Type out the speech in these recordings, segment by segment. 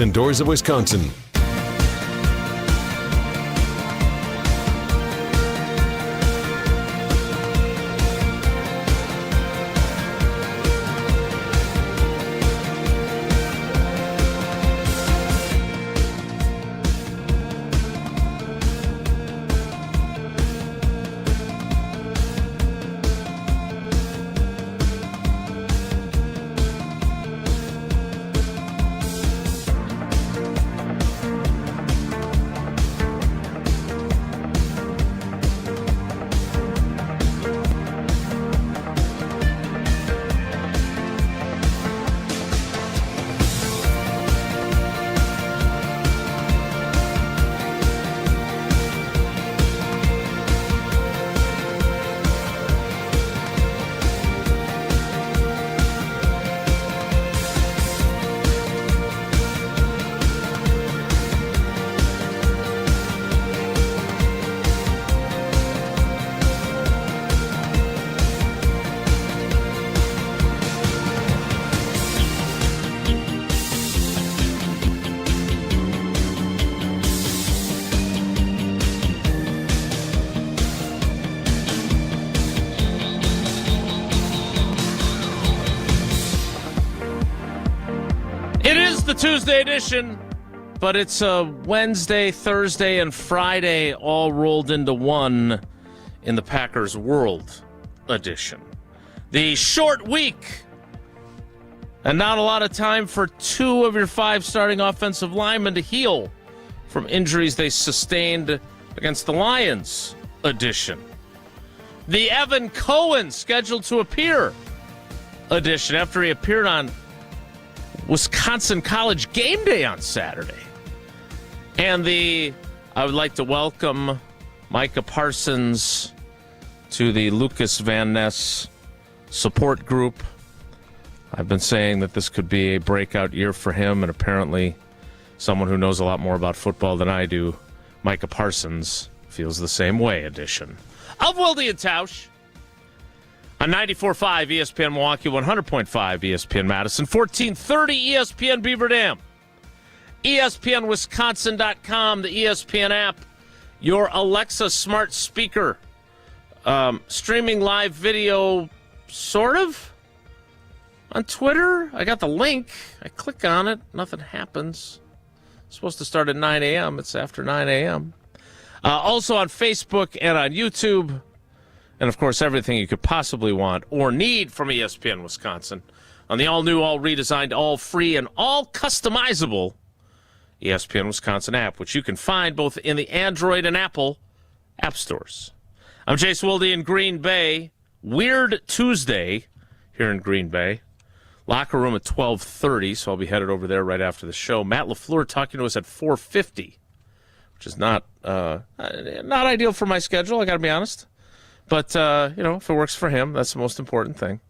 Indoors of Wisconsin. Tuesday edition, but it's a Wednesday, Thursday, and Friday all rolled into one in the Packers World edition. The short week, and not a lot of time for two of your five starting offensive linemen to heal from injuries they sustained against the Lions edition. The Evan Cohen scheduled to appear edition after he appeared on Wisconsin College Game Day on Saturday. And I would like to welcome Micah Parsons to the Lucas Van Ness support group. I've been saying that this could be a breakout year for him, and apparently someone who knows a lot more about football than I do, Micah Parsons, feels the same way edition of Wilde and Tausch. On 94.5 ESPN Milwaukee, 100.5 ESPN Madison, 1430 ESPN Beaver Dam, ESPNWisconsin.com, the ESPN app, your Alexa smart speaker, streaming live video, sort of, on Twitter. I got the link. I click on it. Nothing happens. It's supposed to start at 9 a.m. It's after 9 a.m. Also on Facebook and on YouTube. And, of course, everything you could possibly want or need from ESPN Wisconsin on the all-new, all-redesigned, all-free, and all-customizable ESPN Wisconsin app, which you can find both in the Android and Apple app stores. I'm Chase Wilde in Green Bay. Weird Tuesday here in Green Bay. Locker room at 12:30, so I'll be headed over there right after the show. Matt LaFleur talking to us at 4:50, which is not ideal for my schedule, I got to be honest. But, if it works for him, that's the most important thing.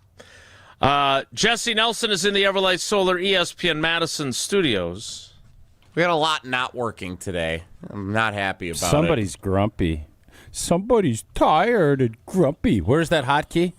Jesse Nelson is in the Everlight Solar ESPN Madison studios. We got a lot not working today. I'm not happy about Somebody's grumpy. Somebody's tired and grumpy. Where's that hotkey?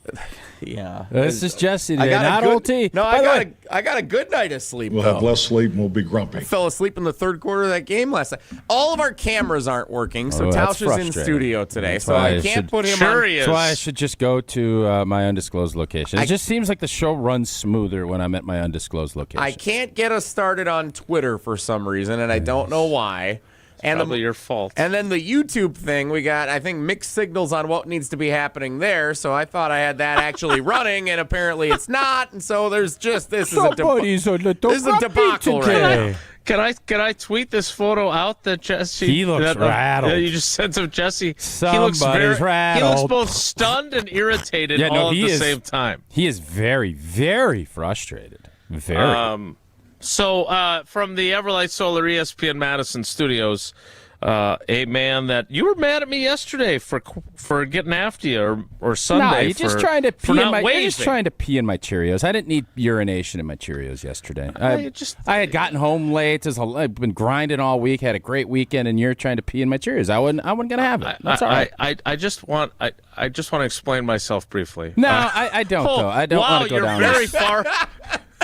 Yeah. This is Jesse today, not OT. No, I got a good night of sleep, We'll have less sleep and we'll be grumpy. I fell asleep in the third quarter of that game last night. All of our cameras aren't working, so Tausch is in studio today, so I can't put him on. That's why I should just go to my undisclosed location. It just seems like the show runs smoother when I'm at my undisclosed location. I can't get us started on Twitter for some reason, and I don't know why. And probably your fault. And then the YouTube thing, we got, I think, mixed signals on what needs to be happening there. So I thought I had that actually running, and apparently it's not. And so there's just this is a debacle right now. Can I tweet this photo out that Jesse? He looks rattled. You just sent of Jesse. Somebody's rattled. He looks both stunned and irritated at the same time. He is very, very frustrated. Very. So from the Everlight Solar ESPN Madison studios, a man that you were mad at me yesterday for getting after you or Sunday. No, you're just trying to pee in my. You're just trying to pee in my Cheerios. I didn't need urination in my Cheerios yesterday. I had gotten home late. I've been grinding all week. Had a great weekend, and you're trying to pee in my Cheerios. I wasn't gonna have it. That's all right. I just want to explain myself briefly. No, I don't. Though I don't want to go down. You're very far.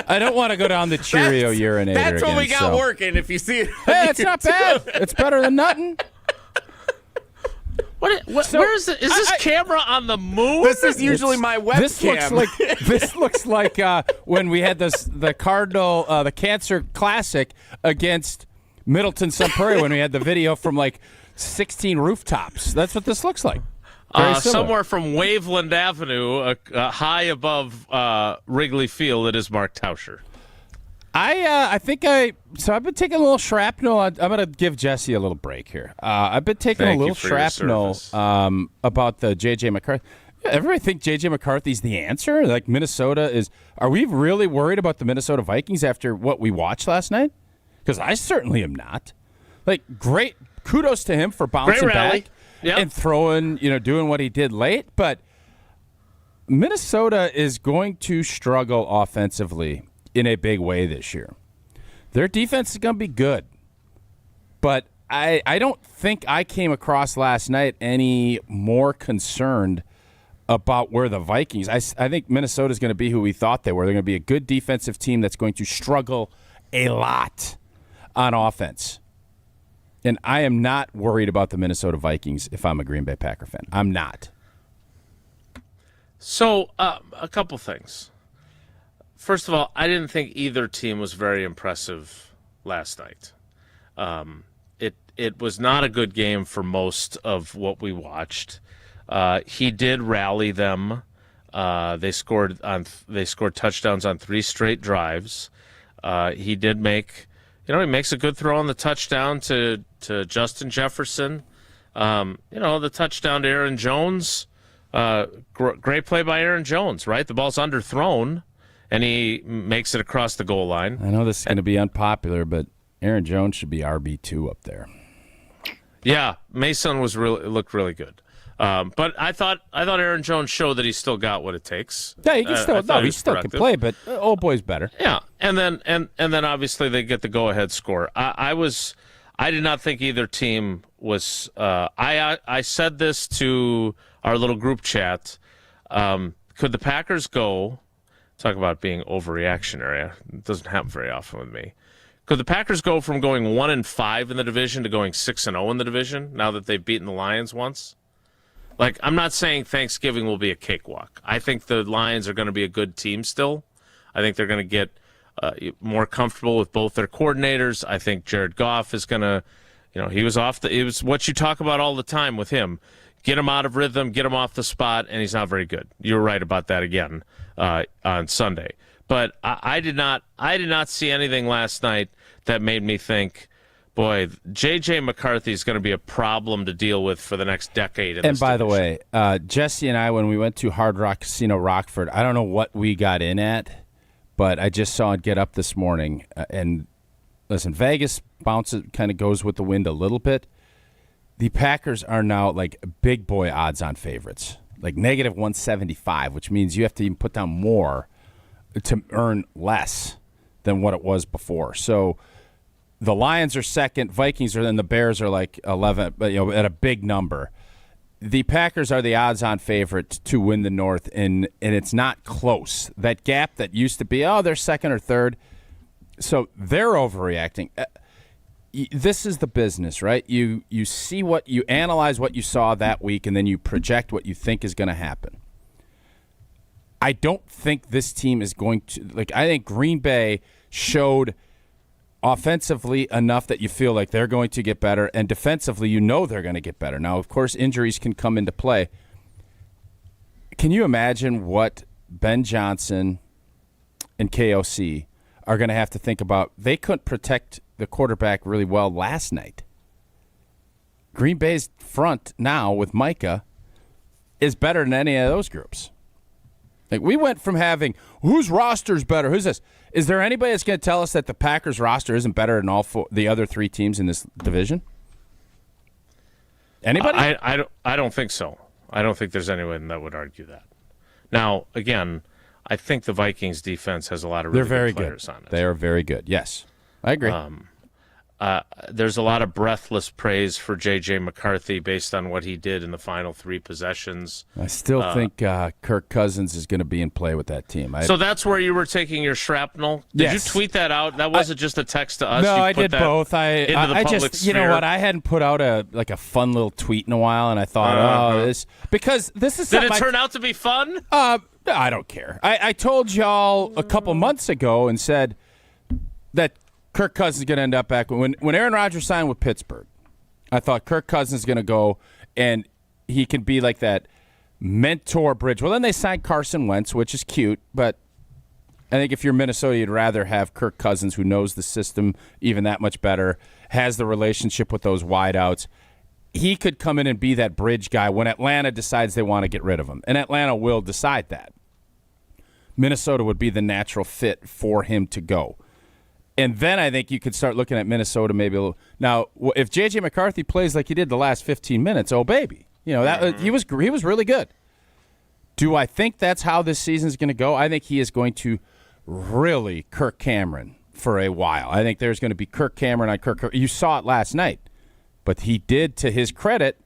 I don't want to go down the Cheerio urinator That's again, what we got working. If you see it, hey, it's not bad. It's better than nothing. Where is it? Is this camera on the moon? This is usually my webcam. This looks like when we had the Cardinal, the Cancer Classic against Middleton Sun Prairie when we had the video from 16 rooftops. That's what this looks like. Somewhere from Waveland Avenue, high above Wrigley Field, it is Mark Tauscher. I've been taking a little shrapnel. I'm going to give Jesse a little break here. I've been taking a little shrapnel about the J.J. McCarthy. Everybody think J.J. McCarthy's the answer? Like Minnesota is. Are we really worried about the Minnesota Vikings after what we watched last night? Because I certainly am not. Great kudos to him for bouncing back and throwing, doing what he did late. But Minnesota is going to struggle offensively in a big way this year. Their defense is going to be good. But I don't think I came across last night any more concerned about where the Vikings. I think Minnesota is going to be who we thought they were. They're going to be a good defensive team that's going to struggle a lot on offense. And I am not worried about the Minnesota Vikings if I'm a Green Bay Packer fan. I'm not. So, a couple things. First of all, I didn't think either team was very impressive last night. It was not a good game for most of what we watched. He did rally them. They scored touchdowns on 3 straight drives. He did make, he makes a good throw on the touchdown to Justin Jefferson. The touchdown to Aaron Jones. Great play by Aaron Jones, right? The ball's underthrown, and he makes it across the goal line. I know this is going to be unpopular, but Aaron Jones should be RB2 up there. Yeah, Mason looked really good. But I thought Aaron Jones showed that he still got what it takes. Yeah, he can he still can play, but old boy's better. Yeah, and then obviously they get the go-ahead score. I did not think either team was. I said this to our little group chat. Could the Packers go? Talk about being overreactionary. It doesn't happen very often with me. Could the Packers go from going 1-5 in the division to going 6-0 in the division now that they've beaten the Lions once? I'm not saying Thanksgiving will be a cakewalk. I think the Lions are going to be a good team still. I think they're going to get more comfortable with both their coordinators. I think Jared Goff is going to, he was it was what you talk about all the time with him. Get him out of rhythm, get him off the spot, and he's not very good. You were right about that again on Sunday. But I did not see anything last night that made me think, boy, J.J. McCarthy is going to be a problem to deal with for the next decade. And by the way, Jesse and I, when we went to Hard Rock Casino Rockford, I don't know what we got in at, but I just saw it get up this morning. And listen, Vegas bounces, kind of goes with the wind a little bit. The Packers are now big boy odds-on favorites, negative 175, which means you have to even put down more to earn less than what it was before. So the Lions are second, Vikings are, then the Bears are 11, but at a big number. The Packers are the odds-on favorite to win the North, and it's not close. That gap that used to be, they're second or third, so they're overreacting. This is the business, right? You analyze what you saw that week, and then you project what you think is going to happen. I don't think this team is going to I think Green Bay showed offensively enough that you feel like they're going to get better, and defensively they're going to get better. Now, of course, injuries can come into play. Can you imagine what Ben Johnson and KOC are going to have to think about? They couldn't protect the quarterback really well last night. Green Bay's front now with Micah is better than any of those groups. We went from having, whose roster's better? Who's this? Is there anybody that's going to tell us that the Packers roster isn't better than the other 3 teams in this division? Anybody? I don't think so. I don't think there's anyone that would argue that. Now, again, I think the Vikings defense has a lot of really good players on it. They are very good. Yes, I agree. there's a lot of breathless praise for J.J. McCarthy based on what he did in the final 3 possessions. I still think Kirk Cousins is going to be in play with that team. So that's where you were taking your shrapnel? Did you tweet that out? That wasn't just a text to us? No, you I did both. I just, sphere? you know what? I hadn't put out a fun little tweet in a while, and I thought, because this is Did it turn out to be fun? I don't care. I told y'all a couple months ago and said that Kirk Cousins is going to end up back. When Aaron Rodgers signed with Pittsburgh, I thought Kirk Cousins is going to go and he can be like that mentor bridge. Well, then they signed Carson Wentz, which is cute, but I think if you're Minnesota, you'd rather have Kirk Cousins, who knows the system even that much better, has the relationship with those wideouts. He could come in and be that bridge guy when Atlanta decides they want to get rid of him, and Atlanta will decide that. Minnesota would be the natural fit for him to go. And then I think you could start looking at Minnesota maybe a little. Now, if J.J. McCarthy plays like he did the last 15 minutes, oh, baby. You know, he was really good. Do I think that's how this season is going to go? I think he is going to really Kirk Cameron for a while. I think there's going to be Kirk Cameron on Kirk. You saw it last night. But he did, to his credit,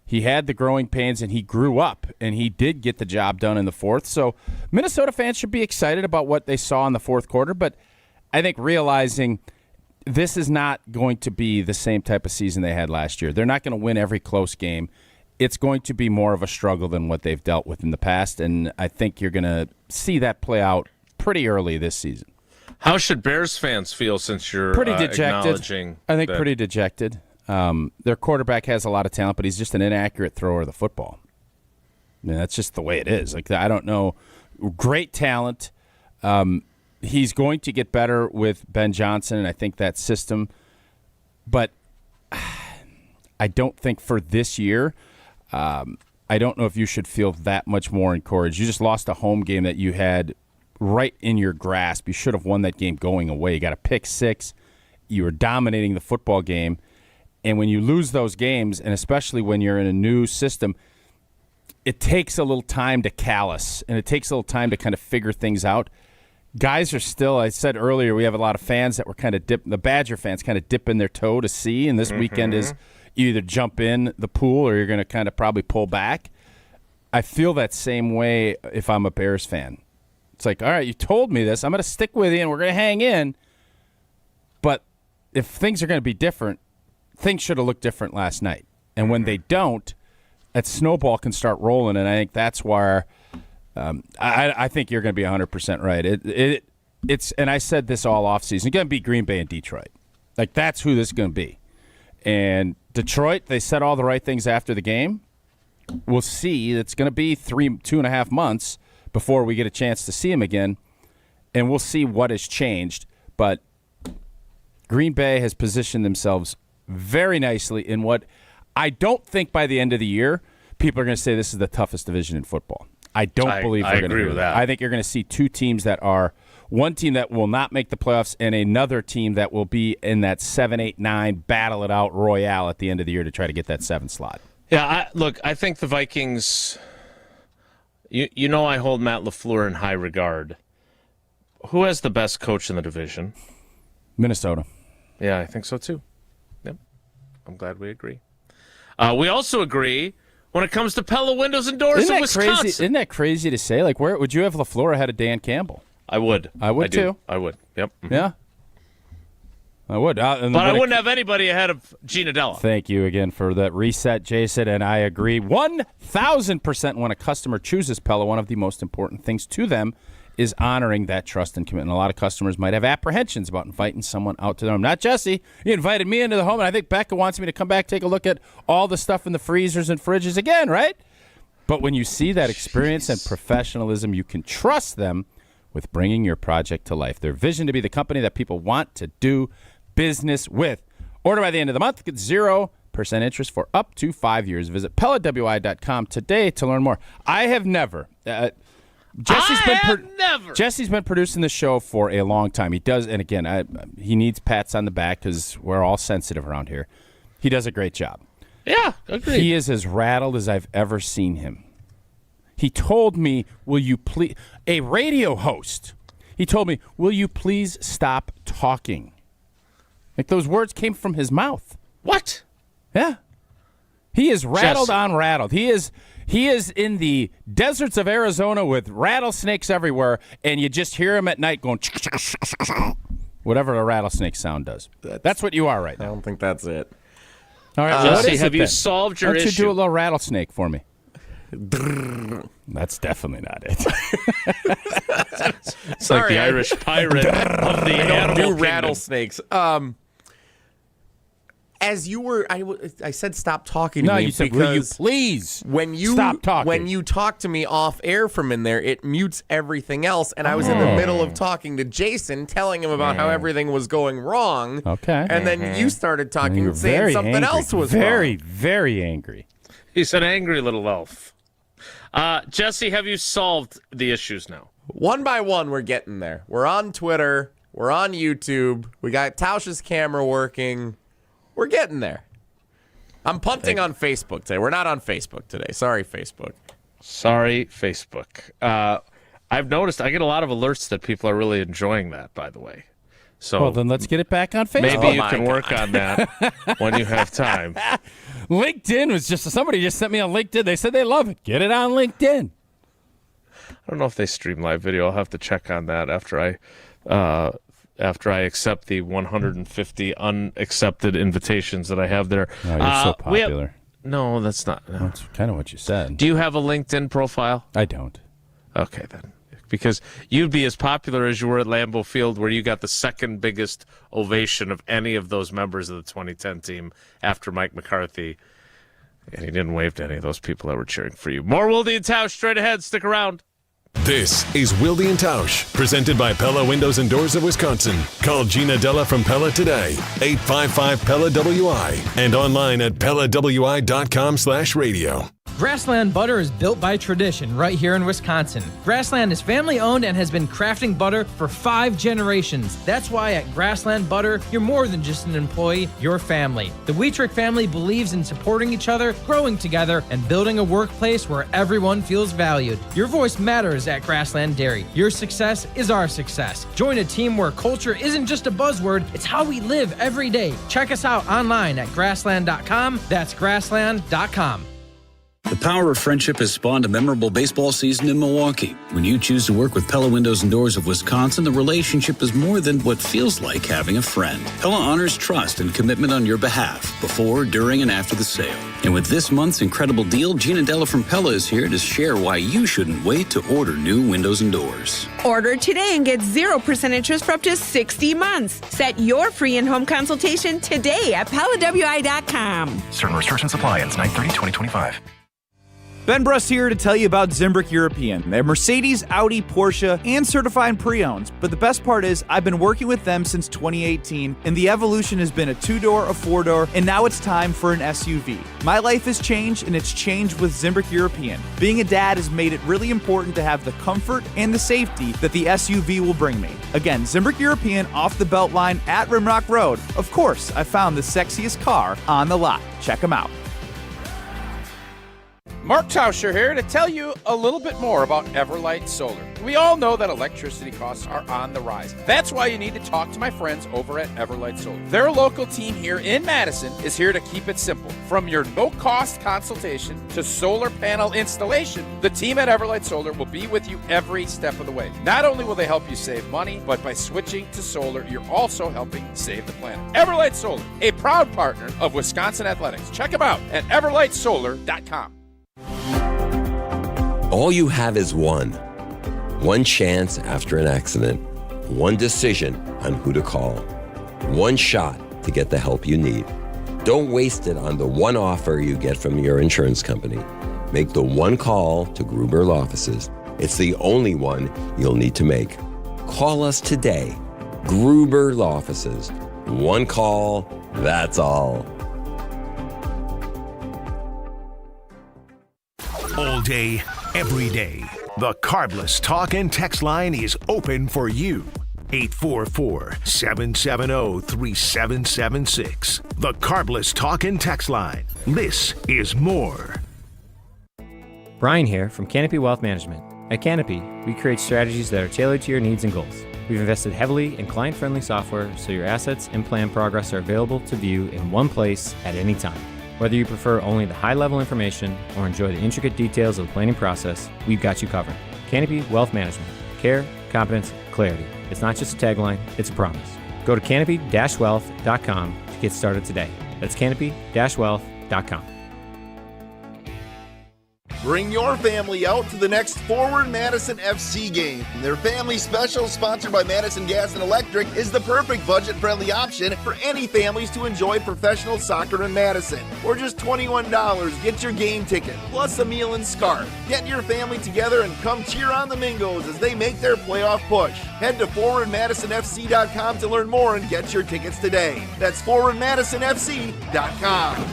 he had the growing pains and he grew up, and he did get the job done in the fourth. So Minnesota fans should be excited about what they saw in the fourth quarter, but I think realizing this is not going to be the same type of season they had last year. They're not going to win every close game. It's going to be more of a struggle than what they've dealt with in the past, and I think you're going to see that play out pretty early this season. How should Bears fans feel since you're pretty dejected? Acknowledging I think pretty dejected. Their quarterback has a lot of talent, but he's just an inaccurate thrower of the football. I mean, that's just the way it is. Like, I don't know. Great talent. He's going to get better with Ben Johnson, and I think that system. But I don't think for this year, I don't know if you should feel that much more encouraged. You just lost a home game that you had right in your grasp. You should have won that game going away. You got a pick 6. You were dominating the football game. And when you lose those games, and especially when you're in a new system, it takes a little time to callous, and it takes a little time to kind of figure things out. Guys are still, I said earlier, we have a lot of fans that were kind of the Badger fans kind of dipping their toe to see, and this weekend is you either jump in the pool or you're going to kind of probably pull back. I feel that same way if I'm a Bears fan. It's like, all right, you told me this. I'm going to stick with you, and we're going to hang in. But if things are going to be different, things should have looked different last night. And when they don't, that snowball can start rolling, and I think that's where I think you're going to be 100% right. It's and I said this all offseason. It's going to be Green Bay and Detroit. Like, that's who this is going to be. And Detroit, they said all the right things after the game. We'll see. It's going to be 2.5 months before we get a chance to see him again, and we'll see what has changed. But Green Bay has positioned themselves very nicely in what I don't think by the end of the year people are going to say this is the toughest division in football. I don't believe they're going to do that. I think you're going to see 2 teams that are one team that will not make the playoffs and another team that will be in that 7, 8, 9 battle it out royale at the end of the year to try to get that 7 slot. Yeah, I think the Vikings, you know I hold Matt LaFleur in high regard. Who has the best coach in the division? Minnesota. Yeah, I think so too. Yep. I'm glad we agree. We also agree when it comes to Pella windows and doors in Wisconsin. Crazy? Isn't that crazy to say? Like, where would you have LaFleur ahead of Dan Campbell? I would. I would too. I would. Yep. Mm-hmm. Yeah. I would. But I wouldn't have anybody ahead of Gina Della. Thank you again for that reset, Jason, and I agree 1,000% when a customer chooses Pella, one of the most important things to them is honoring that trust and commitment. A lot of customers might have apprehensions about inviting someone out to their home. Not Jesse. You invited me into the home, and I think Becca wants me to come back, take a look at all the stuff in the freezers and fridges again, right? But when you see that experience and professionalism, you can trust them with bringing your project to life. Their vision to be the company that people want to do business with. Order by the end of the month. Get 0% interest for up to 5 years. Visit PellaWI.com today to learn more. I have never... Jesse's been producing the show for a long time. He does, and again, he needs pats on the back because we're all sensitive around here. He does a great job. Yeah, agreed. He is as rattled as I've ever seen him. He told me, will you please, a radio host, he told me, will you please stop talking? Like those words came from his mouth. What? Yeah. He is rattled on rattled. He is in the deserts of Arizona with rattlesnakes everywhere, and you just hear him at night going whatever a rattlesnake sound does. That's what you are right now. I don't think that's it. All right, Jesse, have you solved your issue? Why don't you do a little rattlesnake for me? That's definitely not it. It's like the Irish pirate of the animal kingdom. Rattlesnakes. As you were, I said stop talking to me. No, you said, will you please stop talking? When you talk to me off air from in there, it mutes everything else, and I was in the middle of talking to Jason, telling him about how everything was going wrong. Okay. And then you started talking and saying something else was very, wrong. very angry. He's an angry little elf. Jesse, have you solved the issues now? One by one, we're getting there. We're on Twitter. We're on YouTube. We got Tausch's camera working. We're getting there. I'm punting on Facebook today. We're not on Facebook today. Sorry, Facebook. I've noticed I get a lot of alerts that people are really enjoying that, by the way. So well, then let's get it back on Facebook. Maybe you can work on that when you have time. LinkedIn was somebody just sent me on LinkedIn. They said they love it. Get it on LinkedIn. I don't know if they stream live video. I'll have to check on that after I accept the 150 unaccepted invitations that I have there. Oh, you're so popular. No, that's not. No. That's kind of what you said. Do you have a LinkedIn profile? I don't. Okay, then. Because you'd be as popular as you were at Lambeau Field, where you got the second biggest ovation of any of those members of the 2010 team after Mike McCarthy. And he didn't wave to any of those people that were cheering for you. More Wilde and Tausch straight ahead. Stick around. This is Wilde and Tausch, presented by Pella Windows and Doors of Wisconsin. Call Gina Della from Pella today, 855-PELLA-WI, and online at PellaWI.com/radio. Grassland butter is built by tradition right here in Wisconsin. Grassland is family owned and has been crafting butter for 5 generations. That's why at Grassland Butter, you're more than just an employee, you're family. The Wietrich family believes in supporting each other, growing together, and building a workplace where everyone feels valued. Your voice matters at Grassland Dairy. Your success is our success. Join a team where culture isn't just a buzzword, it's how we live every day. Check us out online at grassland.com. That's grassland.com. The power of friendship has spawned a memorable baseball season in Milwaukee. When you choose to work with Pella Windows and Doors of Wisconsin, the relationship is more than what feels like having a friend. Pella honors trust and commitment on your behalf, before, during, and after the sale. And with this month's incredible deal, Gina Della from Pella is here to share why you shouldn't wait to order new windows and doors. Order today and get 0% interest for up to 60 months. Set your free in-home consultation today at PellaWI.com. Certain restrictions apply. Ends 9/30/2025. Ben Bruss here to tell you about Zimbrick European. They're Mercedes, Audi, Porsche, and certified pre-owned. But the best part is I've been working with them since 2018, and the evolution has been a 2-door, a 4-door, and now it's time for an SUV. My life has changed, and it's changed with Zimbrick European. Being a dad has made it really important to have the comfort and the safety that the SUV will bring me. Again, Zimbrick European off the Beltline at Rimrock Road. Of course, I found the sexiest car on the lot. Check them out. Mark Tauscher here to tell you a little bit more about Everlight Solar. We all know that electricity costs are on the rise. That's why you need to talk to my friends over at Everlight Solar. Their local team here in Madison is here to keep it simple. From your no-cost consultation to solar panel installation, the team at Everlight Solar will be with you every step of the way. Not only will they help you save money, but by switching to solar, you're also helping save the planet. Everlight Solar, a proud partner of Wisconsin Athletics. Check them out at everlightsolar.com. All you have is one chance after an accident, one decision on who to call, one shot to get the help you need. Don't waste it on the one offer you get from your insurance company. Make the one call to Gruber Law Offices. It's the only one you'll need to make. Call us today. Gruber Law Offices. One call, that's all. All day, every day, the Carbless Talk and Text line is open for you. 844-770-3776. The Carbless Talk and Text line. This is more. Brian here from Canopy Wealth Management. At Canopy, we create strategies that are tailored to your needs and goals. We've invested heavily in client-friendly software so your assets and plan progress are available to view in one place at any time. Whether you prefer only the high-level information or enjoy the intricate details of the planning process, we've got you covered. Canopy Wealth Management. Care, competence, clarity. It's not just a tagline, it's a promise. Go to canopy-wealth.com to get started today. That's canopy-wealth.com. Bring your family out to the next Forward Madison FC game. Their family special, sponsored by Madison Gas and Electric, is the perfect budget-friendly option for any families to enjoy professional soccer in Madison. For just $21, get your game ticket, plus a meal and scarf. Get your family together and come cheer on the Mingos as they make their playoff push. Head to forwardmadisonfc.com to learn more and get your tickets today. That's forwardmadisonfc.com.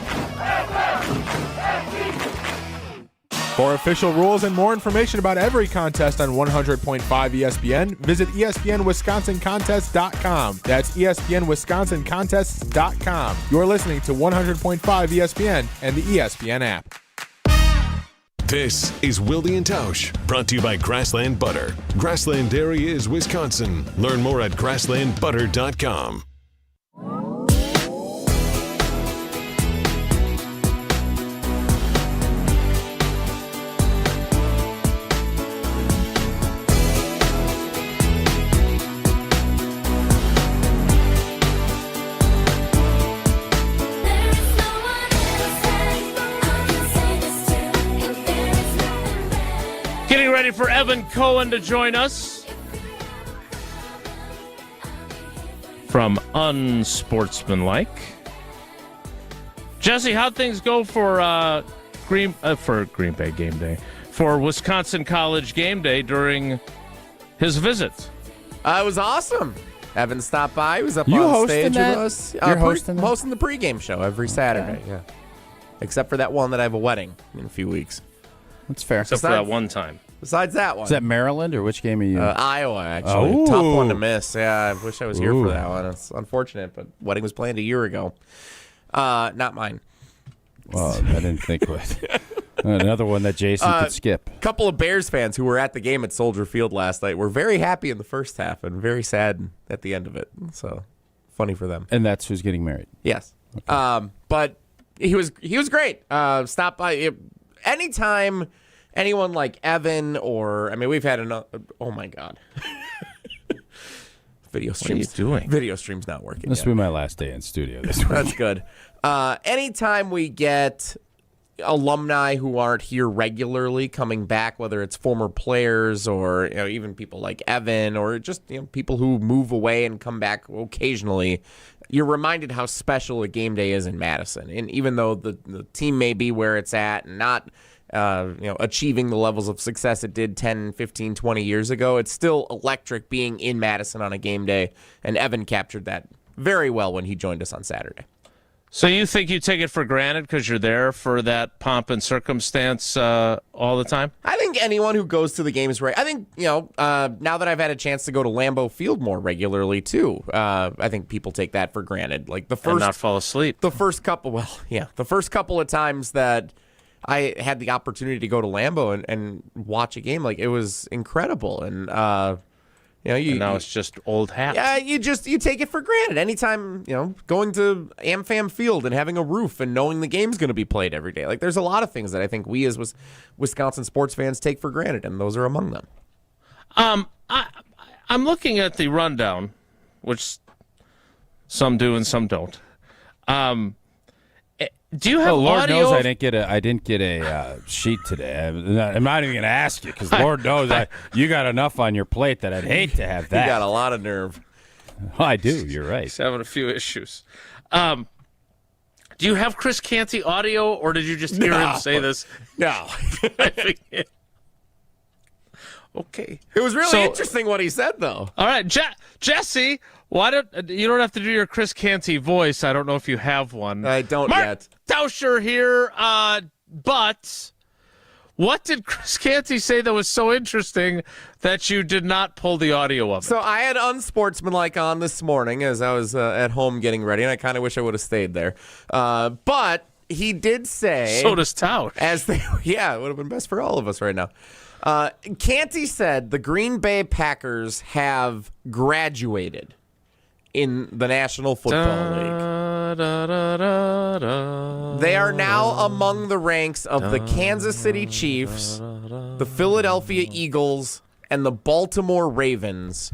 For official rules and more information about every contest on 100.5 ESPN, visit ESPNWisconsinContests.com. That's ESPNWisconsinContests.com. You're listening to 100.5 ESPN and the ESPN app. This is Wilde and Tausch, brought to you by Grassland Butter. Grassland Dairy is Wisconsin. Learn more at grasslandbutter.com. Getting ready for Evan Cohen to join us from Unsportsmanlike. Jesse, how'd things go for Green Bay game day, for Wisconsin College game day during his visit? It was awesome. Evan stopped by. He was up on stage with us. You're hosting the pregame show every Saturday. Yeah, except for that one that I have a wedding in a few weeks. That's fair. Except for that one time. Besides that one. Is that Maryland or which game are you? Iowa, actually. Tough one to miss. Yeah, I wish I was here for that one. It's unfortunate, but wedding was planned a year ago. Not mine. Well, I didn't think of it. Another one that Jason could skip. A couple of Bears fans who were at the game at Soldier Field last night were very happy in the first half and very sad at the end of it. So, funny for them. And that's who's getting married. Yes. Okay. But he was great. Stop by. Anytime anyone like Evan or, I mean, we've had oh my God. Video streams. What are you doing? Video stream's not working. This will be my last day in studio this week. That's good. Anytime we get alumni who aren't here regularly coming back, whether it's former players or even people like Evan or just people who move away and come back occasionally, you're reminded how special a game day is in Madison. And even though the team may be where it's at and not achieving the levels of success it did 10, 15, 20 years ago, it's still electric being in Madison on a game day. And Evan captured that very well when he joined us on Saturday. So you think you take it for granted because you're there for that pomp and circumstance all the time? I think anyone who goes to the games, right? I think, now that I've had a chance to go to Lambeau Field more regularly, too, I think people take that for granted. Like the first, and not fall asleep. The first couple of times that I had the opportunity to go to Lambeau and watch a game, like it was incredible. And, and now it's just old hat. Yeah, you take it for granted. Anytime, going to AmFam Field and having a roof and knowing the game's going to be played every day. Like, there's a lot of things that I think we as Wisconsin sports fans take for granted, and those are among them. I'm looking at the rundown, which some do and some don't. Do you have Lord audio? knows I didn't get a sheet today. I'm not even going to ask you because Lord knows you got enough on your plate that I'd hate to have that. You got a lot of nerve. Oh, I do. You're right. He's having a few issues. Do you have Chris Canty audio, or did you just hear him say this? No. Okay. It was really interesting what he said, though. All right, Jesse. You don't have to do your Chris Canty voice. I don't know if you have one. I don't yet. Tauscher here, but what did Chris Canty say that was so interesting that you did not pull the audio of it? So I had Unsportsmanlike on this morning as I was at home getting ready, and I kind of wish I would have stayed there. But he did say. So does Tausch. It would have been best for all of us right now. Canty said the Green Bay Packers have graduated in the National Football League. They are now among the ranks of the Kansas City Chiefs, the Philadelphia Eagles, and the Baltimore Ravens,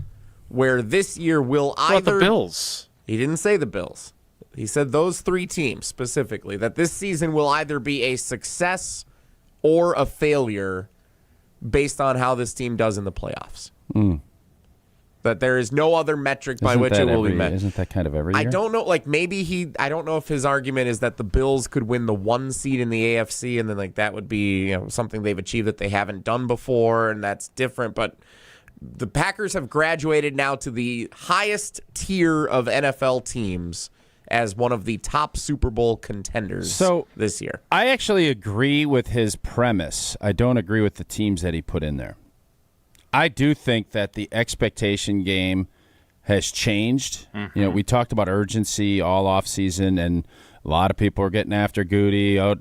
where this year will either... What about the Bills? He didn't say the Bills. He said those three teams specifically, that this season will either be a success or a failure based on how this team does in the playoffs. That there is no other metric by which it will be met. Isn't that kind of every year? I don't know. Like, I don't know if his argument is that the Bills could win the 1 seed in the AFC, and then like that would be something they've achieved that they haven't done before, and that's different. But the Packers have graduated now to the highest tier of NFL teams as one of the top Super Bowl contenders this year. I actually agree with his premise. I don't agree with the teams that he put in there. I do think that the expectation game has changed. Mm-hmm. We talked about urgency all offseason, and a lot of people were getting after Goody. And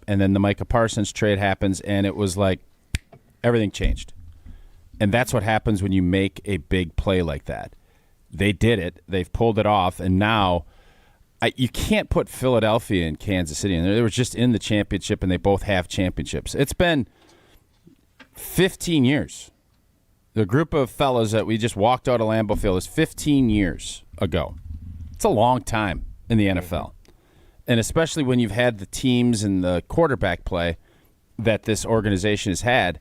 then the Micah Parsons trade happens, and it was like everything changed. And that's what happens when you make a big play like that. They did it. They've pulled it off, and now you can't put Philadelphia and Kansas City in there. They were just in the championship, and they both have championships. It's been 15 years. The group of fellas that we just walked out of Lambeau Field is 15 years ago. It's a long time in the NFL. And especially when you've had the teams and the quarterback play that this organization has had,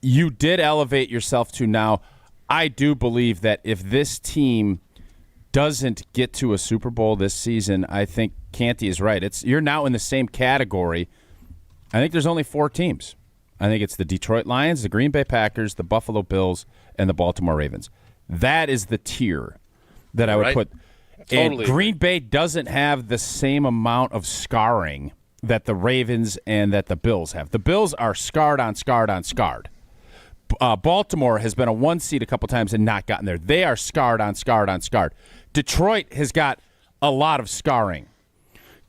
you did elevate yourself to now. I do believe that if this team doesn't get to a Super Bowl this season, I think Canty is right. You're now in the same category. I think there's only 4 teams. I think it's the Detroit Lions, the Green Bay Packers, the Buffalo Bills, and the Baltimore Ravens. That is the tier that I would put. Totally. And Green Bay doesn't have the same amount of scarring that the Ravens and that the Bills have. The Bills are scarred on scarred on scarred. Baltimore has been a 1 seed a couple times and not gotten there. They are scarred on scarred on scarred. Detroit has got a lot of scarring.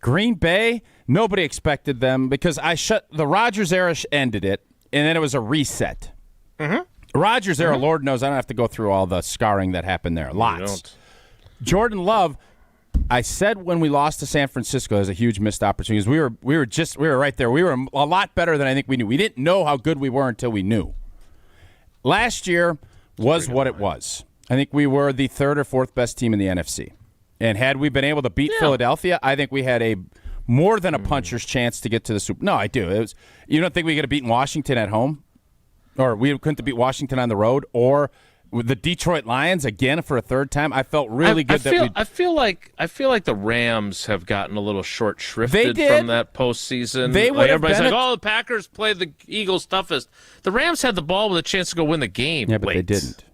Green Bay, nobody expected them because the Rodgers era ended it, and then it was a reset. Rodgers era, Lord knows, I don't have to go through all the scarring that happened there. Lots. Jordan Love, I said when we lost to San Francisco, there's a huge missed opportunity. We were right there. We were a lot better than I think we knew. We didn't know how good we were until we knew. Last year was what it was. I think we were the 3rd or 4th best team in the NFC. And had we been able to beat Philadelphia, I think we had a more than a puncher's chance to get to the Super Bowl. No, I do. You don't think we could have beaten Washington at home? Or we couldn't have beat Washington on the road? Or with the Detroit Lions again for a 3rd time? I felt really good I feel like the Rams have gotten a little short shrifted from that postseason. Everybody's like, the Packers played the Eagles toughest. The Rams had the ball with a chance to go win the game. Yeah, but late. they didn't.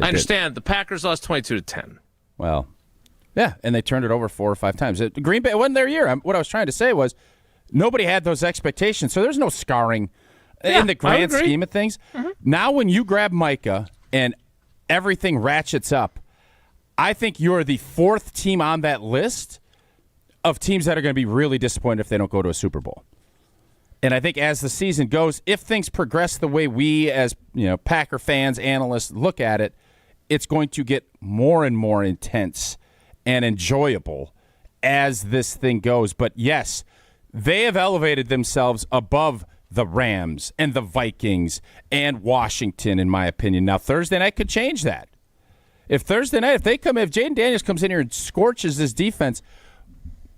I understand. The Packers lost 22-10. Well, yeah, and they turned it over 4 or 5 times. Green Bay, it wasn't their year. What I was trying to say was nobody had those expectations, so there's no scarring in the grand scheme of things. Now when you grab Micah and everything ratchets up, I think you're the 4th team on that list of teams that are going to be really disappointed if they don't go to a Super Bowl. And I think as the season goes, if things progress the way we as Packer fans, analysts look at it, it's going to get more and more intense and enjoyable as this thing goes. But yes, they have elevated themselves above the Rams and the Vikings and Washington, in my opinion. Now, Thursday night could change that. If Jaden Daniels comes in here and scorches this defense,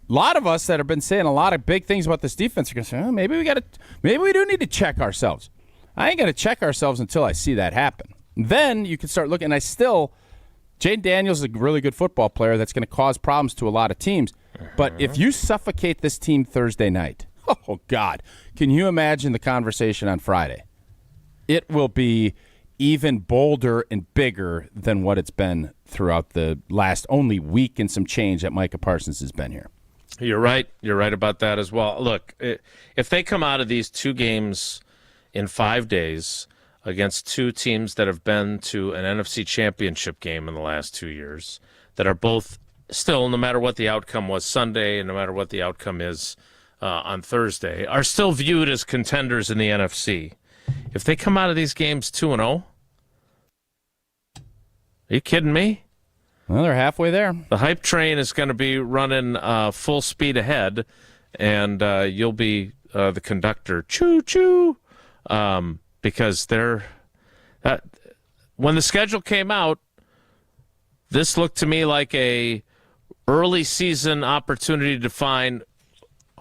a lot of us that have been saying a lot of big things about this defense are going to say, maybe we do need to check ourselves. I ain't going to check ourselves until I see that happen. Then you can start looking. Jaden Daniels is a really good football player that's going to cause problems to a lot of teams. But if you suffocate this team Thursday night, oh, God, can you imagine the conversation on Friday? It will be even bolder and bigger than what it's been throughout the last only week and some change that Micah Parsons has been here. You're right. You're right about that as well. Look, if they come out of these 2 games in 5 days against 2 teams that have been to an NFC championship game in the last 2 years, that are both still, no matter what the outcome was Sunday and no matter what the outcome is on Thursday, are still viewed as contenders in the NFC. If they come out of these games 2-0, are you kidding me? Well, they're halfway there. The hype train is going to be running full speed ahead, and you'll be the conductor. Choo-choo! Because when the schedule came out, this looked to me like a early season opportunity to define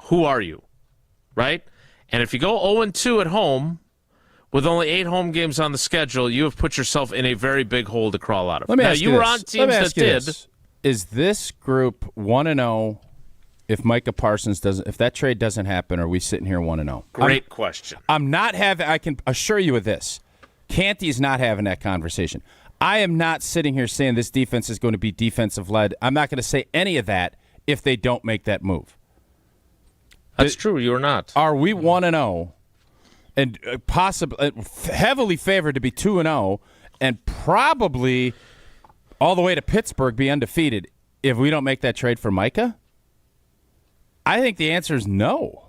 who are you, right? And if you go 0-2 at home with only 8 home games on the schedule, you have put yourself in a very big hole to crawl out of. Let me ask you you were this. on teams that did. This. Is this group 1-0 if Micah Parsons doesn't? If that trade doesn't happen, are we sitting here 1-0? Great question. I'm not having. I can assure you of this. Canty's not having that conversation. I am not sitting here saying this defense is going to be defensive-led. I'm not going to say any of that if they don't make that move. That's true. You are not. Are we 1-0 and possibly heavily favored to be 2-0 and probably all the way to Pittsburgh be undefeated if we don't make that trade for Micah? I think the answer is no.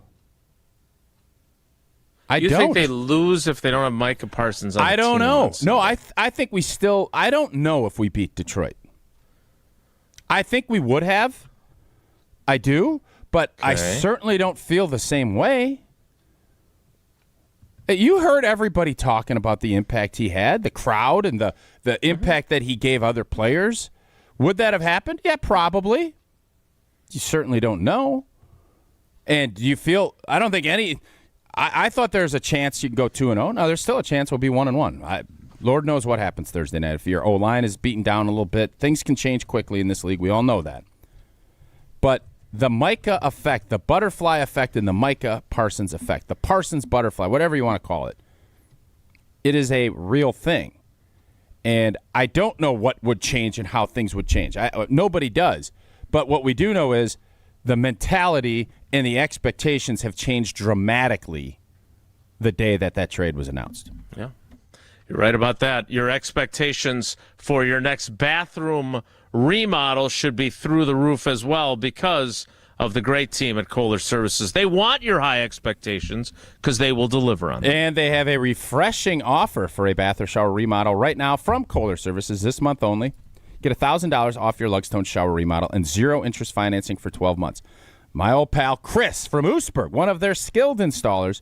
You think they lose if they don't have Micah Parsons on the team? I don't know. No, I think we still – I don't know if we beat Detroit. I think we would have. I do. But okay. I certainly don't feel the same way. You heard everybody talking about the impact he had, the crowd, and the impact that he gave other players. Would that have happened? Yeah, probably. You certainly don't know. And do you feel – I don't think any – I thought there's a chance you can go 2-0. No, there's still a chance we'll be 1-1. Lord knows what happens Thursday night. If your O-line is beaten down a little bit, things can change quickly in this league. We all know that. But – the Micah effect, the butterfly effect, and the Micah Parsons effect, the Parsons butterfly, whatever you want to call it, it is a real thing. And I don't know what would change and how things would change. Nobody does. But what we do know is the mentality and the expectations have changed dramatically the day that trade was announced. Yeah, you're right about that. Your expectations for your next bathroom remodel should be through the roof as well because of the great team at Kohler Services. They want your high expectations because they will deliver on them. And they have a refreshing offer for a bath or shower remodel right now from Kohler Services this month only. Get $1,000 off your Lugstone shower remodel and 0 interest financing for 12 months. My old pal Chris from Oostburg, one of their skilled installers,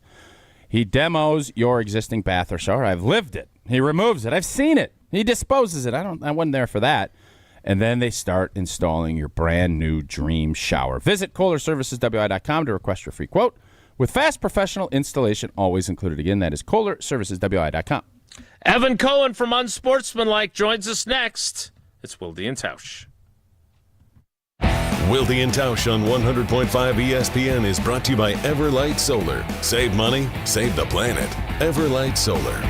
he demos your existing bath or shower. I've lived it. He removes it. I've seen it. He disposes it. I wasn't there for that. And then they start installing your brand new dream shower. Visit KohlerServicesWI.com to request your free quote. With fast professional installation always included. Again, that is KohlerServicesWI.com. Evan Cohen from Unsportsmanlike joins us next. It's Wilde and Tausch. Wilde and Tausch on 100.5 ESPN is brought to you by Everlight Solar. Save money, save the planet. Everlight Solar.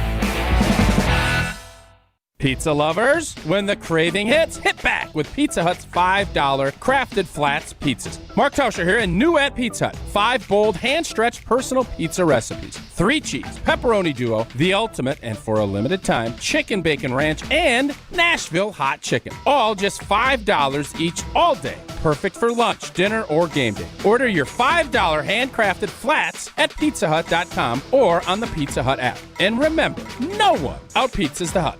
Pizza lovers, when the craving hits, hit back with Pizza Hut's $5 crafted flats pizzas. Mark Tauscher here, and new at Pizza Hut, 5 bold, hand-stretched personal pizza recipes. 3 cheese, pepperoni duo, the ultimate, and for a limited time, chicken bacon ranch, and Nashville hot chicken. All just $5 each all day. Perfect for lunch, dinner, or game day. Order your $5 handcrafted flats at pizzahut.com or on the Pizza Hut app. And remember, no one out-pizzas the Hut.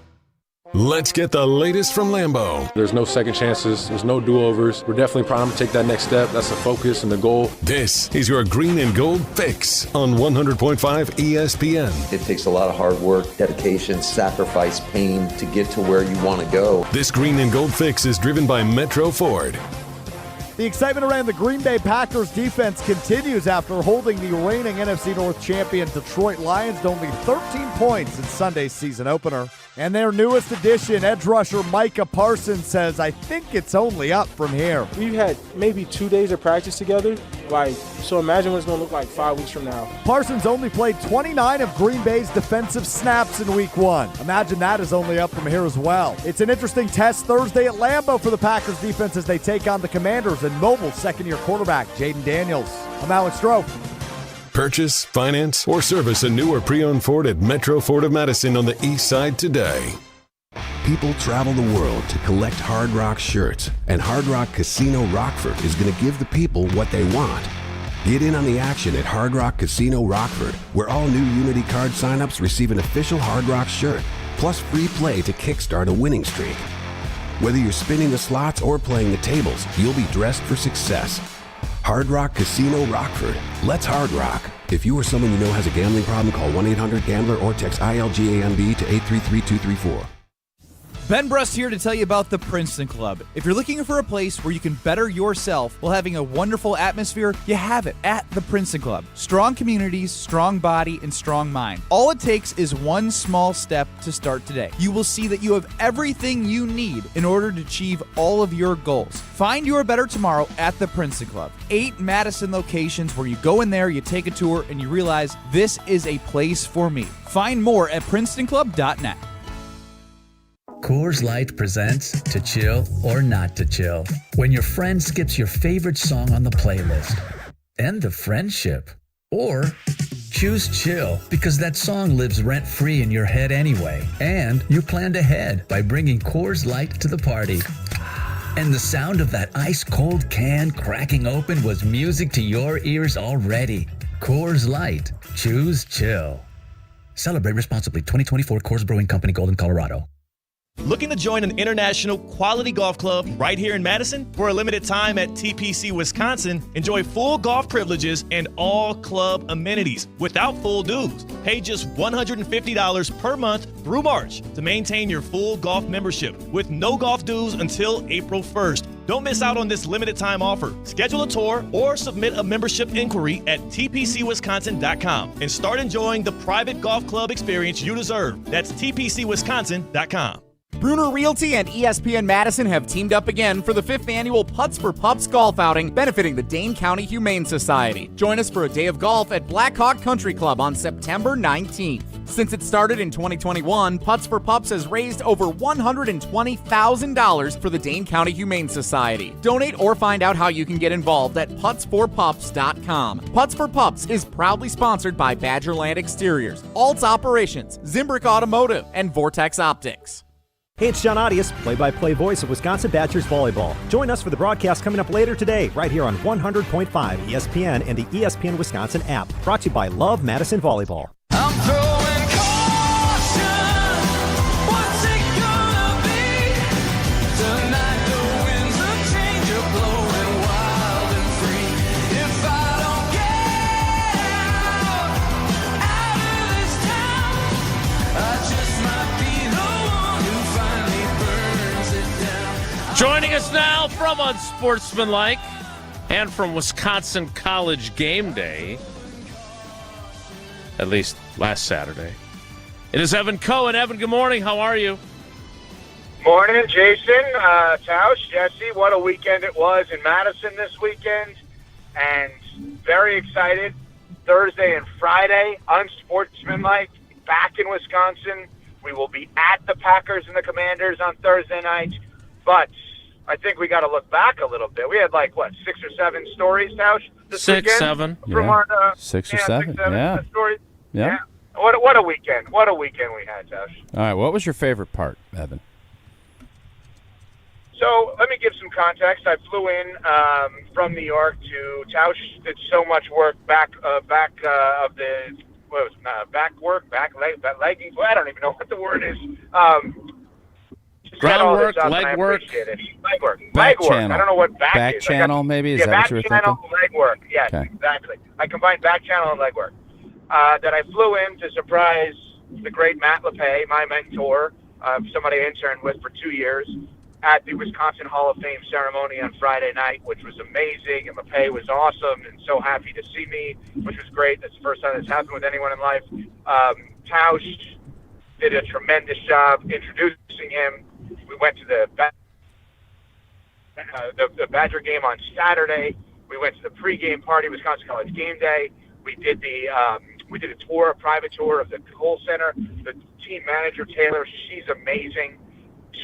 Let's get the latest from Lambeau. There's no second chances. There's no do-overs. We're definitely primed to take that next step. That's the focus and the goal. This is your green and gold fix on 100.5 ESPN. It takes a lot of hard work, dedication, sacrifice, pain to get to where you want to go. This green and gold fix is driven by Metro Ford. The excitement around the Green Bay Packers defense continues after holding the reigning NFC North champion Detroit Lions to only 13 points in Sunday's season opener. And their newest addition, edge rusher Micah Parsons, says, I think it's only up from here. We've had maybe 2 days of practice together. So imagine what it's going to look like 5 weeks from now. Parsons only played 29 of Green Bay's defensive snaps in Week 1. Imagine that is only up from here as well. It's an interesting test Thursday at Lambeau for the Packers defense as they take on the Commanders and mobile second-year quarterback Jaden Daniels. I'm Alex Stroh. Purchase, finance, or service a new or pre-owned Ford at Metro Ford of Madison on the east side today. People travel the world to collect Hard Rock shirts, and Hard Rock Casino Rockford is going to give the people what they want. Get in on the action at Hard Rock Casino Rockford, where all new Unity card signups receive an official Hard Rock shirt, plus free play to kickstart a winning streak. Whether you're spinning the slots or playing the tables, you'll be dressed for success. Hard Rock Casino Rockford. Let's Hard Rock. If you or someone you know has a gambling problem, call 1-800-GAMBLER or text ILGAMB to 833-234. Ben Brust here to tell you about the Princeton Club. If you're looking for a place where you can better yourself while having a wonderful atmosphere, you have it at the Princeton Club. Strong communities, strong body, and strong mind. All it takes is one small step to start today. You will see that you have everything you need in order to achieve all of your goals. Find your better tomorrow at the Princeton Club. 8 Madison locations where you go in there, you take a tour, and you realize this is a place for me. Find more at PrincetonClub.net. Coors Light presents To Chill or Not to Chill. When your friend skips your favorite song on the playlist. End the friendship. Or choose chill because that song lives rent-free in your head anyway. And you planned ahead by bringing Coors Light to the party. And the sound of that ice-cold can cracking open was music to your ears already. Coors Light. Choose chill. Celebrate responsibly. 2024 Coors Brewing Company, Golden, Colorado. Looking to join an international quality golf club right here in Madison? For a limited time at TPC Wisconsin, enjoy full golf privileges and all club amenities without full dues. Pay just $150 per month through March to maintain your full golf membership with no golf dues until April 1st. Don't miss out on this limited time offer. Schedule a tour or submit a membership inquiry at tpcwisconsin.com and start enjoying the private golf club experience you deserve. That's tpcwisconsin.com. Bruner Realty and ESPN Madison have teamed up again for the 5th annual Putts for Pups golf outing benefiting the Dane County Humane Society. Join us for a day of golf at Black Hawk Country Club on September 19th. Since it started in 2021, Putts for Pups has raised over $120,000 for the Dane County Humane Society. Donate or find out how you can get involved at putsforpups.com. Putts for Pups is proudly sponsored by Badgerland Exteriors, Alts Operations, Zimbrick Automotive, and Vortex Optics. Hey, it's John Audius, play-by-play voice of Wisconsin Badgers volleyball. Join us for the broadcast coming up later today, right here on 100.5 ESPN and the ESPN Wisconsin app. Brought to you by Love Madison Volleyball. I'm throwing caution. What's it gonna be? Tonight the winds of change are blowing wild and free. If I don't get out of this town, I just might be the one who finally burns it down. Joining us now from Unsportsmanlike and from Wisconsin College Game Day, at least last Saturday, it is Evan Cohen. Evan, good morning. How are you? Morning, Jason, Tausch, Jesse. What a weekend it was in Madison this weekend. And very excited. Thursday and Friday, Unsportsmanlike, back in Wisconsin. We will be at the Packers and the Commanders on Thursday night. But I think we got to look back a little bit. We had 6 or 7 stories, Tausch, this weekend? 6, 7. From Yeah. our, 6 or 7. Yeah. Stories. Yeah. What a weekend. What a weekend we had, Tausch. All right. What was your favorite part, Evan? So let me give some context. I flew in from New York to Tausch. Did so much work back of the leggings. Well, I don't even know what the word is. Groundwork, legwork. Leg work. channel. I don't know what back Back is. channel, maybe? Is that back what you were channel, thinking? leg work. Yes, Okay. exactly. I combined back channel and leg work. That I flew in to surprise the great Matt LePay, my mentor, somebody I interned with for 2 years, at the Wisconsin Hall of Fame ceremony on Friday night, which was amazing, and LePay was awesome and so happy to see me, which was great. That's the first time that's happened with anyone in life. Tausch did a tremendous job introducing him. We went to the Badger game on Saturday. We went to the pregame party, Wisconsin College Game Day. We did a tour, a private tour of the Kohl Center. The team manager, Taylor, she's amazing.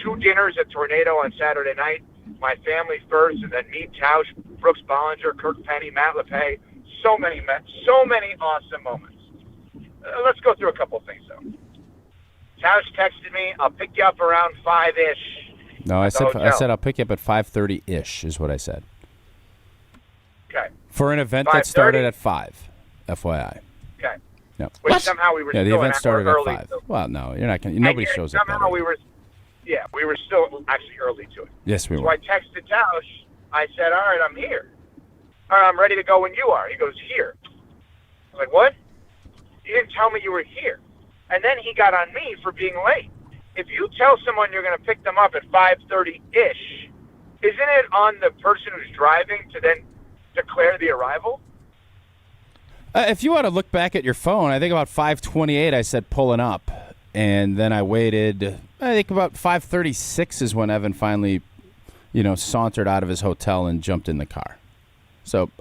2 dinners at Tornado on Saturday night. My family first, and then me, Tausch, Brooks Bollinger, Kirk Penny, Matt LePay. So many awesome moments. Let's go through a couple of things, though. Tausch texted me, I'll pick you up around 5-ish. No, I at the said hotel. I'll pick you up at 5:30-ish is what I said. Okay. For an event that 5:30? started at 5, FYI. Okay. No. Which somehow we were Yeah, the still event started at early. 5. Well, no, you're not going. Nobody shows up. Somehow we were still actually early to it. Yes, we So were. I texted Tausch. I said, all right, I'm here. All right, I'm ready to go when you are. He goes, here. I was like, what? You didn't tell me you were here. And then he got on me for being late. If you tell someone you're going to pick them up at 5:30-ish, isn't it on the person who's driving to then declare the arrival? If you want to look back at your phone, I think about 5:28 I said pulling up. And then I waited, I think about 5:36 is when Evan finally, sauntered out of his hotel and jumped in the car. So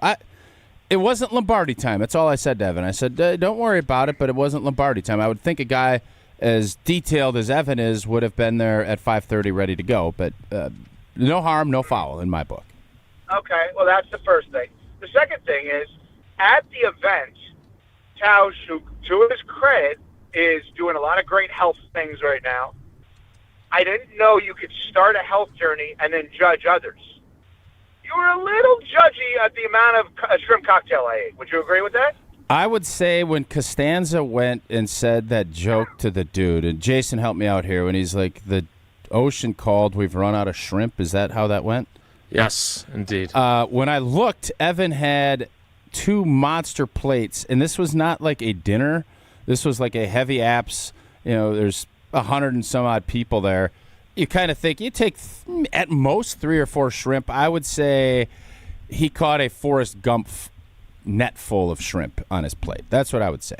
it wasn't Lombardi time. That's all I said to Evan. I said, don't worry about it, but it wasn't Lombardi time. I would think a guy as detailed as Evan is would have been there at 5:30 ready to go. But no harm, no foul in my book. Okay, well, that's the first thing. The second thing is, at the event, Tausch, who, to his credit, is doing a lot of great health things right now. I didn't know you could start a health journey and then judge others. You were a little judgy at the amount of shrimp cocktail I ate. Would you agree with that? I would say when Costanza went and said that joke to the dude, and Jason helped me out here, when he's like, the ocean called, we've run out of shrimp. Is that how that went? Yes, indeed. When I looked, Evan had 2 monster plates, and this was not like a dinner. This was like a heavy apps. There's 100 and some odd people there. You kind of think you take at most 3 or 4 shrimp. I would say he caught a Forrest Gump net full of shrimp on his plate. That's what I would say.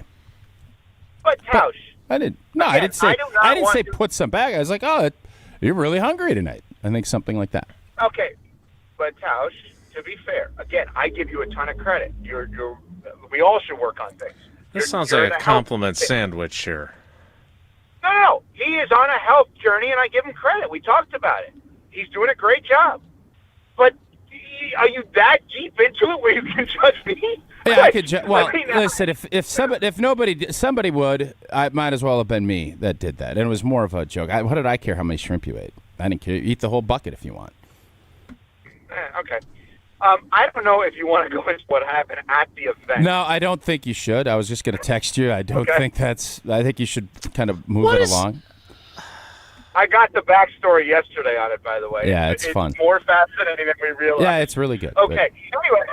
But Tausch, I didn't. No, again, I didn't say. I didn't say to... put some back. I was like, oh, you're really hungry tonight. I think something like that. Okay, but Tausch, to be fair, again, I give you a ton of credit. We all should work on things. This sounds like a compliment sandwich here. No, he is on a health journey, and I give him credit. We talked about it. He's doing a great job. But are you that deep into it where you can judge me? Yeah, I could. Listen, if somebody would, it might as well have been me that did that, and it was more of a joke. What did I care how many shrimp you ate? I didn't care. Eat the whole bucket if you want. Okay. I don't know if you want to go into what happened at the event. No, I don't think you should. I was just going to text you. I don't think that's. I think you should kind of move it along. I got the backstory yesterday on it, by the way. Yeah, it's fun. It's more fascinating than we realized. Yeah, it's really good. Okay. Anyway,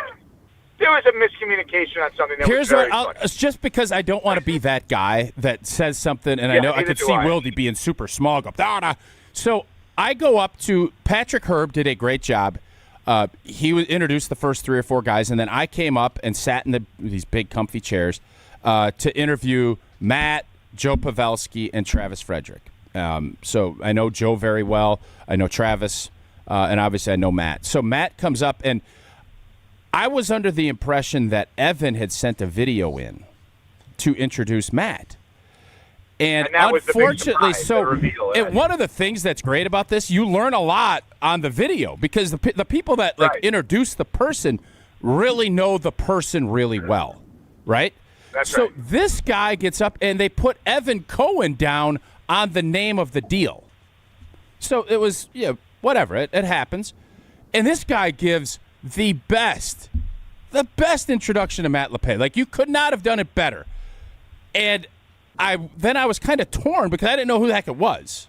there was a miscommunication on something that was very funny. It's just because I don't want to be that guy that says something, and I know I could see Wilde being super small. Go, So I go up to Patrick Herb, did a great job. He introduced the first 3 or 4 guys, and then I came up and sat in these big comfy chairs to interview Matt, Joe Pavelski, and Travis Frederick. So I know Joe very well. I know Travis, and obviously I know Matt. So Matt comes up, and I was under the impression that Evan had sent a video in to introduce Matt. And unfortunately, one of the things that's great about this, you learn a lot on the video because the people that introduce the person really know the person really well, right? So this guy gets up and they put Evan Cohen down on the name of the deal. So it was, whatever, it happens. And this guy gives the best introduction to Matt LePay. Like, you could not have done it better. And I was kind of torn because I didn't know who the heck it was.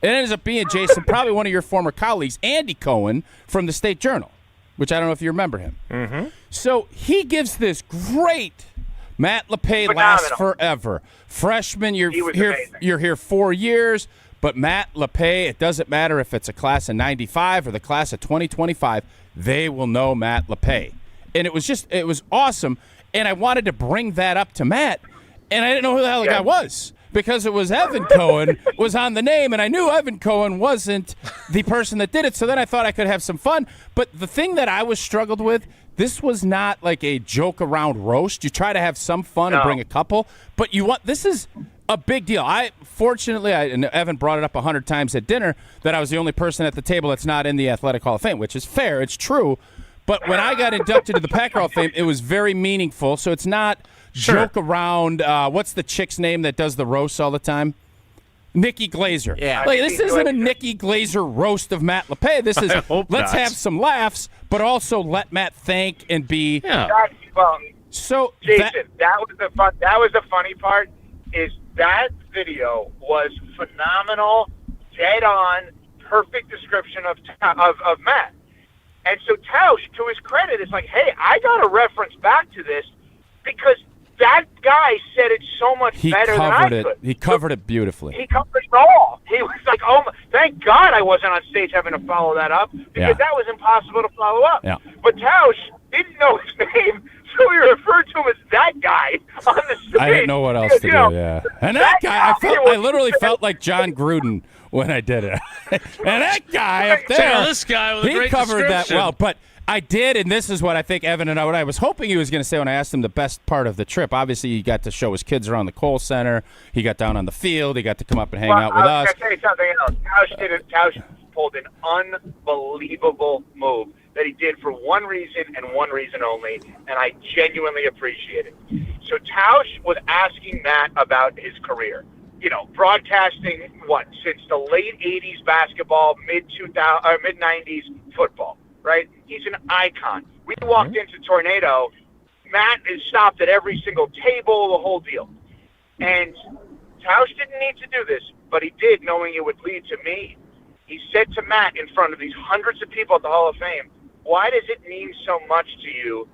It ends up being Jason, probably one of your former colleagues, Andy Cohen from the State Journal, which I don't know if you remember him. Mm-hmm. So he gives this great Matt LePay lasts forever. Freshman, you're here 4 years, but Matt LePay, it doesn't matter if it's a class of 95 or the class of 2025, they will know Matt LePay. And it was awesome. And I wanted to bring that up to Matt. And I didn't know who the hell the guy was because it was Evan Cohen was on the name, and I knew Evan Cohen wasn't the person that did it. So then I thought I could have some fun. But the thing that I was struggled with, this was not like a joke around roast. You try to have some fun and bring a couple, but this is a big deal. Fortunately, and Evan brought it up 100 times at dinner that I was the only person at the table that's not in the Athletic Hall of Fame, which is fair. It's true. But when I got inducted to the Packer Hall of Fame, it was very meaningful. So it's not joke around. What's the chick's name that does the roasts all the time? Nikki Glazer. Yeah. Like, this isn't a Nikki Glazer roast of Matt LePay. This is let's have some laughs, but also let Matt think and be. Yeah. So Jason, that was the funny part. Is that video was phenomenal, dead on, perfect description of Matt. And so Tausch, to his credit, is like, hey, I got a reference back to this because that guy said it so much better than I could. He covered it beautifully. He covered it all. He was like, oh, thank God I wasn't on stage having to follow that up because that was impossible to follow up. Yeah. But Tausch didn't know his name, so we referred to him as that guy on the stage. I didn't know what else to do. Yeah, and that guy, I literally felt like John Gruden when I did it. And that guy up there, this guy with a he great covered that description. well. But I did, and this is what I think Evan and I, what I was hoping he was going to say when I asked him the best part of the trip. Obviously, he got to show his kids around the Kohl Center. He got down on the field. He got to come up and hang out with us. I was going to tell you something else. Tausch pulled an unbelievable move that he did for one reason and one reason only, and I genuinely appreciate it. So Tausch was asking Matt about his career. You know, broadcasting, since the late 80s basketball, mid-90s football, right? He's an icon. We walked into Tornado. Matt is stopped at every single table, the whole deal. And Tausch didn't need to do this, but he did, knowing it would lead to me. He said to Matt in front of these hundreds of people at the Hall of Fame, why does it mean so much to you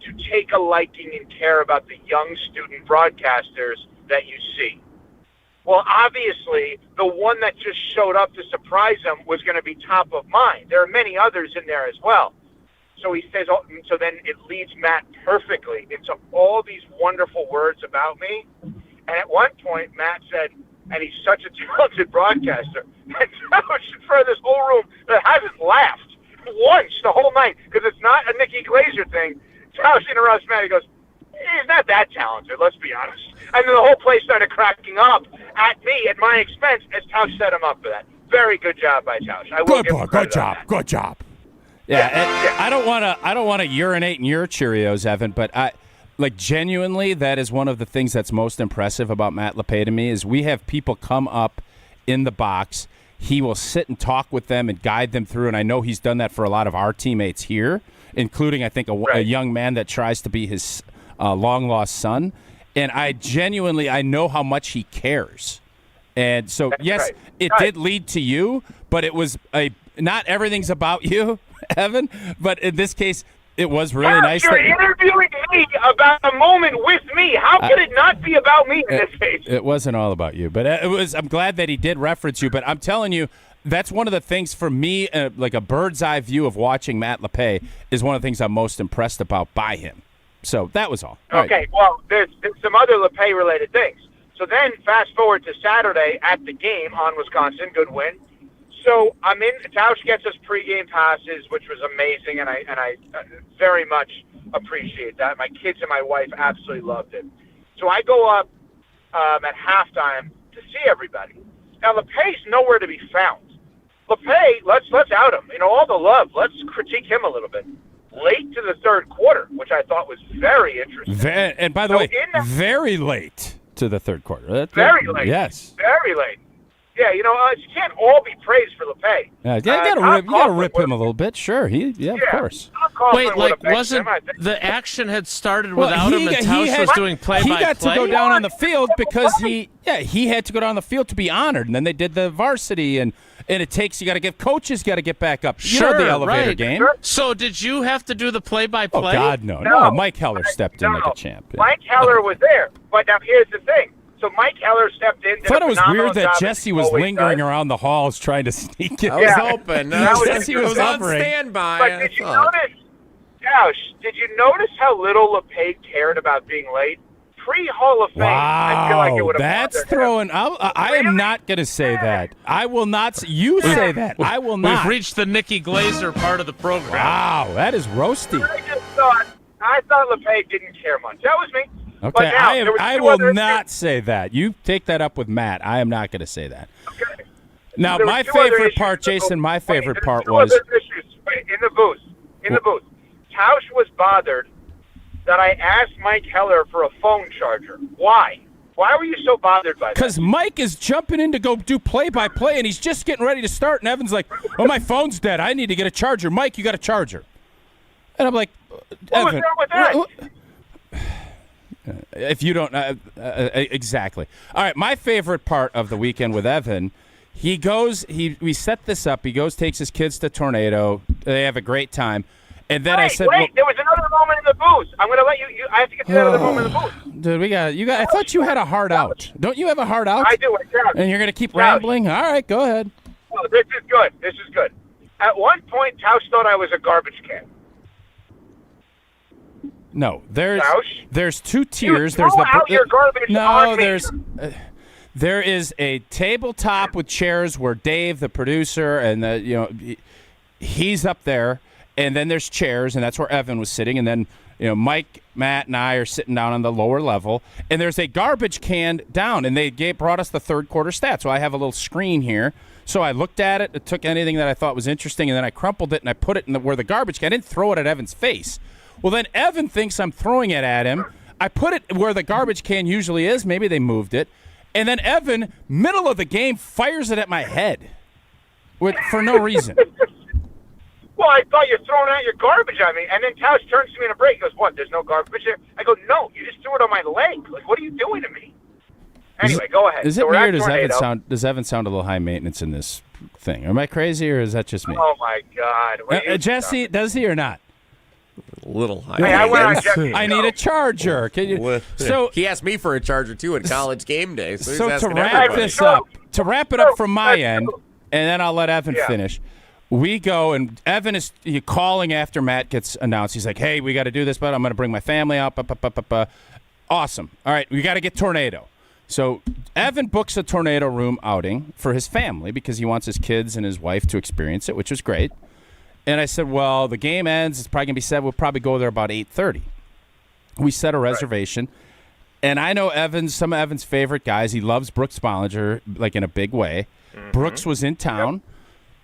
to take a liking and care about the young student broadcasters that you see? Well, obviously, the one that just showed up to surprise him was going to be top of mind. There are many others in there as well. So he says, so then it leads Matt perfectly into all these wonderful words about me. And at one point, Matt said, and he's such a talented broadcaster, and Tausch in front of this whole room that hasn't laughed once the whole night, because it's not a Nikki Glazer thing. Tausch interrupts Matt. He goes, he's not that talented, let's be honest. And then the whole place started cracking up at me, at my expense, as Tausch set him up for that. Very good job by Tausch. Good job. Yeah, I don't want to urinate in your Cheerios, Evan, but genuinely, that is one of the things that's most impressive about Matt LePay to me is we have people come up in the box. He will sit and talk with them and guide them through, and I know he's done that for a lot of our teammates here, including, I think, a young man that tries to be his long-lost son. And I know how much he cares. And so, it did lead to you, but it was not everything's about you, Evan, but in this case, it was really nice. You're interviewing me about a moment with me. How could it not be about me in this case? It wasn't all about you, but it was. I'm glad that he did reference you. But I'm telling you, that's one of the things for me, like a bird's eye view of watching Matt LePay, is one of the things I'm most impressed about by him. So that was all. Okay, well, there's some other LePay-related things. So then fast forward to Saturday at the game on Wisconsin, good win. So I'm in. Tausch gets us pregame passes, which was amazing, and I very much appreciate that. My kids and my wife absolutely loved it. So I go up at halftime to see everybody. Now LePay's nowhere to be found. LePay, let's out him. You know, all the love. Let's critique him a little bit. Late to the third quarter, which I thought was very interesting. And by the way, very late to the third quarter. Very late. Yes. Very late. Yeah, you know, you can't all be praised for LePay. You got to rip him a little bit. Sure, of course. Wait, wasn't the action had started without him and Tausch was doing play-by-play? He got to go down on the field because he had to go down on the field to be honored, and then they did the varsity, and it takes, you got to give coaches got to get back up. You know the elevator game. Sure. So did you have to do the play-by-play? Oh, God, no. Mike Heller stepped in like a champ. Yeah. Mike Heller was there, but now here's the thing. So Mike Heller stepped in. I thought it was weird that Jesse was lingering around the halls trying to sneak in. I was hoping. Jesse was on standby. But did you notice, Tausch, did you notice how little LePay cared about being late? Pre-Hall of Fame, I feel like it would have that's throwing. I am not going to say that. I will not. You say that. I will not. We've reached the Nikki Glazer part of the program. Wow, that is roasty. I thought LePay didn't care much. That was me. Okay, I will not say that. You take that up with Matt. I am not going to say that. Okay. Now, my favorite part, Jason, my favorite part was... In the booth. Tausch was bothered that I asked Mike Heller for a phone charger. Why? Why were you so bothered by that? Because Mike is jumping in to go do play-by-play, and he's just getting ready to start, and Evan's like, oh, my phone's dead. I need to get a charger. Mike, you got a charger. And I'm like, what Evan. was wrong with that? If you don't exactly. All right, my favorite part of the weekend with Evan, we set this up. He goes, takes his kids to Tornado. They have a great time. And then I said, wait, there was another moment in the booth. I'm going to let you I have to get to that other moment in the booth. Dude, I thought you had a hard out. Don't you have a hard out? I do. And you're going to keep rambling? All right, go ahead. Well, this is good. This is good. At one point, Tausch thought I was a garbage can. No, there's two tiers. You throw out your garbage on me. There is a tabletop with chairs where Dave, the producer, and he's up there. And then there's chairs, and that's where Evan was sitting. And then, Mike, Matt, and I are sitting down on the lower level. And there's a garbage can down, and they brought us the third quarter stats. So I have a little screen here. So I looked at it. It took anything that I thought was interesting, and then I crumpled it, and I put it where the garbage can. I didn't throw it at Evan's face. Well, then Evan thinks I'm throwing it at him. I put it where the garbage can usually is. Maybe they moved it. And then Evan, middle of the game, fires it at my head for no reason. Well, I thought you were throwing out your garbage on me. And then Tausch turns to me in a break. He goes, what, there's no garbage here? I go, no, you just threw it on my leg. Like, what are you doing to me? Anyway, go ahead. Is it weird? Does Evan sound a little high maintenance in this thing? Am I crazy, or is that just me? Oh, my God. Jesse, does he or not? A little high. Hey, I need a charger. Can you? So he asked me for a charger, too, at college game day. So to wrap this up, from my end, and then I'll let Evan finish. We go, and Evan is calling after Matt gets announced. He's like, hey, we got to do this, but I'm going to bring my family out. Awesome. All right, we got to get Tornado. So Evan books a Tornado room outing for his family because he wants his kids and his wife to experience it, which was great. And I said, well, the game ends. It's probably going to be 7. We'll probably go there about 8:30. We set a reservation. And I know some of Evan's favorite guys. He loves Brooks Bollinger, like in a big way. Mm-hmm. Brooks was in town. Yep.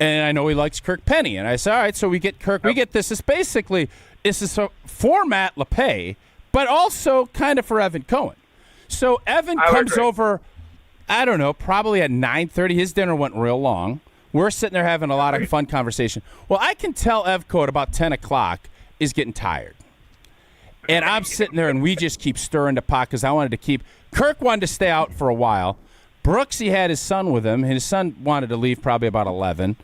And I know he likes Kirk Penny. And I said, all right, so we get Kirk. We get this. This is for Matt LePay, but also kind of for Evan Cohen. So Evan comes over, I don't know, probably at 9:30. His dinner went real long. We're sitting there having a lot of fun conversation. Well, I can tell Evco at about 10 o'clock is getting tired. And I'm sitting there, and we just keep stirring the pot because I wanted to keep – Kirk wanted to stay out for a while. Brooks, he had his son with him. His son wanted to leave probably about 11.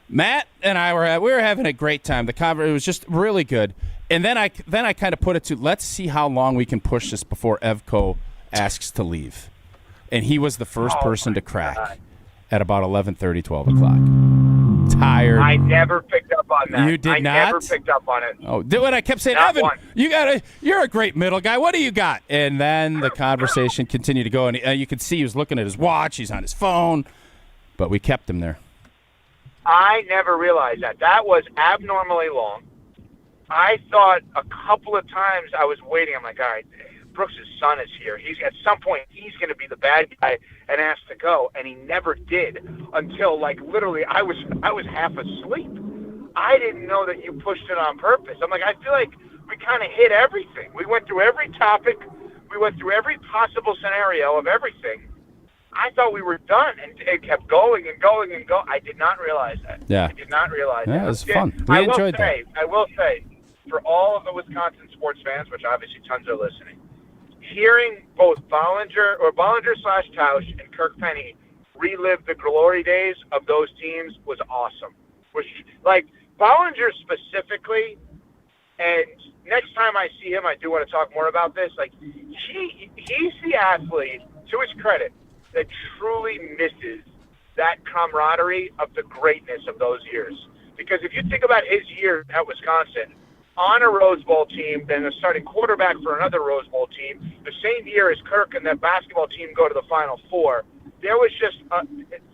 Matt and I were having a great time. It was just really good. And then I kind of put it to, let's see how long we can push this before Evco asks to leave. And he was the first person to crack at about 11:30, 12 o'clock. Tired. I never picked up on that. You did not? I never picked up on it. Oh, when I kept saying, Not Evan, one. you're a great middle guy. What do you got? And then the conversation continued to go, and you could see he was looking at his watch. He's on his phone. But we kept him there. I never realized that. That was abnormally long. I thought a couple of times I was waiting. I'm like, all right, Brooks' son is here. At some point, he's going to be the bad guy and ask to go, and he never did until, like, literally I was half asleep. I didn't know that you pushed it on purpose. I'm like, I feel like we kind of hit everything. We went through every topic. We went through every possible scenario of everything. I thought we were done, and it kept going and going and going. I did not realize that. Yeah. I did not realize that. It was fun. We enjoyed that. I will say, for all of the Wisconsin sports fans, which obviously tons are listening, hearing both Bollinger / Tausch and Kirk Penny relive the glory days of those teams was awesome. Like, Bollinger specifically, and next time I see him, I do want to talk more about this. Like, he's the athlete, to his credit, that truly misses that camaraderie of the greatness of those years. Because if you think about his year at Wisconsin, on a Rose Bowl team, then a starting quarterback for another Rose Bowl team, the same year as Kirk and that basketball team go to the Final Four, there was just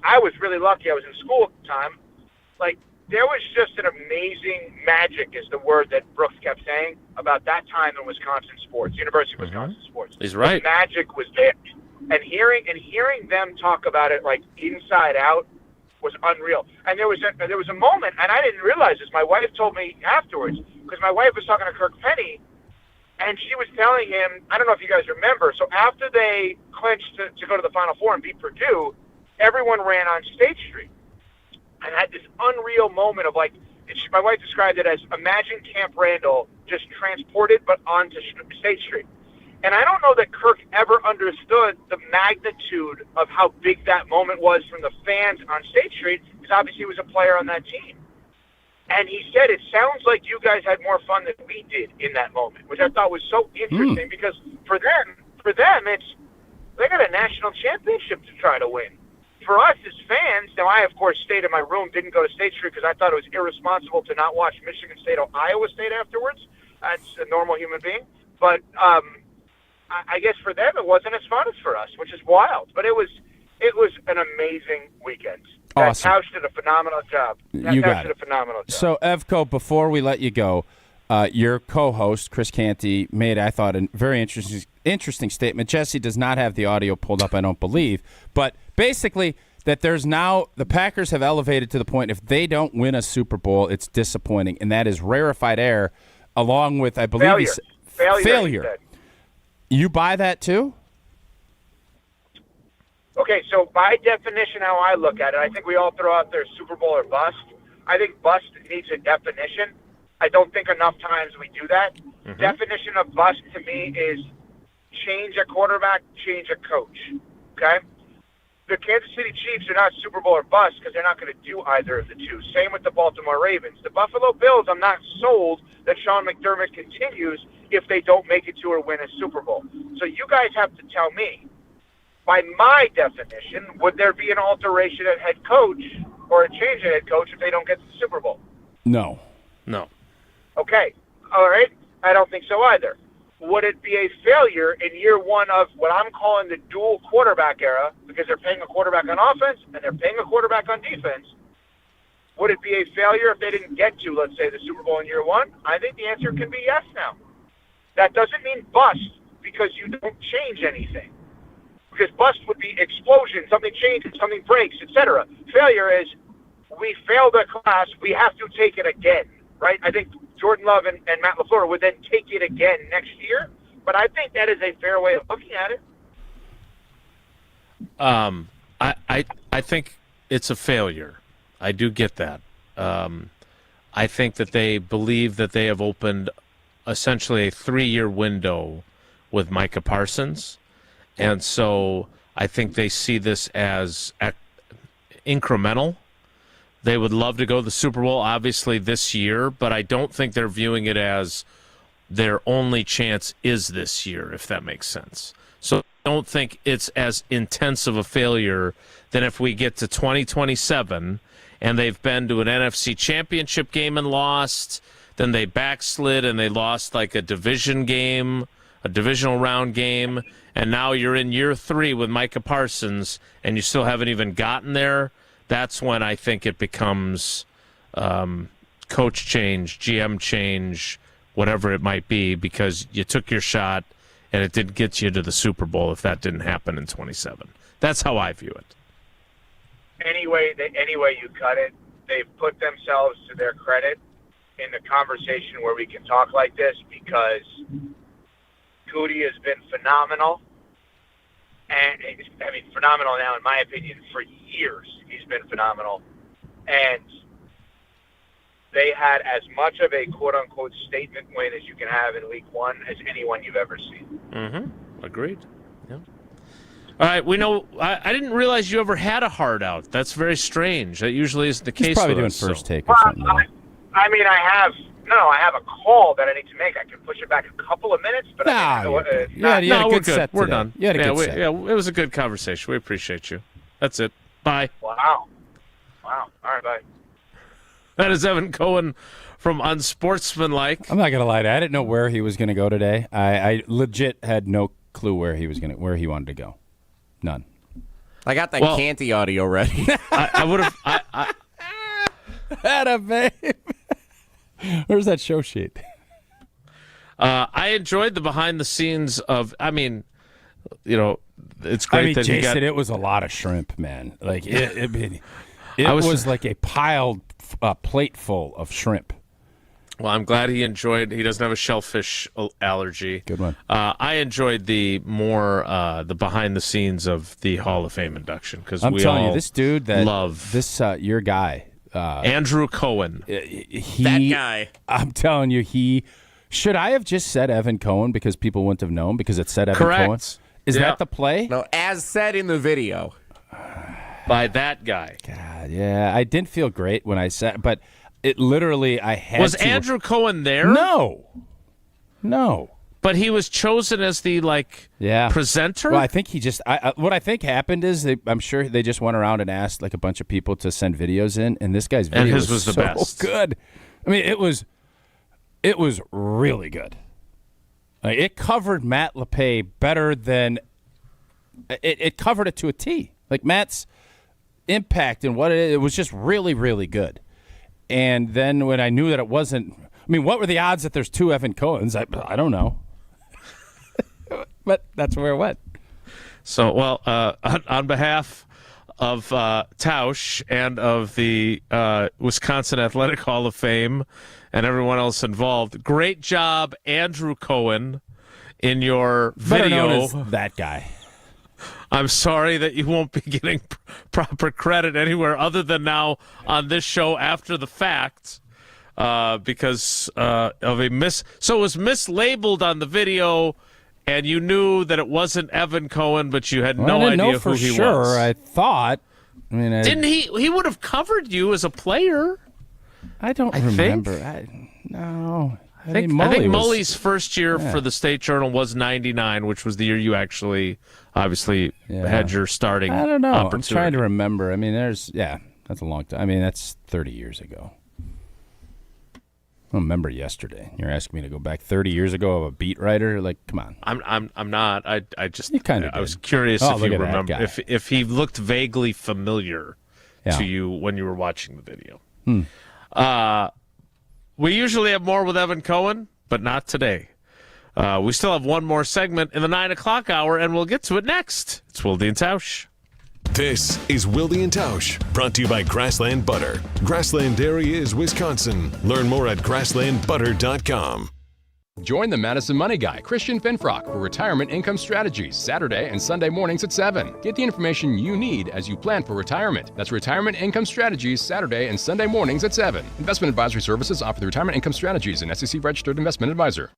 I was really lucky. I was in school at the time. Like, there was just an amazing magic is the word that Brooks kept saying about that time in Wisconsin sports, University of Wisconsin sports. He's right. The magic was there. And hearing them talk about it like inside out was unreal. And there was a moment, and I didn't realize this. My wife told me afterwards, because my wife was talking to Kirk Penny, And she was telling him, I don't know if you guys remember, so after they clinched to go to the Final Four and beat Purdue, everyone ran on State Street and had this unreal moment of like, my wife described it as imagine Camp Randall just transported but onto State Street. And I don't know that Kirk ever understood the magnitude of how big that moment was from the fans on State Street, because obviously he was a player on that team. And he said, it sounds like you guys had more fun than we did in that moment, which I thought was so interesting because for them, it's they got a national championship to try to win. For us as fans, now I, of course, stayed in my room, didn't go to State Street because I thought it was irresponsible to not watch Michigan State or Iowa State afterwards. That's a normal human being. But I guess for them it wasn't as fun as for us, which is wild. But it was an amazing weekend. Awesome. Tausch did a phenomenal job. You got did it. a phenomenal job. So, Evco, before we let you go, your co-host, Chris Canty, made, I thought, a very interesting statement. Jesse does not have the audio pulled up, I don't believe. But basically, that there's now the Packers have elevated to the point if they don't win a Super Bowl, it's disappointing. And that is rarefied air, along with, I believe, failure. You buy that too? Okay, so by definition, how I look at it, I think we all throw out there Super Bowl or bust. I think bust needs a definition. I don't think enough times we do that. Mm-hmm. Definition of bust to me is change a quarterback, change a coach. Okay? The Kansas City Chiefs are not Super Bowl or bust because they're not going to do either of the two. Same with the Baltimore Ravens. The Buffalo Bills, I'm not sold that Sean McDermott continues if they don't make it to or win a Super Bowl. So you guys have to tell me, by my definition, would there be an alteration at head coach or a change at head coach if they don't get to the Super Bowl? No. Okay. All right. I don't think so either. Would it be a failure in year one of what I'm calling the dual quarterback era, because they're paying a quarterback on offense and they're paying a quarterback on defense? Would it be a failure if they didn't get to, let's say, the Super Bowl in year one? I think the answer can be yes now. That doesn't mean bust because you don't change anything. Because bust would be explosion, something changes, something breaks, etc. Failure is we failed a class, we have to take it again, right? I think Jordan Love and Matt LaFleur would then take it again next year, but I think that is a fair way of looking at it. I think it's a failure. I do get that. I think that they believe that they have opened essentially a 3-year window with Micah Parsons. And so I think they see this as incremental. They would love to go to the Super Bowl, obviously, this year, but I don't think they're viewing it as their only chance is this year, if that makes sense. So I don't think it's as intense of a failure than if we get to 2027 and they've been to an NFC championship game and lost, then they backslid and they lost like a division game, a divisional round game, and now you're in year 3 with Micah Parsons and you still haven't even gotten there. That's when I think it becomes coach change, GM change, whatever it might be, because you took your shot and it didn't get you to the Super Bowl if that didn't happen in 27. That's how I view it. Any way you cut it, they've put themselves to their credit in the conversation where we can talk like this, because Goody has been phenomenal. And, I mean, phenomenal now, in my opinion, for years. He's been phenomenal. And they had as much of a quote-unquote statement win as you can have in week 1 as anyone you've ever seen. Mm-hmm. Agreed. Yeah. All right, we know. I didn't realize you ever had a hard out. That's very strange. That usually isn't the case. He's probably with doing us, first so. take or something. I mean, I have a call that I need to make. I can push it back a couple of minutes, but we're good. We're done. You had a good set. Yeah, it was a good conversation. We appreciate you. That's it. Bye. Wow. All right, bye. That is Evan Cohen from Unsportsmanlike. I'm not gonna lie to you. I didn't know where he was gonna go today. I legit had no clue where he wanted to go. None. I got that Canty audio ready. I would have. Atta babe. Where's that show sheet? I enjoyed the behind the scenes of. I mean, it's great that Jason, it was a lot of shrimp, man. Like it was like a piled plate full of shrimp. Well, I'm glad he enjoyed. He doesn't have a shellfish allergy. Good one. I enjoyed the behind the scenes of the Hall of Fame induction because I'm we telling all you, this dude that love your guy, Andrew Cohen. That guy. I'm telling you, should I have just said Evan Cohen because people wouldn't have known because it said Evan Correct. Cohen? Is that the play? No, as said in the video. By that guy. God, yeah, I didn't feel great when I said, but it literally I had. Was Andrew Cohen there? No. But he was chosen as the presenter. Well, I think he just. What I think happened is I'm sure they just went around and asked like a bunch of people to send videos in, and this guy's video and his was the so best. Good. I mean, it was really good. Like, it covered Matt LePay better than it covered it to a T. Like Matt's impact and what it was just really, really good. And then when I knew that it wasn't, I mean, what were the odds that there's two Evan Cohens? I don't know. But that's where it went. So, well, on behalf of Tausch and of the Wisconsin Athletic Hall of Fame and everyone else involved, great job, Andrew Cohen, in your Better video. known as that guy. I'm sorry that you won't be getting proper credit anywhere other than now on this show after the fact because of a So it was mislabeled on the video, and you knew that it wasn't Evan Cohen, but you had no idea who he was. I thought. I mean, didn't he? He would have covered you as a player. I don't remember. No. I think Mully's first year for the State Journal was 99, which was the year you actually, obviously, had your starting I don't know. opportunity. I'm trying to remember. I mean, that's a long time. I mean, that's 30 years ago. I remember yesterday. You're asking me to go back 30 years ago of a beat writer? Like, come on. I'm not. I just I was curious if you remember if he looked vaguely familiar to you when you were watching the video. We usually have more with Evan Cohen, but not today. We still have one more segment in the 9 o'clock hour, and we'll get to it next. It's Wilde and Tausch. This is Wilde and Tausch, brought to you by Grassland Butter. Grassland Dairy is Wisconsin. Learn more at grasslandbutter.com. Join the Madison Money Guy, Christian Finfrock, for Retirement Income Strategies, Saturday and Sunday mornings at 7. Get the information you need as you plan for retirement. That's Retirement Income Strategies, Saturday and Sunday mornings at 7. Investment advisory services offered through Retirement Income Strategies, an SEC-registered investment advisor.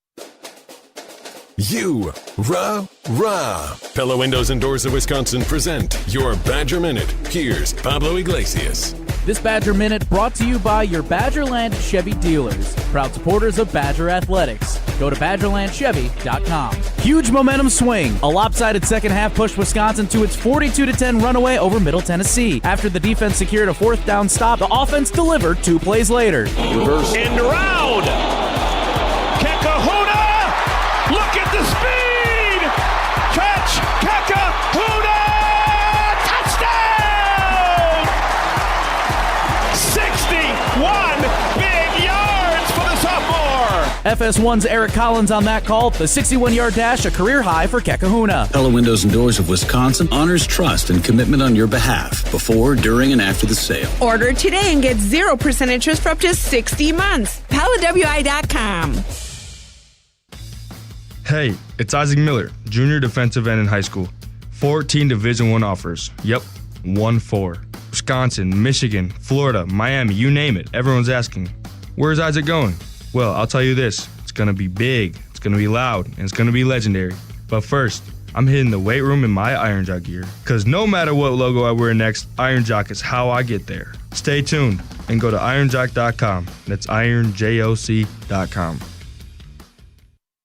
Pella Windows and Doors of Wisconsin present your Badger Minute. Here's Pablo Iglesias. This Badger Minute brought to you by your Badgerland Chevy dealers, proud supporters of Badger Athletics. Go to BadgerlandChevy.com. Huge momentum swing. A lopsided second half pushed Wisconsin to its 42-10 runaway over Middle Tennessee. After the defense secured a fourth down stop, the offense delivered 2 plays later. Reverse. End around. Kekahuna! Look at the speed! Catch! Kekahuna! Touchdown! 61 big yards for the sophomore! FS1's Eric Collins on that call. The 61-yard dash, a career high for Kekahuna. Pella Windows and Doors of Wisconsin honors trust and commitment on your behalf before, during, and after the sale. Order today and get 0% interest for up to 60 months. PellaWI.com. Hey, it's Isaac Miller, junior defensive end in high school. 14 Division I offers. Yep, 1-4. Wisconsin, Michigan, Florida, Miami, you name it. Everyone's asking, where's Isaac going? Well, I'll tell you this. It's going to be big, it's going to be loud, and it's going to be legendary. But first, I'm hitting the weight room in my Iron Jock gear. Because no matter what logo I wear next, Iron Jock is how I get there. Stay tuned and go to ironjock.com. That's ironjoc.com.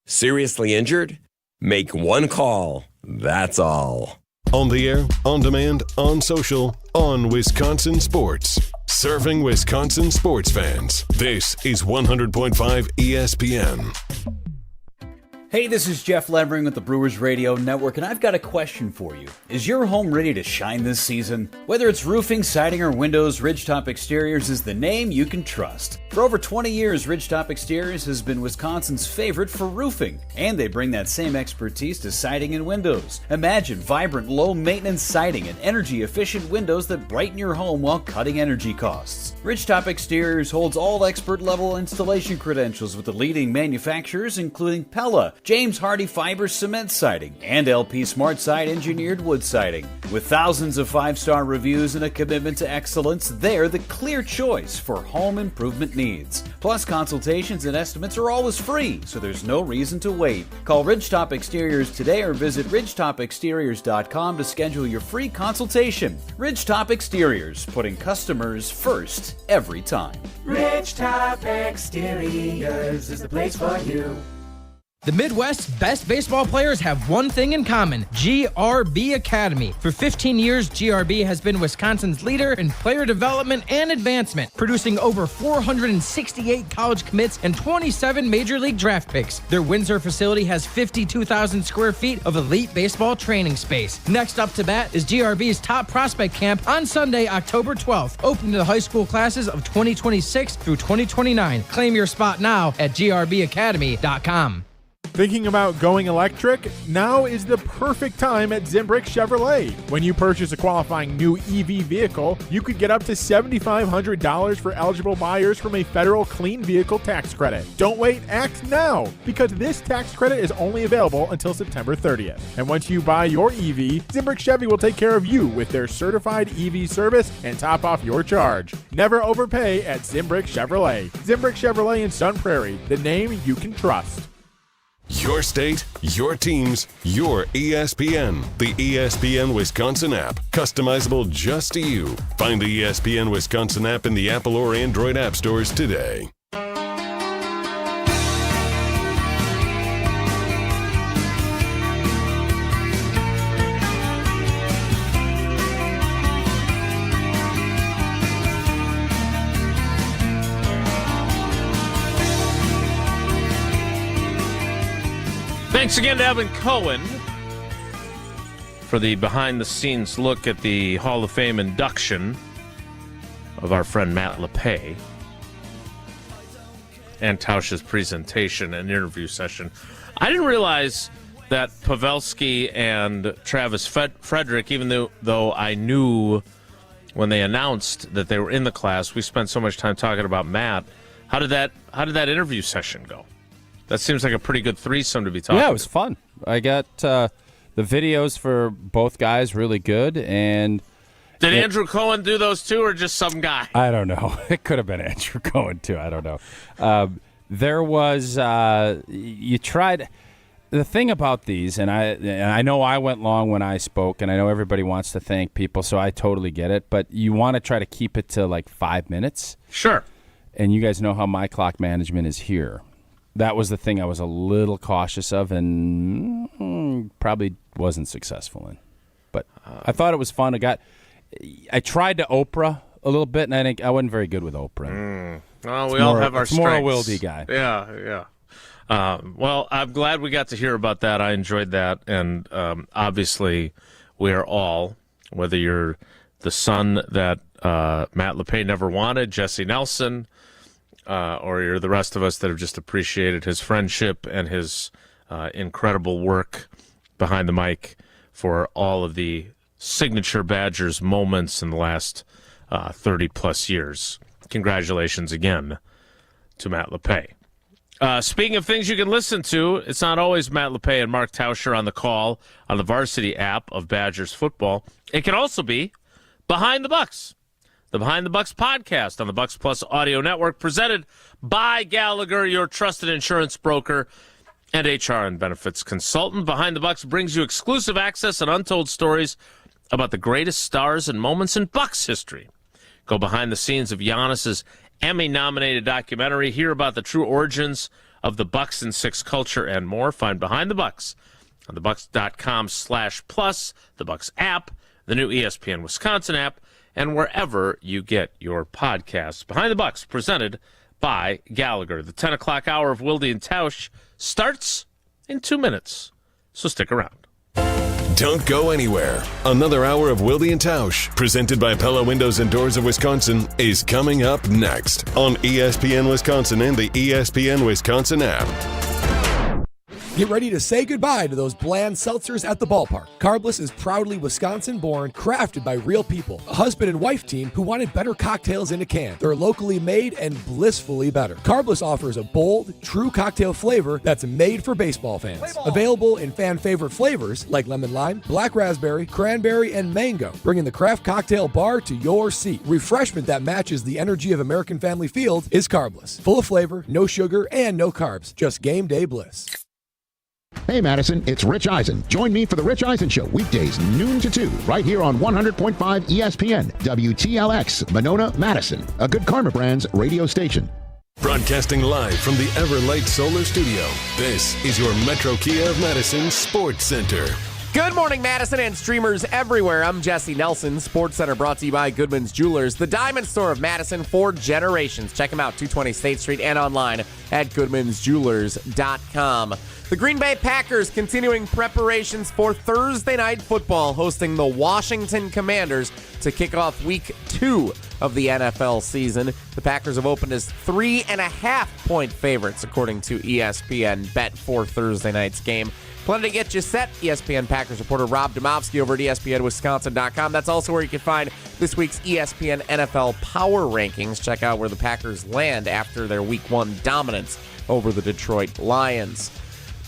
Seriously injured? Make one call. That's all. On the air, on demand, on social, on Wisconsin Sports. Serving Wisconsin sports fans. This is 100.5 ESPN. Hey, this is Jeff Levering with the Brewers Radio Network, and I've got a question for you. Is your home ready to shine this season? Whether it's roofing, siding, or windows, Ridgetop Exteriors is the name you can trust. For over 20 years, Ridgetop Exteriors has been Wisconsin's favorite for roofing, and they bring that same expertise to siding and windows. Imagine vibrant, low-maintenance siding and energy-efficient windows that brighten your home while cutting energy costs. Ridgetop Exteriors holds all expert-level installation credentials with the leading manufacturers, including Pella, James Hardy Fiber Cement Siding, and LP Smart Side Engineered Wood Siding. With thousands of 5-star reviews and a commitment to excellence, they're the clear choice for home improvement needs. Plus, consultations and estimates are always free, so there's no reason to wait. Call Ridgetop Exteriors today or visit ridgetopexteriors.com to schedule your free consultation. Ridgetop Exteriors, putting customers first every time. Ridgetop Exteriors is the place for you. The Midwest's best baseball players have one thing in common: GRB Academy. For 15 years, GRB has been Wisconsin's leader in player development and advancement, producing over 468 college commits and 27 major league draft picks. Their Windsor facility has 52,000 square feet of elite baseball training space. Next up to bat is GRB's top prospect camp on Sunday, October 12th, open to the high school classes of 2026 through 2029. Claim your spot now at grbacademy.com. Thinking about going electric? Now is the perfect time at Zimbrick Chevrolet. When you purchase a qualifying new EV vehicle, you could get up to $7,500 for eligible buyers from a federal clean vehicle tax credit. Don't wait, act now, because this tax credit is only available until September 30th. And once you buy your EV, Zimbrick Chevy will take care of you with their certified EV service and top off your charge. Never overpay at Zimbrick Chevrolet. Zimbrick Chevrolet in Sun Prairie, the name you can trust. Your state, your teams, your ESPN. The ESPN Wisconsin app. Customizable just to you. Find the ESPN Wisconsin app in the Apple or Android app stores today. Thanks again to Evan Cohen for the behind-the-scenes look at the Hall of Fame induction of our friend Matt LePay and Tausch's presentation and interview session. I didn't realize that Pavelski and Travis Frederick, even though I knew when they announced that they were in the class, we spent so much time talking about Matt. How did that interview session go? That seems like a pretty good threesome to be talking. Yeah, it was fun. I got the videos for both guys really good. And did Andrew Cohen do those too, or just some guy? I don't know. It could have been Andrew Cohen too. I don't know. There was you tried. The thing about these, and I know I went long when I spoke, and I know everybody wants to thank people, so I totally get it. But you want to try to keep it to like 5 minutes. Sure. And you guys know how my clock management is here. That was the thing I was a little cautious of and probably wasn't successful in. But I thought it was fun. I tried to Oprah a little bit, and I think I wasn't very good with Oprah. Well, we all have our strengths. More a Wilde guy. Yeah. Well, I'm glad we got to hear about that. I enjoyed that. And obviously, we are all, whether you're the son that Matt LePay never wanted, Jesse Nelson, or you're the rest of us that have just appreciated his friendship and his incredible work behind the mic for all of the signature Badgers moments in the last 30-plus years. Congratulations again to Matt LePay. Speaking of things you can listen to, it's not always Matt LePay and Mark Tauscher on the call on the Varsity app of Badgers football. It can also be Behind the Bucks. The Behind the Bucks podcast on the Bucks Plus Audio Network, presented by Gallagher, your trusted insurance broker and HR and benefits consultant. Behind the Bucks brings you exclusive access and untold stories about the greatest stars and moments in Bucks history. Go behind the scenes of Giannis's Emmy-nominated documentary, hear about the true origins of the Bucks and Six culture and more. Find Behind the Bucks on thebucks.com/plus, the Bucks app, the new ESPN Wisconsin app, and wherever you get your podcasts. Behind the Bucks, presented by Gallagher. The 10 o'clock hour of Wilde and Tausch starts in 2 minutes. So stick around. Don't go anywhere. Another hour of Wilde and Tausch, presented by Pella Windows and Doors of Wisconsin, is coming up next on ESPN Wisconsin and the ESPN Wisconsin app. Get ready to say goodbye to those bland seltzers at the ballpark. Carbless is proudly Wisconsin-born, crafted by real people. A husband and wife team who wanted better cocktails in a can. They're locally made and blissfully better. Carbless offers a bold, true cocktail flavor that's made for baseball fans. Available in fan-favorite flavors like lemon lime, black raspberry, cranberry, and mango, bringing the craft cocktail bar to your seat. Refreshment that matches the energy of American Family Field is Carbless. Full of flavor, no sugar, and no carbs. Just game day bliss. Hey Madison, it's Rich Eisen. Join me for the Rich Eisen Show, weekdays noon to 2, right here on 100.5 ESPN, WTLX, Monona, Madison, a Good Karma Brands radio station. Broadcasting live from the Everlight Solar Studio, this is your Metro Kia of Madison Sports Center. Good morning, Madison and streamers everywhere. I'm Jesse Nelson. Sports Center brought to you by Goodman's Jewelers, the diamond store of Madison for generations. Check them out, 220 State Street and online at goodmansjewelers.com. The Green Bay Packers continuing preparations for Thursday Night Football, hosting the Washington Commanders to kick off Week 2 of the NFL season. The Packers have opened as 3.5-point favorites, according to ESPN Bet for Thursday night's game. Plenty to get you set. ESPN Packers reporter Rob Domofsky over at ESPNWisconsin.com. That's also where you can find this week's ESPN NFL Power Rankings. Check out where the Packers land after their Week 1 dominance over the Detroit Lions.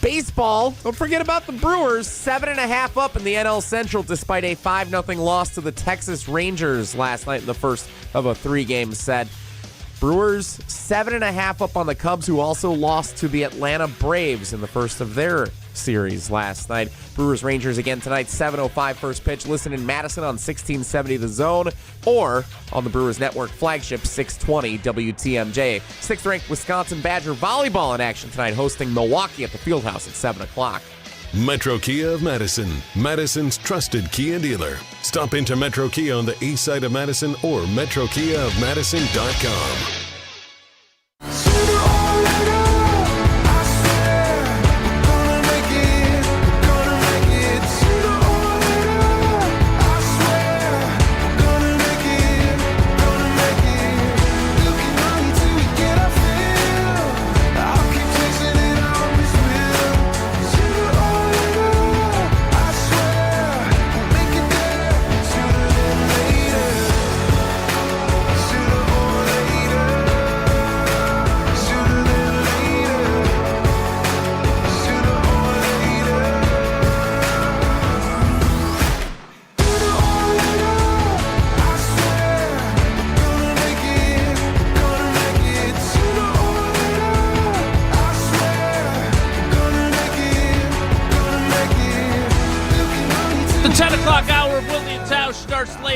Baseball, don't forget about the Brewers, 7.5 up in the NL Central despite a 5-0 loss to the Texas Rangers last night in the first of a 3-game set. Brewers 7.5 up on the Cubs, who also lost to the Atlanta Braves in the first of their series last night. Brewers Rangers again tonight, 7:05 first pitch. Listen in Madison on 1670 The Zone or on the Brewers Network flagship 620 WTMJ. 6th-ranked Wisconsin Badger volleyball in action tonight, hosting Milwaukee at the Fieldhouse at 7 o'clock. Metro Kia of Madison, Madison's trusted Kia dealer. Stop into Metro Kia on the east side of Madison or metrokiaofmadison.com.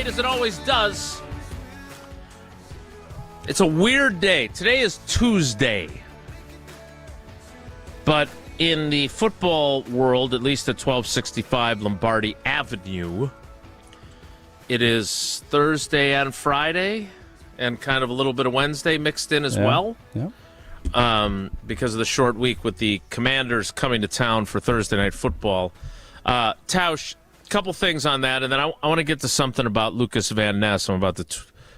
As it always does. It's a weird day. Today is Tuesday. But in the football world, at least at 1265 Lombardi Avenue, it is Thursday and Friday and kind of a little bit of Wednesday mixed in as well. Yeah. Because of the short week with the Commanders coming to town for Thursday Night Football. Tausch, couple things on that, and then I want to get to something about Lucas Van Ness. I'm about to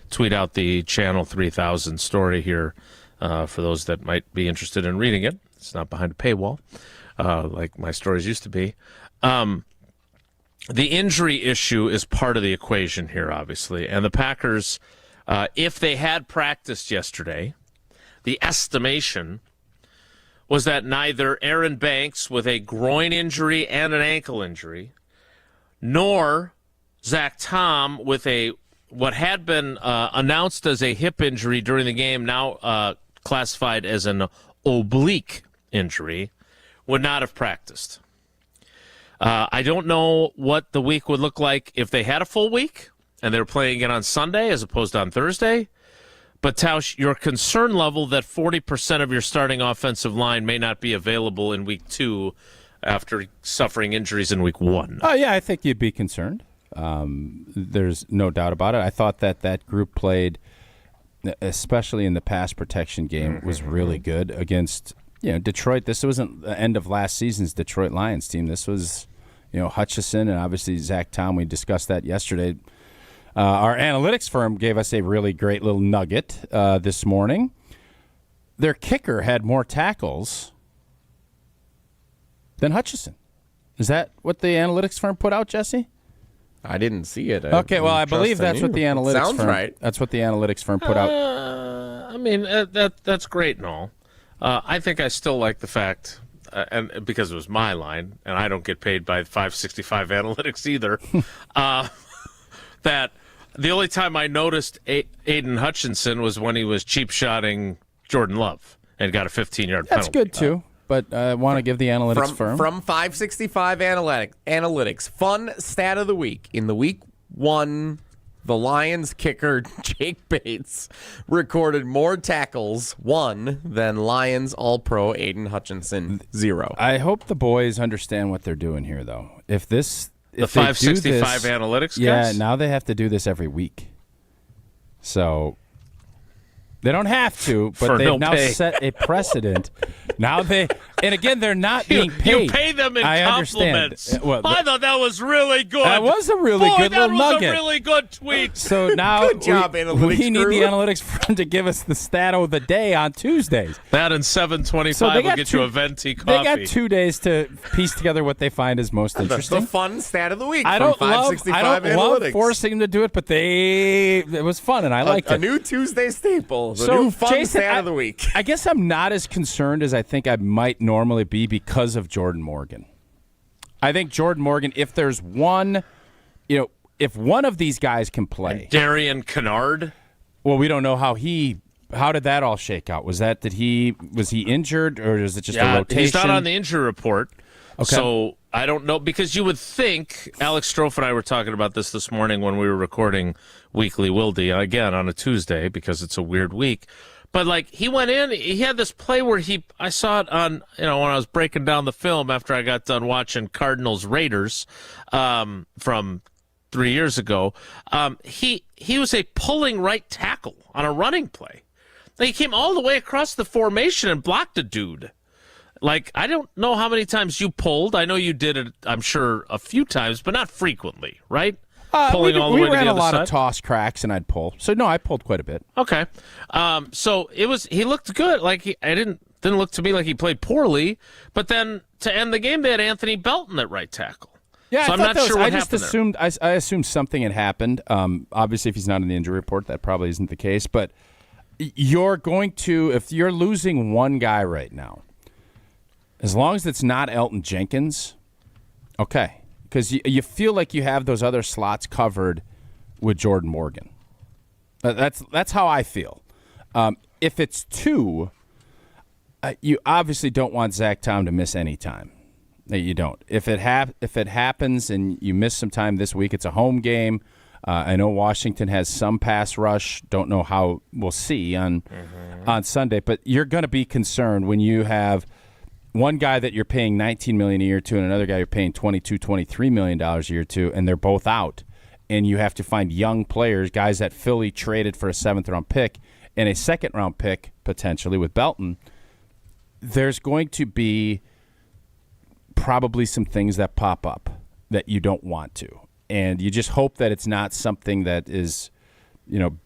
tweet out the Channel 3000 story here for those that might be interested in reading it. It's not behind a paywall like my stories used to be. The injury issue is part of the equation here, obviously, and the Packers, if they had practiced yesterday, the estimation was that neither Aaron Banks with a groin injury and an ankle injury, nor Zach Tom with what had been announced as a hip injury during the game, now classified as an oblique injury, would not have practiced. I don't know what the week would look like if they had a full week and they were playing it on Sunday as opposed to on Thursday. But, Tausch, your concern level that 40% of your starting offensive line may not be available in Week 2 after suffering injuries in Week 1. Oh, yeah, I think you'd be concerned. There's no doubt about it. I thought that group played, especially in the pass protection game, was really good against Detroit, this wasn't the end of last season's Detroit Lions team. This was, Hutchison and obviously Zach Tom. We discussed that yesterday. Our analytics firm gave us a really great little nugget this morning. Their kicker had more tackles than Hutchison. Is that what the analytics firm put out, Jesse? I didn't see it. Okay, well, I believe that's what the analytics Sounds firm. right. That's what the analytics firm put out. I mean, that's great and all. I think I still like the fact, and because it was my line, and I don't get paid by 565 Analytics either, that the only time I noticed Aiden Hutchinson was when he was cheap-shotting Jordan Love and got a 15-yard penalty. That's good, too. But I want to give the analytics firm. From 565 Analytics, fun stat of the week. In the week 1, the Lions kicker, Jake Bates, recorded more tackles, 1, than Lions All-Pro Aiden Hutchinson, 0. I hope the boys understand what they're doing here, though. If the 565 Analytics guys? Yeah, now they have to do this every week. So they don't have to, but they've now set a precedent. Now and again, they're not being paid. You pay them in compliments. Understand. I thought that was really good. That was a really good little nugget. That was a really good tweet. So now good job, analytics we need crew. the analytics firm to give us the stat of the day on Tuesdays. That and 725 So will get you a venti coffee. They got 2 days to piece together what they find is most interesting. The fun stat of the week. I from don't 565 Analytics. love forcing them to do it, but it was fun and I liked it. A new Tuesday staple. The So, new fun Jason, stat of the week. I guess I'm not as concerned as I think I might normally be because of Jordan Morgan. I think Jordan Morgan, if there's one, if one of these guys can play. And Darian Kennard? Well, we don't know how did that all shake out? Was he injured or is it just a rotation? He's not on the injury report. Okay. So I don't know, because you would think, Alex Strofe and I were talking about this morning when we were recording Weekly Wilde, again on a Tuesday because it's a weird week. But he went in, he had this play where I saw it on, when I was breaking down the film after I got done watching Cardinals Raiders from 3 years ago. He was a pulling right tackle on a running play. He came all the way across the formation and blocked a dude. I don't know how many times you pulled. I know you did it, I'm sure, a few times, but not frequently, right? Pulling all the way to the other side. We ran a lot of toss cracks, and I'd pull. So, no, I pulled quite a bit. Okay. So, he looked good. Didn't look to me like he played poorly. But then, to end the game, they had Anthony Belton at right tackle. Yeah, so I'm not sure what I just happened assumed, I assumed something had happened. Obviously, if he's not in the injury report, that probably isn't the case. But you're going to, if you're losing one guy right now, as long as it's not Elton Jenkins, okay. Because you feel like you have those other slots covered with Jordan Morgan. That's how I feel. If it's 2, you obviously don't want Zach Tom to miss any time. You don't. If it happens and you miss some time this week, it's a home game. I know Washington has some pass rush. Don't know how. We'll see on Sunday. But you're going to be concerned when you have one guy that you're paying $19 million a year to and another guy you're paying $23 million a year to, and they're both out. And you have to find young players, guys that Philly traded for a 7th-round pick and a 2nd-round pick, potentially, with Belton. There's going to be probably some things that pop up that you don't want to. And you just hope that it's not something that is,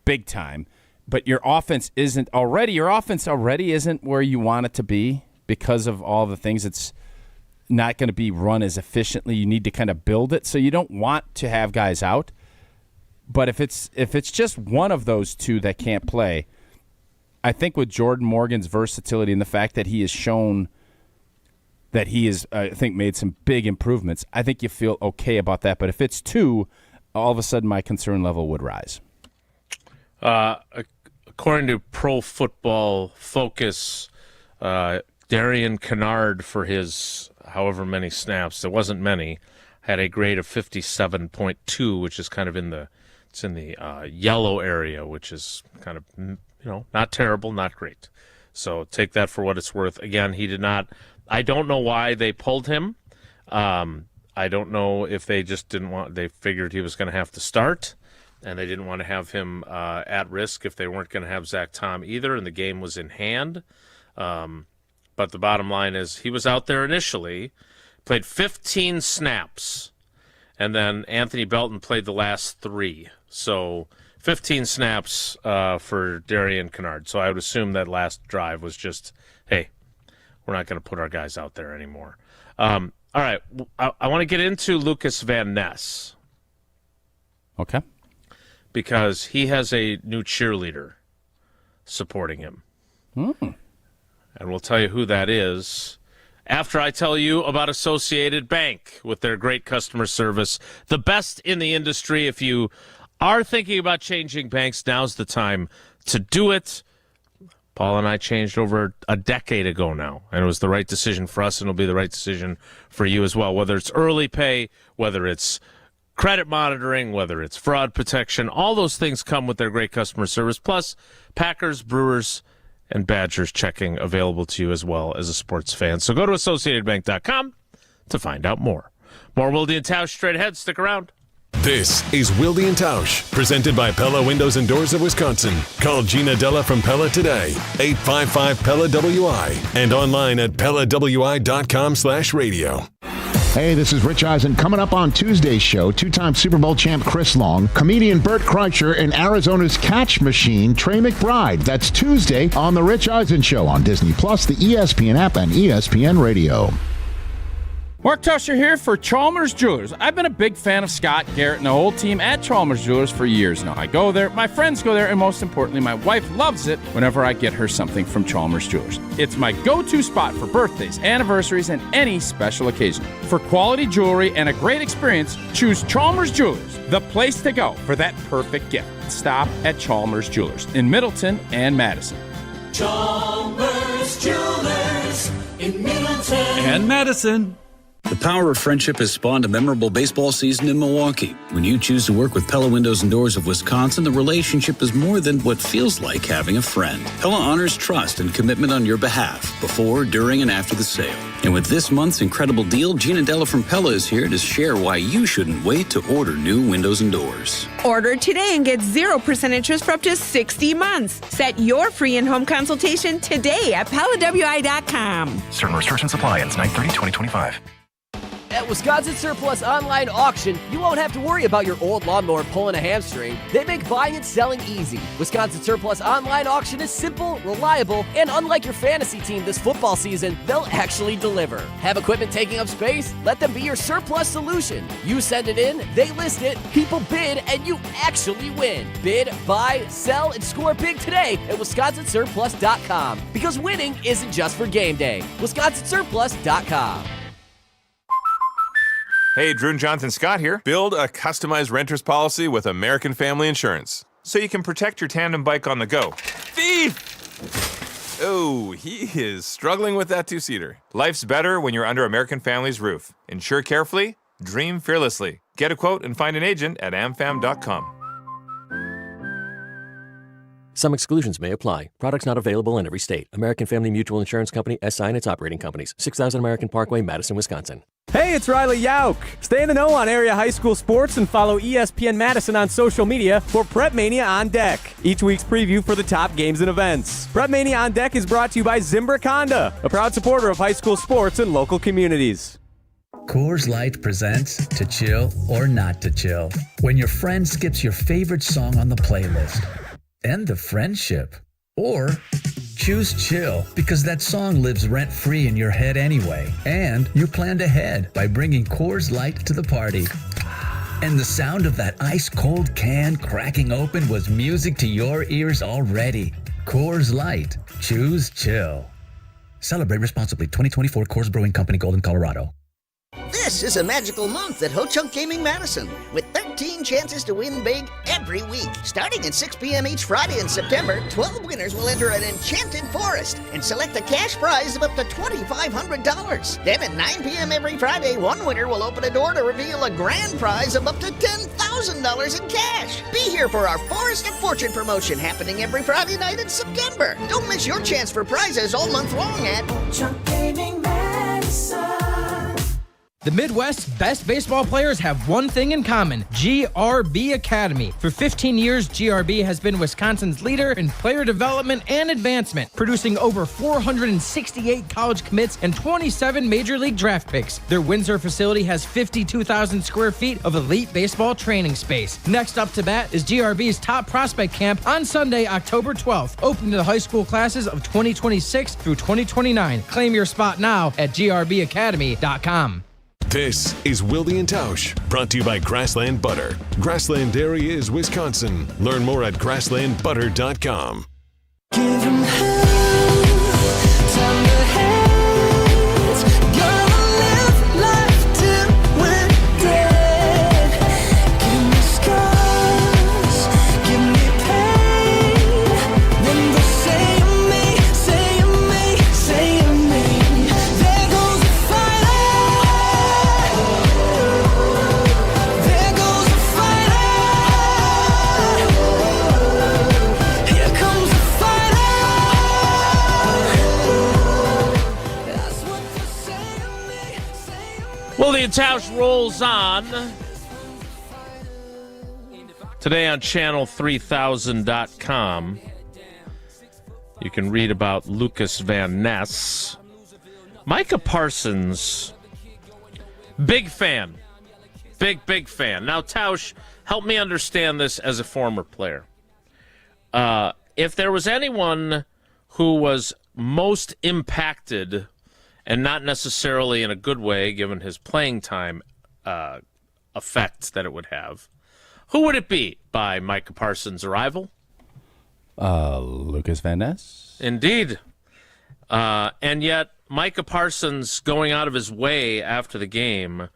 big time. But your offense already isn't where you want it to be. Because of all the things, it's not going to be run as efficiently. You need to kind of build it, so you don't want to have guys out. But if it's just one of those 2 that can't play, I think with Jordan Morgan's versatility and the fact that he has shown that he has, I think, made some big improvements, I think you feel okay about that. But if it's 2, all of a sudden my concern level would rise. According to Pro Football Focus, Darian Kennard, for his however many snaps, there wasn't many, had a grade of 57.2, which is kind of in the yellow area, which is kind of, not terrible, not great. So take that for what it's worth. Again, he did not, I don't know why they pulled him. I don't know if they just they figured he was going to have to start, and they didn't want to have him at risk if they weren't going to have Zach Tom either, and the game was in hand. But the bottom line is he was out there initially, played 15 snaps, and then Anthony Belton played the last 3. So 15 snaps for Darian Kennard. So I would assume that last drive was just, hey, we're not going to put our guys out there anymore. All right, I want to get into Lucas Van Ness. Okay. Because he has a new cheerleader supporting him. And we'll tell you who that is after I tell you about Associated Bank with their great customer service, the best in the industry. If you are thinking about changing banks, now's the time to do it. Paul and I changed over a decade ago now, and it was the right decision for us, and it'll be the right decision for you as well, whether it's early pay, whether it's credit monitoring, whether it's fraud protection. All those things come with their great customer service, plus Packers, Brewers, and Badgers checking available to you as well as a sports fan. So go to AssociatedBank.com to find out more. More Wilde and Tausch straight ahead. Stick around. This is Wilde and Tausch, presented by Pella Windows and Doors of Wisconsin. Call Gina Della from Pella today, 855-PELLA-WI, and online at PellaWI.com/radio. Hey, this is Rich Eisen. Coming up on Tuesday's show, two-time Super Bowl champ Chris Long, comedian Bert Kreischer, and Arizona's catch machine Trey McBride. That's Tuesday on The Rich Eisen Show on Disney+, the ESPN app, and ESPN Radio. Mark Tusher here for Chalmers Jewelers. I've been a big fan of Scott Garrett and the whole team at Chalmers Jewelers for years now. I go there, my friends go there, and most importantly, my wife loves it whenever I get her something from Chalmers Jewelers. It's my go-to spot for birthdays, anniversaries, and any special occasion. For quality jewelry and a great experience, choose Chalmers Jewelers, the place to go for that perfect gift. Stop at Chalmers Jewelers in Middleton and Madison. Chalmers Jewelers in Middleton And Madison. The power of friendship has spawned a memorable baseball season in Milwaukee. When you choose to work with Pella Windows and Doors of Wisconsin, the relationship is more than what feels like having a friend. Pella honors trust and commitment on your behalf, before, during, and after the sale. And with this month's incredible deal, Gina Della from Pella is here to share why you shouldn't wait to order new windows and doors. Order today and get 0% interest for up to 60 months. Set your free in-home consultation today at PellaWI.com. Certain restrictions apply. Ends 9/30/2025. At Wisconsin Surplus Online Auction, you won't have to worry about your old lawnmower pulling a hamstring. They make buying and selling easy. Wisconsin Surplus Online Auction is simple, reliable, and unlike your fantasy team this football season, they'll actually deliver. Have equipment taking up space? Let them be your surplus solution. You send it in, they list it, people bid, and you actually win. Bid, buy, sell, and score big today at WisconsinSurplus.com. Because winning isn't just for game day. WisconsinSurplus.com. Hey, Drew and Jonathan Scott here. Build a customized renter's policy with American Family Insurance so you can protect your tandem bike on the go. Thief! Oh, he is struggling with that two-seater. Life's better when you're under American Family's roof. Insure carefully, dream fearlessly. Get a quote and find an agent at amfam.com. Some exclusions may apply. Products not available in every state. American Family Mutual Insurance Company, SI and its operating companies. 6000 American Parkway, Madison, Wisconsin. Hey, it's Riley Yauk. Stay in the know on area high school sports and follow ESPN Madison on social media for Prep Mania on Deck, each week's preview for the top games and events. Prep Mania on Deck is brought to you by Zimbrick Honda, a proud supporter of high school sports and local communities. Coors Light presents To Chill or Not to Chill. When your friend skips your favorite song on the playlist. End the friendship. Or choose chill because that song lives rent-free in your head anyway. And you planned ahead by bringing Coors Light to the party. And the sound of that ice-cold can cracking open was music to your ears already. Coors Light. Choose chill. Celebrate responsibly. 2024 Coors Brewing Company, Golden, Colorado. This is a magical month at Ho-Chunk Gaming Madison with 13 chances to win big every week. Starting at 6 p.m. each Friday in September, 12 winners will enter an enchanted forest and select a cash prize of up to $2,500. Then at 9 p.m. every Friday, one winner will open a door to reveal a grand prize of up to $10,000 in cash. Be here for our Forest of Fortune promotion happening every Friday night in September. Don't miss your chance for prizes all month long at Ho-Chunk Gaming Madison. The Midwest's best baseball players have one thing in common: GRB Academy. For 15 years, GRB has been Wisconsin's leader in player development and advancement, producing over 468 college commits and 27 major league draft picks. Their Windsor facility has 52,000 square feet of elite baseball training space. Next up to bat is GRB's top prospect camp on Sunday, October 12th, open to the high school classes of 2026 through 2029. Claim your spot now at grbacademy.com. This is Wilde and Tausch, brought to you by Grassland Butter. Grassland Dairy is Wisconsin. Learn more at grasslandbutter.com. Wilde and Tausch rolls on. Today on channel3000.com, you can read about Lucas Van Ness. Micah Parsons, big fan. Big fan. Now, Tausch, help me understand this as a former player. If there was anyone who was most impacted, and not necessarily in a good way, given his playing time effects that it would have, who would it be by Micah Parsons' arrival? Lucas Van Ness? Indeed. And yet, Micah Parsons going out of his way after the game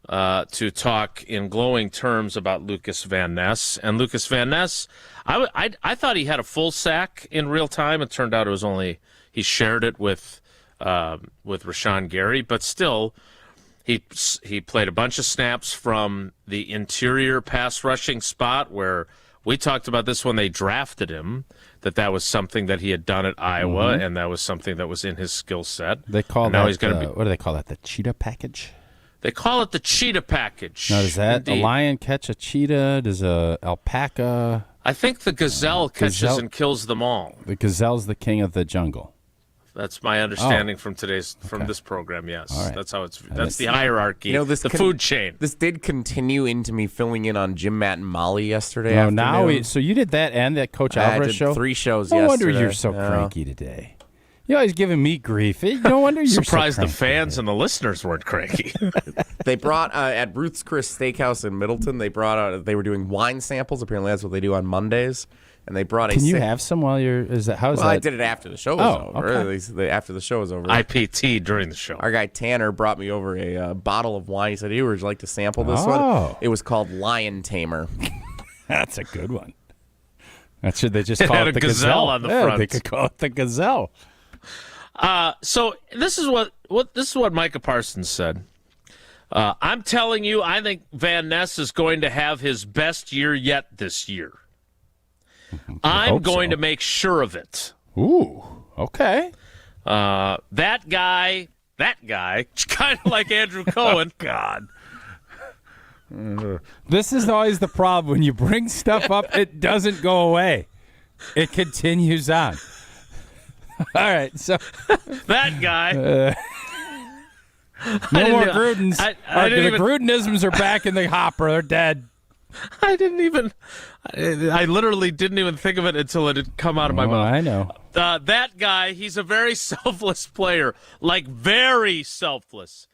to talk in glowing terms about Lucas Van Ness. And Lucas Van Ness, I thought he had a full sack in real time. It turned out it was only, he shared it with Rashawn Gary, but still, he played a bunch of snaps from the interior pass rushing spot where we talked about this when they drafted him, that was something that he had done at Iowa, and that was something that was in his skill set. They call that, what do they call that, the cheetah package? They call it the cheetah package. Now, does that a lion catch a cheetah? Does a alpaca? I think the gazelle catches and kills them all. The gazelle's the king of the jungle. That's my understanding from this program. Yes, right. That's the hierarchy. The food chain. This did continue into me filling in on Jim, Matt, and Molly yesterday. Oh, now so you did that and that Coach Alvarez show? 3 shows yesterday. No yesterday. wonder you're so cranky today. You're always giving me grief. No wonder you're surprised so the fans and the listeners weren't cranky. They brought at Ruth's Chris Steakhouse in Middleton. They were doing wine samples. Apparently, that's what they do on Mondays. And they brought Can you have some while you're? How's that? I did it after the show was over. Okay. After the show was over. IPT during the show. Our guy Tanner brought me over a bottle of wine. He said, "Hey, would you like to sample this one?" It was called Lion Tamer. That's a good one. That should they just call it the gazelle on the front? They could call it the gazelle. So this is what Micah Parsons said. I'm telling you, I think Van Ness is going to have his best year yet this year. I'm going to make sure of it. Ooh, okay. That guy, kind of like Andrew Cohen. God. This is always the problem. When you bring stuff up, it doesn't go away. It continues on. All right, so that guy. No more Grudens. The Grudenisms are back in the hopper. They're dead. I literally didn't even think of it until it had come out of my mouth. I know. That guy, he's a very selfless player. Like, very selfless.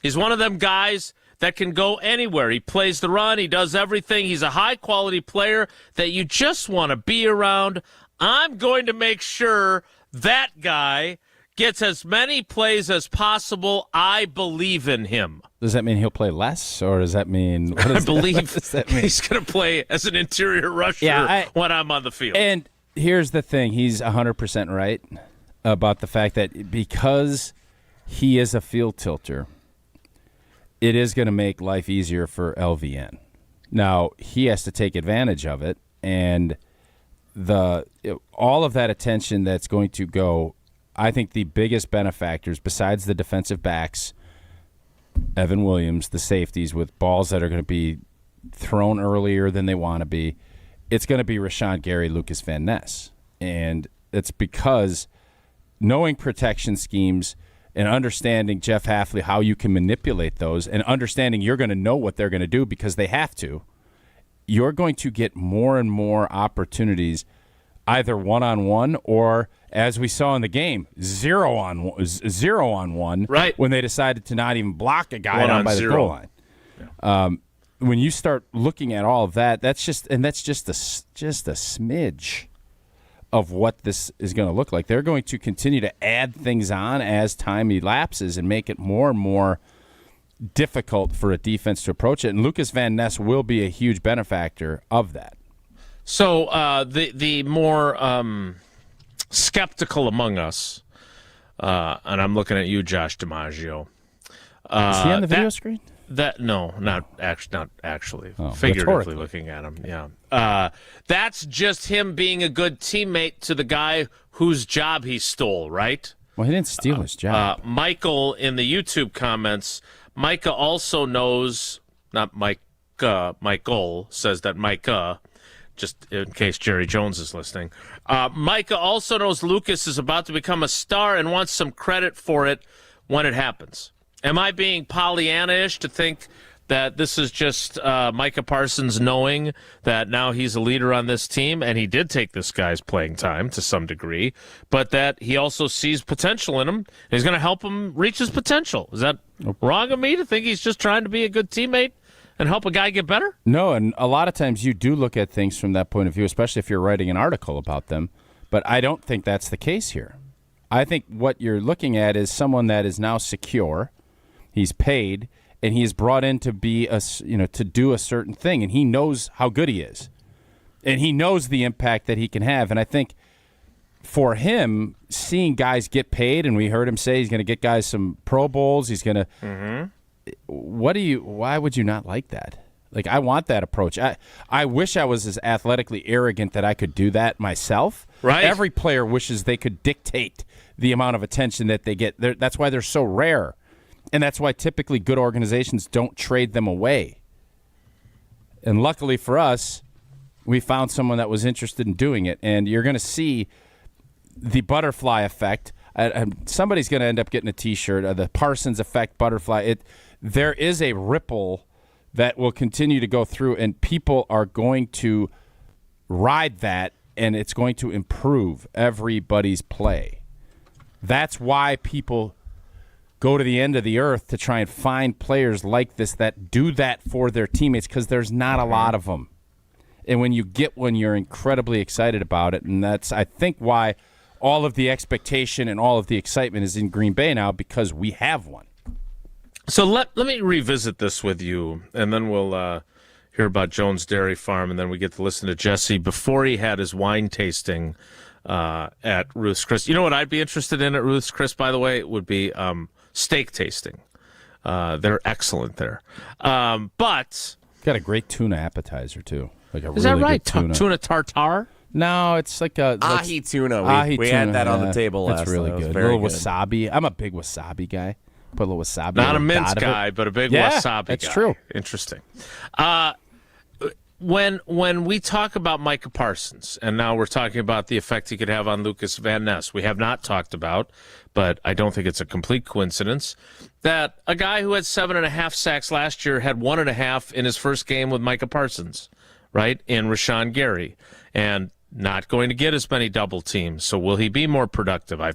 He's one of them guys that can go anywhere. He plays the run. He does everything. He's a high-quality player that you just want to be around. I'm going to make sure that guy gets as many plays as possible. I believe in him. Does that mean he'll play less, or does that mean... I believe he's going to play as an interior rusher when I'm on the field. And here's the thing. He's 100% right about the fact that because he is a field tilter, it is going to make life easier for LVN. Now, he has to take advantage of it, and all of that attention that's going to go... I think the biggest benefactors, besides the defensive backs, Evan Williams, the safeties, with balls that are going to be thrown earlier than they want to be. It's going to be Rashawn Gary, Lucas Van Ness. And it's because knowing protection schemes and understanding, Jeff Hafley, how you can manipulate those, and understanding you're going to know what they're going to do because they have to, you're going to get more and more opportunities, either one-on-one or, as we saw in the game, zero on one. Right. When they decided to not even block a guy down by the goal line. Yeah. When you start looking at all of that, that's just a smidge of what this is going to look like. They're going to continue to add things on as time elapses and make it more and more difficult for a defense to approach it. And Lucas Van Ness will be a huge benefactor of that. So the more skeptical among us, and I'm looking at you, Josh DiMaggio. Is he on the video screen? Not actually. Figuratively looking at him, yeah. That's just him being a good teammate to the guy whose job he stole, right? Well, he didn't steal his job. Michael in the YouTube comments, Micah also knows, not Michael says that Micah, just in case Jerry Jones is listening. Micah also knows Lucas is about to become a star and wants some credit for it when it happens. Am I being Pollyanna-ish to think that this is just Micah Parsons knowing that now he's a leader on this team, and he did take this guy's playing time to some degree, but that he also sees potential in him, and he's going to help him reach his potential? Is that wrong of me to think he's just trying to be a good teammate and help a guy get better? No, and a lot of times you do look at things from that point of view, especially if you're writing an article about them, but I don't think that's the case here. I think what you're looking at is someone that is now secure. He's paid, and he is brought in to be to do a certain thing, and he knows how good he is, and he knows the impact that he can have. And I think for him, seeing guys get paid, and we heard him say he's going to get guys some Pro Bowls. He's going to. Mm-hmm. Why would you not like that? Like, I want that approach. I wish I was as athletically arrogant that I could do that myself. Right. Every player wishes they could dictate the amount of attention that they get. That's why they're so rare. And that's why typically good organizations don't trade them away. And luckily for us, we found someone that was interested in doing it. And you're going to see the butterfly effect. Somebody's going to end up getting a T-shirt, the Parsons effect butterfly. There is a ripple that will continue to go through, and people are going to ride that, and it's going to improve everybody's play. That's why people go to the end of the earth to try and find players like this that do that for their teammates, because there's not a lot of them. And when you get one, you're incredibly excited about it, and that's, I think, why all of the expectation and all of the excitement is in Green Bay now, because we have one. So let me revisit this with you, and then we'll hear about Jones Dairy Farm, and then we get to listen to Jesse before he had his wine tasting at Ruth's Chris. You know what I'd be interested in at Ruth's Chris, by the way? It would be steak tasting. They're excellent there. But got a great tuna appetizer too. Like a is really that right? Good Tuna tartare? No, it's like a ahi tuna. We tuna, had that on the table last. That's really night. good. A Very little good. wasabi. I'm a big wasabi guy. Put a little wasabi. Not a on mince dot of it. guy, but a big Yeah, wasabi that's guy. true. Interesting. When we talk about Micah Parsons, and now we're talking about the effect he could have on Lucas Van Ness, we have not talked about, but I don't think it's a complete coincidence, that a guy who had 7.5 sacks last year had 1.5 in his first game with Micah Parsons, right, in Rashawn Gary, and not going to get as many double teams. So will he be more productive? I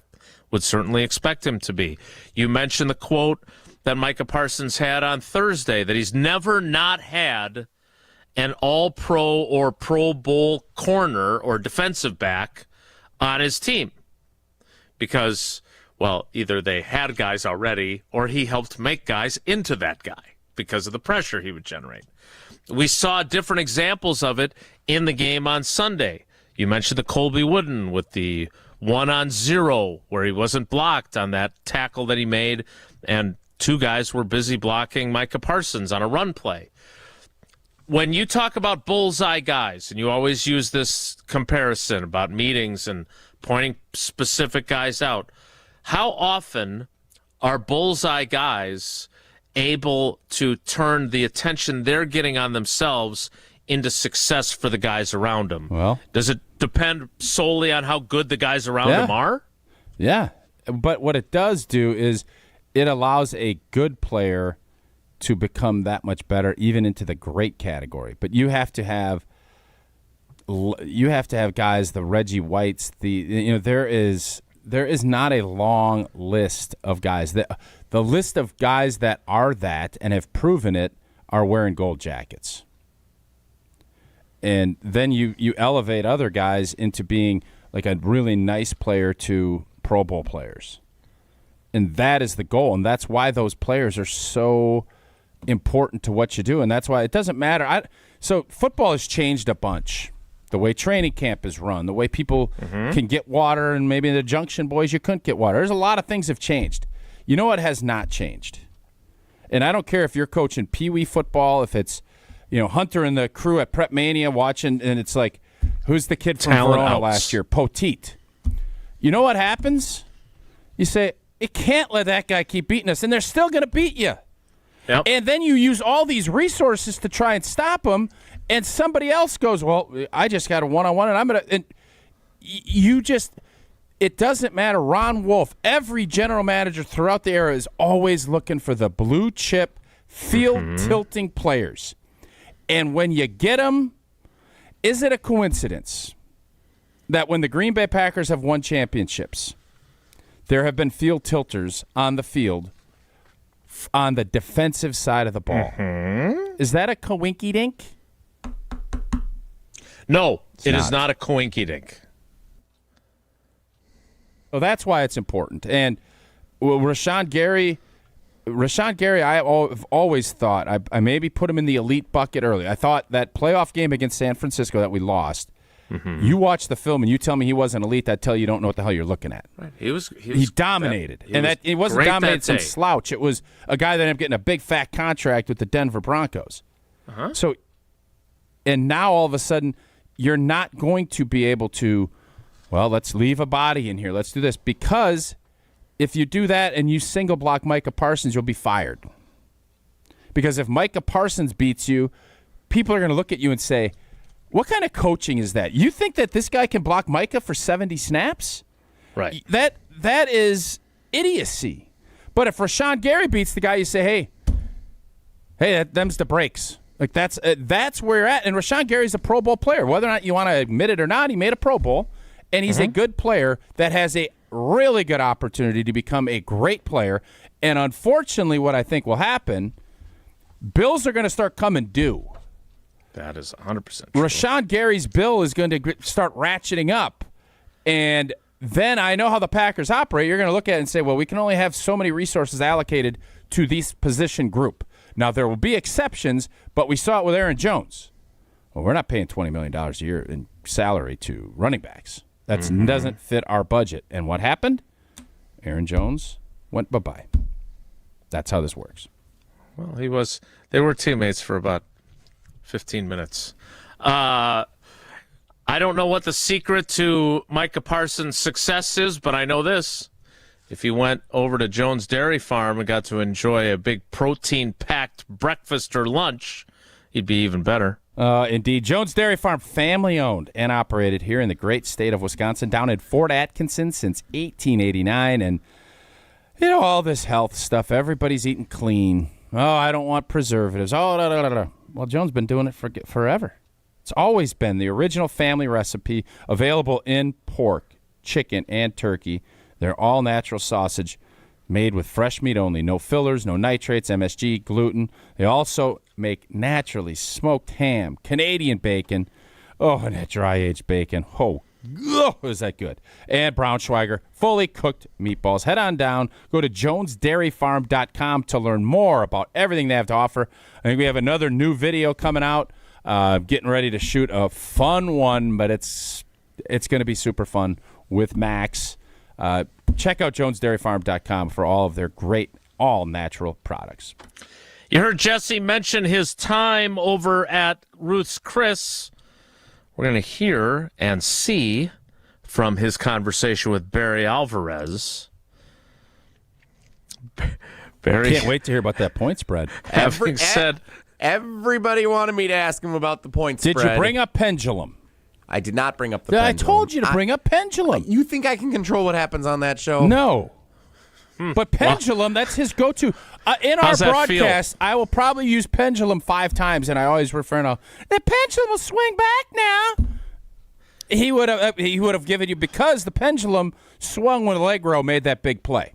would certainly expect him to be. You mentioned the quote that Micah Parsons had on Thursday, that he's never not had an all-pro or Pro Bowl corner or defensive back on his team. Because, well, either they had guys already or he helped make guys into that guy because of the pressure he would generate. We saw different examples of it in the game on Sunday. You mentioned the Colby Wooden with the 1-on-0 where he wasn't blocked on that tackle that he made, and two guys were busy blocking Micah Parsons on a run play. When you talk about bullseye guys, and you always use this comparison about meetings and pointing specific guys out, how often are bullseye guys able to turn the attention they're getting on themselves into success for the guys around them? Well, does it depend solely on how good the guys around them are? Yeah. But what it does do is it allows a good player to become that much better, even into the great category. But you have to have guys, the Reggie Whites, there is not a long list of guys. The list of guys that are that and have proven it are wearing gold jackets. And then you elevate other guys into being like a really nice player to Pro Bowl players. And that is the goal. And that's why those players are so important to what you do. And that's why it doesn't matter. So football has changed a bunch. The way training camp is run, the way people can get water, and maybe the Junction Boys, you couldn't get water. There's a lot of things have changed. You know what has not changed? And I don't care if you're coaching Pee Wee football, if it's Hunter and the crew at Prep Mania watching, and it's like, who's the kid from Verona last year? Poteet. You know what happens? You say, it can't let that guy keep beating us, and they're still going to beat you. Yep. And then you use all these resources to try and stop them, and somebody else goes, well, I just got a one-on-one, and I'm going to – and you just – it doesn't matter. Ron Wolf, every general manager throughout the era is always looking for the blue-chip, field-tilting players. And when you get them, is it a coincidence that when the Green Bay Packers have won championships, there have been field tilters on the field on the defensive side of the ball? Is that a coinky-dink? No, it is not a coinky-dink. So that's why it's important. And Rashawn Gary, I've always thought, I maybe put him in the elite bucket early. I thought that playoff game against San Francisco that we lost, you watch the film and you tell me he wasn't elite, I'd tell you don't know what the hell you're looking at. Right. He dominated. It wasn't dominated some slouch. It was a guy that ended up getting a big fat contract with the Denver Broncos. So, and now all of a sudden, you're not going to be able to, well, let's leave a body in here. Let's do this. Because if you do that and you single block Micah Parsons, you'll be fired. Because if Micah Parsons beats you, people are going to look at you and say, what kind of coaching is that? You think that this guy can block Micah for 70 snaps? Right. That is idiocy. But if Rashawn Gary beats the guy, you say, hey, them's the breaks. Like that's where you're at. And Rashawn Gary's a Pro Bowl player. Whether or not you want to admit it or not, he made a Pro Bowl, and he's a good player that has a really good opportunity to become a great player. And unfortunately, what I think will happen, bills are going to start coming due. That is 100% true. Rashawn Gary's bill is going to start ratcheting up. And then I know how the Packers operate. You're going to look at it and say, well, we can only have so many resources allocated to this position group. Now, there will be exceptions, but we saw it with Aaron Jones. Well, we're not paying $20 million a year in salary to running backs. That doesn't fit our budget. And what happened? Aaron Jones went bye-bye. That's how this works. Well, they were teammates for about 15 minutes. I don't know what the secret to Micah Parsons' success is, but I know this. If he went over to Jones Dairy Farm and got to enjoy a big protein-packed breakfast or lunch, he'd be even better. Indeed. Jones Dairy Farm, family-owned and operated here in the great state of Wisconsin, down in Fort Atkinson since 1889. And, all this health stuff, everybody's eating clean. Oh, I don't want preservatives. Oh, da, da, da, da. Well, Jones been doing it for forever. It's always been the original family recipe, available in pork, chicken, and turkey. They're all natural sausage made with fresh meat only. No fillers, no nitrates, MSG, gluten. They also make naturally smoked ham, Canadian bacon. Oh, and that dry-aged bacon. Oh, is that good. And Braunschweiger, fully cooked meatballs. Head on down. Go to jonesdairyfarm.com to learn more about everything they have to offer. I think we have another new video coming out. Getting ready to shoot a fun one, but it's going to be super fun with Max. Check out jonesdairyfarm.com for all of their great all-natural products. You heard Jesse mention his time over at Ruth's Chris. We're going to hear and see from his conversation with Barry Alvarez. Can't wait to hear about that point spread. Having said, everybody wanted me to ask him about the point spread. Did you bring up pendulum? I did not bring up the I pendulum. told you to bring up pendulum. You think I can control what happens on that show? No. But pendulum, that's his go-to. In our How's that broadcast, I will probably use pendulum 5 times, and I always refer to the pendulum will swing back now. He would have given you, because the pendulum swung when Allegro made that big play.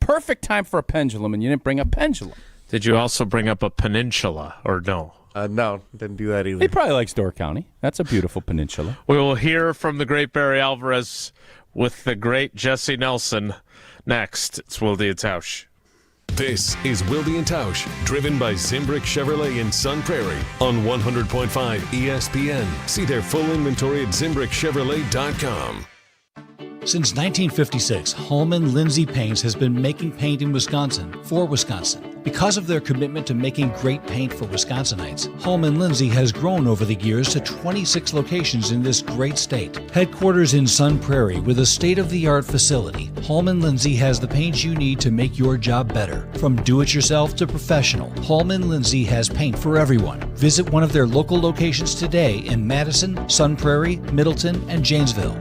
Perfect time for a pendulum, and you didn't bring up pendulum. Did you also bring up a peninsula, or no? No, didn't do that either. He probably likes Door County. That's a beautiful peninsula. We will hear from the great Barry Alvarez with the great Jesse Nelson next. It's Wilde and Tausch. This is Wilde and Tausch, driven by Zimbrick Chevrolet in Sun Prairie on 100.5 ESPN. See their full inventory at ZimbrickChevrolet.com. Since 1956, Holman Lindsay Paints has been making paint in Wisconsin for Wisconsin. Because of their commitment to making great paint for Wisconsinites, Holman Lindsay has grown over the years to 26 locations in this great state. Headquarters in Sun Prairie with a state-of-the-art facility, Holman Lindsay has the paint you need to make your job better. From do-it-yourself to professional, Holman Lindsay has paint for everyone. Visit one of their local locations today in Madison, Sun Prairie, Middleton, and Janesville.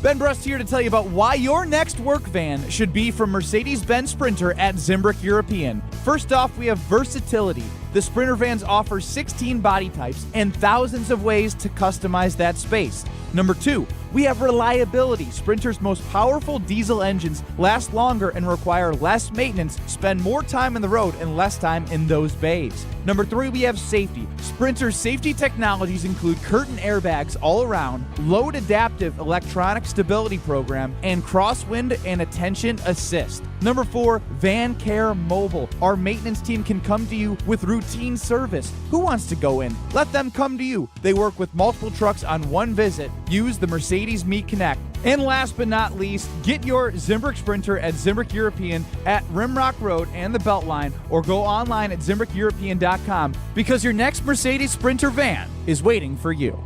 Ben Brust here to tell you about why your next work van should be from Mercedes-Benz Sprinter at Zimbrick European. First off, we have versatility. The Sprinter vans offer 16 body types and thousands of ways to customize that space. Number 2, we have reliability. Sprinter's most powerful diesel engines last longer and require less maintenance, spend more time on the road and less time in those bays. Number 3, we have safety. Sprinter's safety technologies include curtain airbags all around, load adaptive electronic stability program, and crosswind and attention assist. Number 4, Van Care Mobile. Our maintenance team can come to you with routine service. Who wants to go in? Let them come to you. They work with multiple trucks on one visit. Use the Mercedes Me Connect. And last but not least, get your Zimbrick Sprinter at Zimbrick European at Rimrock Road and the Beltline, or go online at ZimbrickEuropean.com, because your next Mercedes Sprinter van is waiting for you.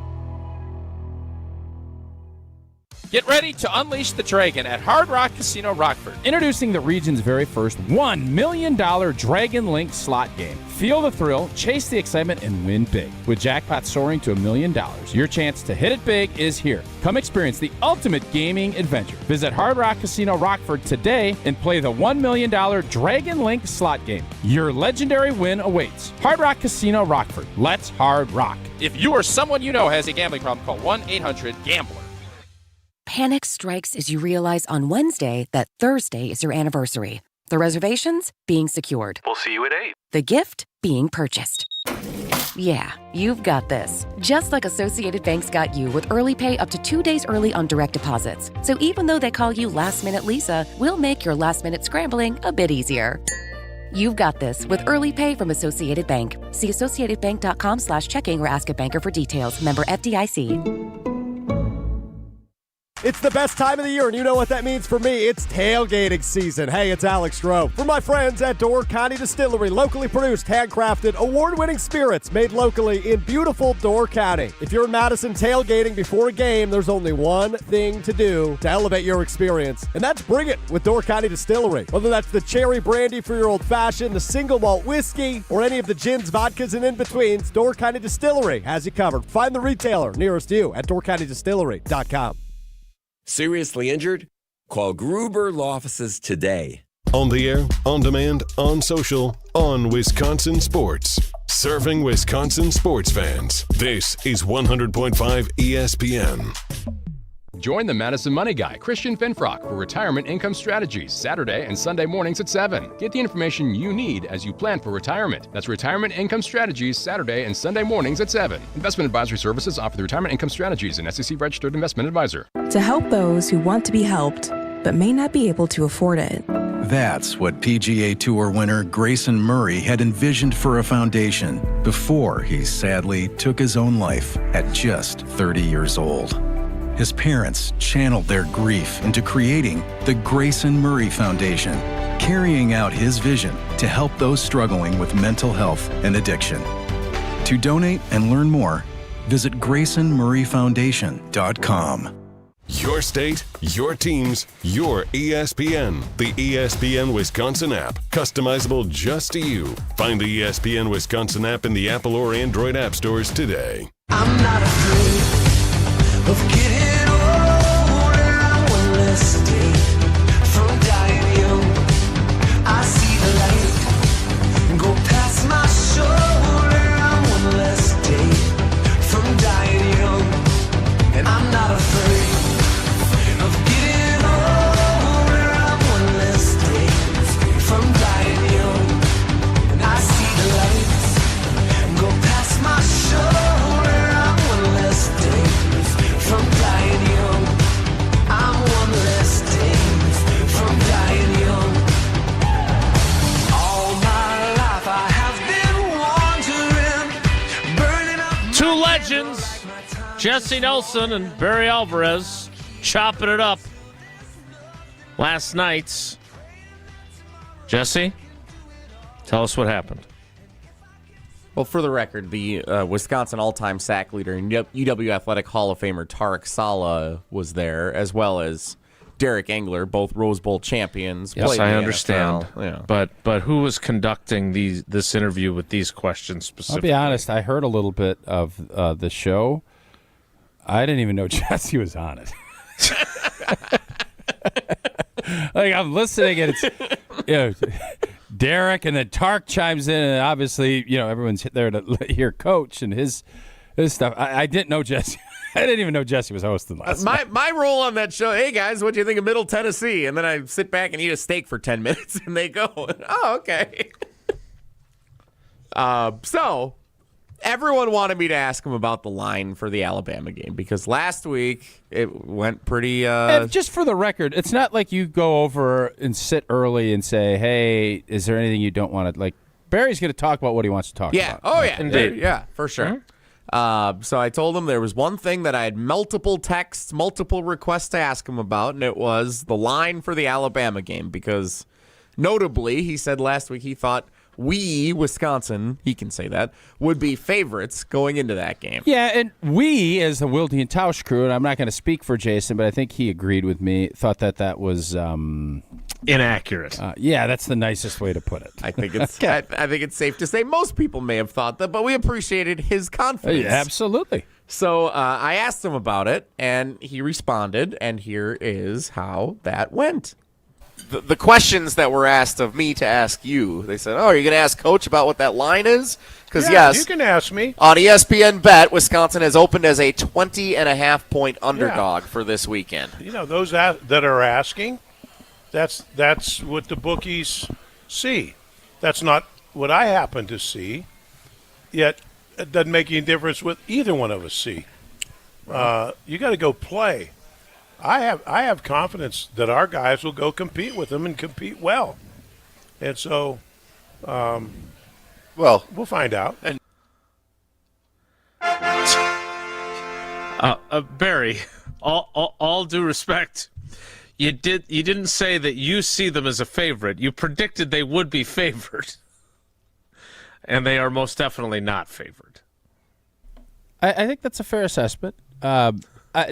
Get ready to unleash the dragon at Hard Rock Casino Rockford. Introducing the region's very first $1 million Dragon Link slot game. Feel the thrill, chase the excitement, and win big. With jackpots soaring to $1 million, your chance to hit it big is here. Come experience the ultimate gaming adventure. Visit Hard Rock Casino Rockford today and play the $1 million Dragon Link slot game. Your legendary win awaits. Hard Rock Casino Rockford. Let's hard rock. If you or someone you know has a gambling problem, call 1-800-GAMBLER. Panic strikes as you realize on Wednesday that Thursday is your anniversary. The reservations being secured. We'll see you at 8. The gift being purchased. Yeah, you've got this. Just like Associated Bank's got you with early pay up to 2 days early on direct deposits. So even though they call you Last Minute Lisa, we'll make your last minute scrambling a bit easier. You've got this with early pay from Associated Bank. See AssociatedBank.com/checking or ask a banker for details. Member FDIC. It's the best time of the year, and you know what that means for me. It's tailgating season. Hey, it's Alex Stroh. For my friends at Door County Distillery, locally produced, handcrafted, award-winning spirits made locally in beautiful Door County. If you're in Madison tailgating before a game, there's only one thing to do to elevate your experience, and that's bring it with Door County Distillery. Whether that's the cherry brandy for your old-fashioned, the single malt whiskey, or any of the gins, vodkas, and in-betweens, Door County Distillery has you covered. Find the retailer nearest you at doorcountydistillery.com. Seriously injured? Call Gruber Law Offices today. On the air, on demand, on social, on Wisconsin Sports. Serving Wisconsin sports fans. This is 100.5 ESPN. Join the Madison Money Guy, Christian Finfrock, for Retirement Income Strategies, Saturday and Sunday mornings at 7. Get the information you need as you plan for retirement. That's Retirement Income Strategies, Saturday and Sunday mornings at 7. Investment advisory services offered through Retirement Income Strategies, an SEC-registered investment advisor. To help those who want to be helped, but may not be able to afford it. That's what PGA Tour winner Grayson Murray had envisioned for a foundation before he sadly took his own life at just 30 years old. His parents channeled their grief into creating the Grayson Murray Foundation, carrying out his vision to help those struggling with mental health and addiction. To donate and learn more, visit GraysonMurrayFoundation.com. Your state, your teams, your ESPN. The ESPN Wisconsin app. Customizable just to you. Find the ESPN Wisconsin app in the Apple or Android app stores today. I'm not afraid of getting older. I want less day from dying young. I see the light go past my shoulder. I want less day from dying young. And I'm not afraid of getting older. I want less day from dying young. And I see the lights go past my shoulder. I want less day from dying young. I'm one less day from dying young. All my life I have been wandering, burning up. Two legends, Jesse Nelson and Barry Alvarez, chopping it up last night. Jesse, tell us what happened. Well, for the record, the Wisconsin all-time sack leader and UW Athletic Hall of Famer Tarek Saleh was there, as well as Derek Engler, both Rose Bowl champions. Yes, played in I the understand. NFL. Yeah. But who was conducting this interview with these questions I'll specifically? be honest, I heard a little bit of the show. I didn't even know Jesse was on it. Like, I'm listening, and it's Derek, and then Tark chimes in, and obviously, everyone's there to hear Coach and his stuff. I didn't know Jesse. I didn't even know Jesse was hosting last night. My role on that show, hey guys, what do you think of Middle Tennessee? And then I sit back and eat a steak for 10 minutes, and they go, oh, okay. So everyone wanted me to ask him about the line for the Alabama game, because last week it went pretty... And just for the record, it's not like you go over and sit early and say, hey, is there anything you don't want to... Like, Barry's going to talk about what he wants to talk about. Oh, yeah. Indeed. Yeah, for sure. So I told him there was one thing that I had multiple texts, multiple requests to ask him about, and it was the line for the Alabama game, because notably, he said last week he thought we, Wisconsin, he can say that, would be favorites going into that game. Yeah, and we, as the Wilde and Tausch crew, and I'm not going to speak for Jason, but I think he agreed with me, thought that was... inaccurate. Yeah, that's the nicest way to put it. I think it's I think it's safe to say most people may have thought that, but we appreciated his confidence. Yeah, absolutely. So I asked him about it, and he responded, and here is how that went. The questions that were asked of me to ask you, they said, are you going to ask Coach about what that line is? Because, yes, you can ask me. On ESPN Bet, Wisconsin has opened as a 20.5-point underdog for this weekend. Those that are asking, that's what the bookies see. That's not what I happen to see, yet it doesn't make any difference what either one of us see. You got to go play. I have confidence that our guys will go compete with them and compete well. And so, we'll find out. Barry, all due respect, you didn't say that you see them as a favorite. You predicted they would be favored, and they are most definitely not favored. I think that's a fair assessment.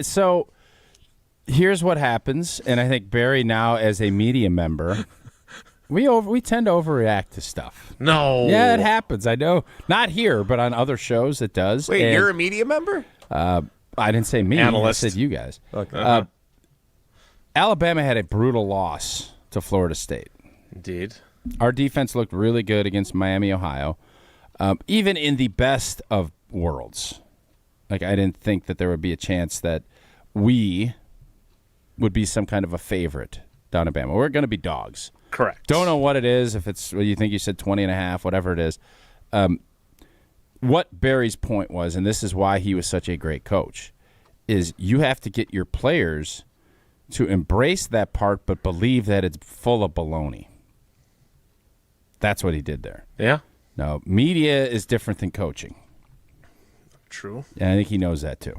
So here's what happens, and I think Barry now as a media member, we tend to overreact to stuff. No. Yeah, it happens. I know. Not here, but on other shows it does. Wait, and, you're a media member? I didn't say me. Analyst. I said you guys. Okay. Alabama had a brutal loss to Florida State. Indeed. Our defense looked really good against Miami, Ohio, even in the best of worlds. Like, I didn't think that there would be a chance that we would be some kind of a favorite down in Bama. We're going to be dogs. Correct. Don't know what it is, if it's what you think you said 20.5, whatever it is. What Barry's point was, and this is why he was such a great coach, is you have to get your players to embrace that part but believe that it's full of baloney. That's what he did there. Yeah. No, media is different than coaching. True. And I think he knows that too.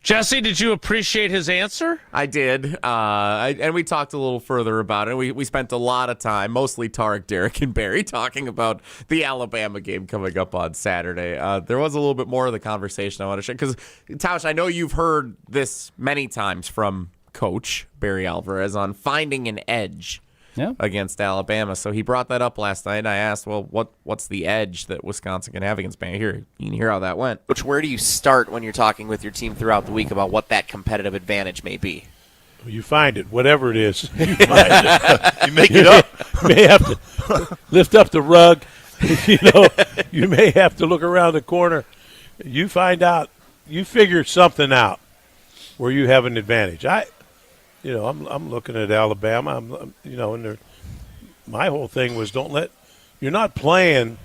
Jesse, did you appreciate his answer? I did, and we talked a little further about it. We spent a lot of time, mostly Tarek, Derek, and Barry, talking about the Alabama game coming up on Saturday. There was a little bit more of the conversation I want to share, because, Tausch, I know you've heard this many times from Coach Barry Alvarez on finding an edge against Alabama. So he brought that up last night, and I asked, well, what's the edge that Wisconsin can have against Bama? Here, you can hear how that went. Which, where do you start when you're talking with your team throughout the week about what that competitive advantage may be? You find it, whatever it is. You find it. You make it up. You may have to lift up the rug. You may have to look around the corner. You find out. You figure something out where you have an advantage. I'm looking at Alabama. And my whole thing was you're not playing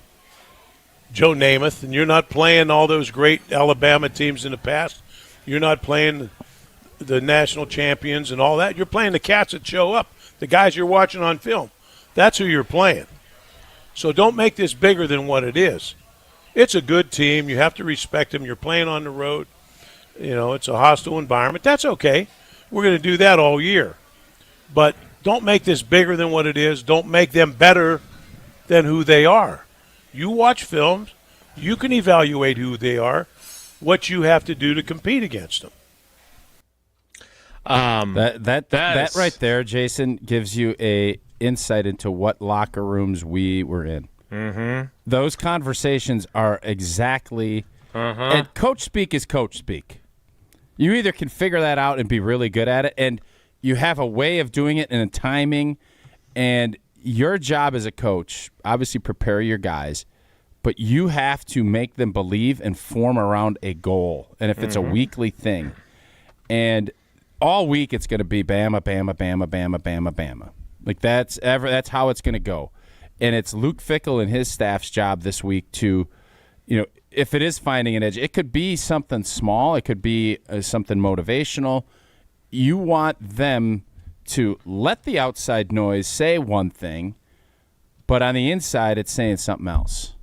Joe Namath, and you're not playing all those great Alabama teams in the past. You're not playing the national champions and all that. You're playing the cats that show up, the guys you're watching on film. That's who you're playing. So don't make this bigger than what it is. It's a good team. You have to respect them. You're playing on the road. It's a hostile environment. That's okay. We're going to do that all year. But don't make this bigger than what it is. Don't make them better than who they are. You watch films. You can evaluate who they are, what you have to do to compete against them. That right there, Jason, gives you a insight into what locker rooms we were in. Mm-hmm. Those conversations are exactly and coach speak is coach speak. You either can figure that out and be really good at it, and you have a way of doing it and a timing, and your job as a coach, obviously prepare your guys, but you have to make them believe and form around a goal. And if it's a weekly thing, and all week it's going to be Bama, Bama, Bama, Bama, Bama, Bama. Like that's how it's going to go. And it's Luke Fickell and his staff's job this week to, if it is finding an edge, it could be something small. It could be something motivational. You want them to let the outside noise say one thing, but on the inside it's saying something else.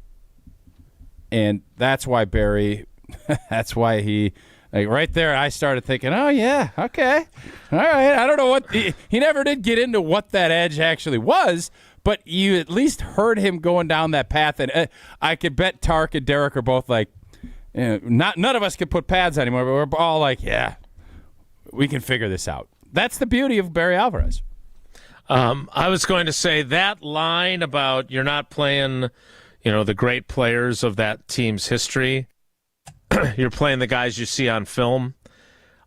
And that's why Barry, that's why he, right there I started thinking, oh, yeah, okay. All right. I don't know what, he never did get into what that edge actually was, but you at least heard him going down that path. And I could bet Tark and Derek are both like, none of us could put pads anymore, but we're all like, yeah, we can figure this out. That's the beauty of Barry Alvarez. I was going to say that line about you're not playing, the great players of that team's history. You're playing the guys you see on film.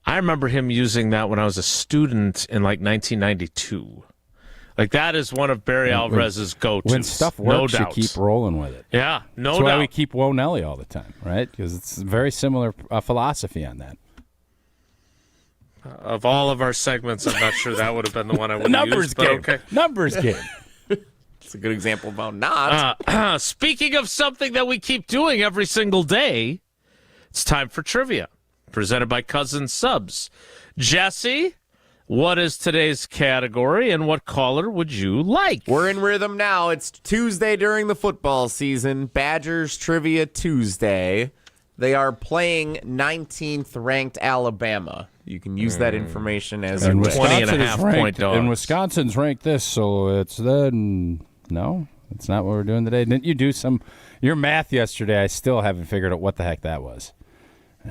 I remember him using that when I was a student in 1992. That is one of Barry Alvarez's go-tos. When stuff works, you keep rolling with it. Yeah, no doubt. That's why we keep Nelly all the time, right? Because it's a very similar philosophy on that. Of all of our segments, I'm not sure that would have been the one I would Numbers use. Game. Okay. Numbers game. It's a good example about not. Speaking of something that we keep doing every single day, it's time for trivia, presented by Cousins Subs. Jesse, what is today's category, and what caller would you like? We're in rhythm now. It's Tuesday during the football season. Badgers Trivia Tuesday. They are playing 19th ranked Alabama. You can use that information as and your 20.5 point dogs. And Wisconsin's ranked this, so it's then no, that's not what we're doing today. Didn't you do your math yesterday? I still haven't figured out what the heck that was.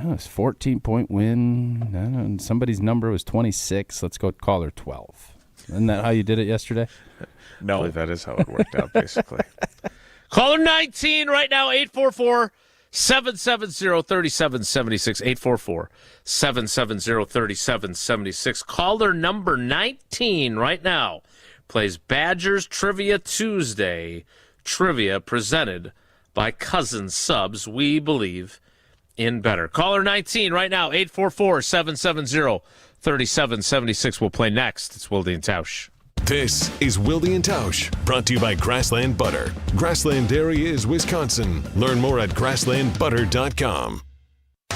Oh, it's 14-point win. And somebody's number was 26. Let's go caller 12. Isn't that how you did it yesterday? No, I believe that is how it worked out, basically. Caller 19 right now, 844-770-3776, 844-770-3776. Caller number 19 right now plays Badgers Trivia Tuesday. Trivia presented by Cousins Subs. We believe in better. Caller 19 right now, 844-770-3776. We'll play next. It's Wilde and Tausch. This is Wilde and Tausch, brought to you by Grassland Butter. Grassland Dairy is Wisconsin. Learn more at grasslandbutter.com.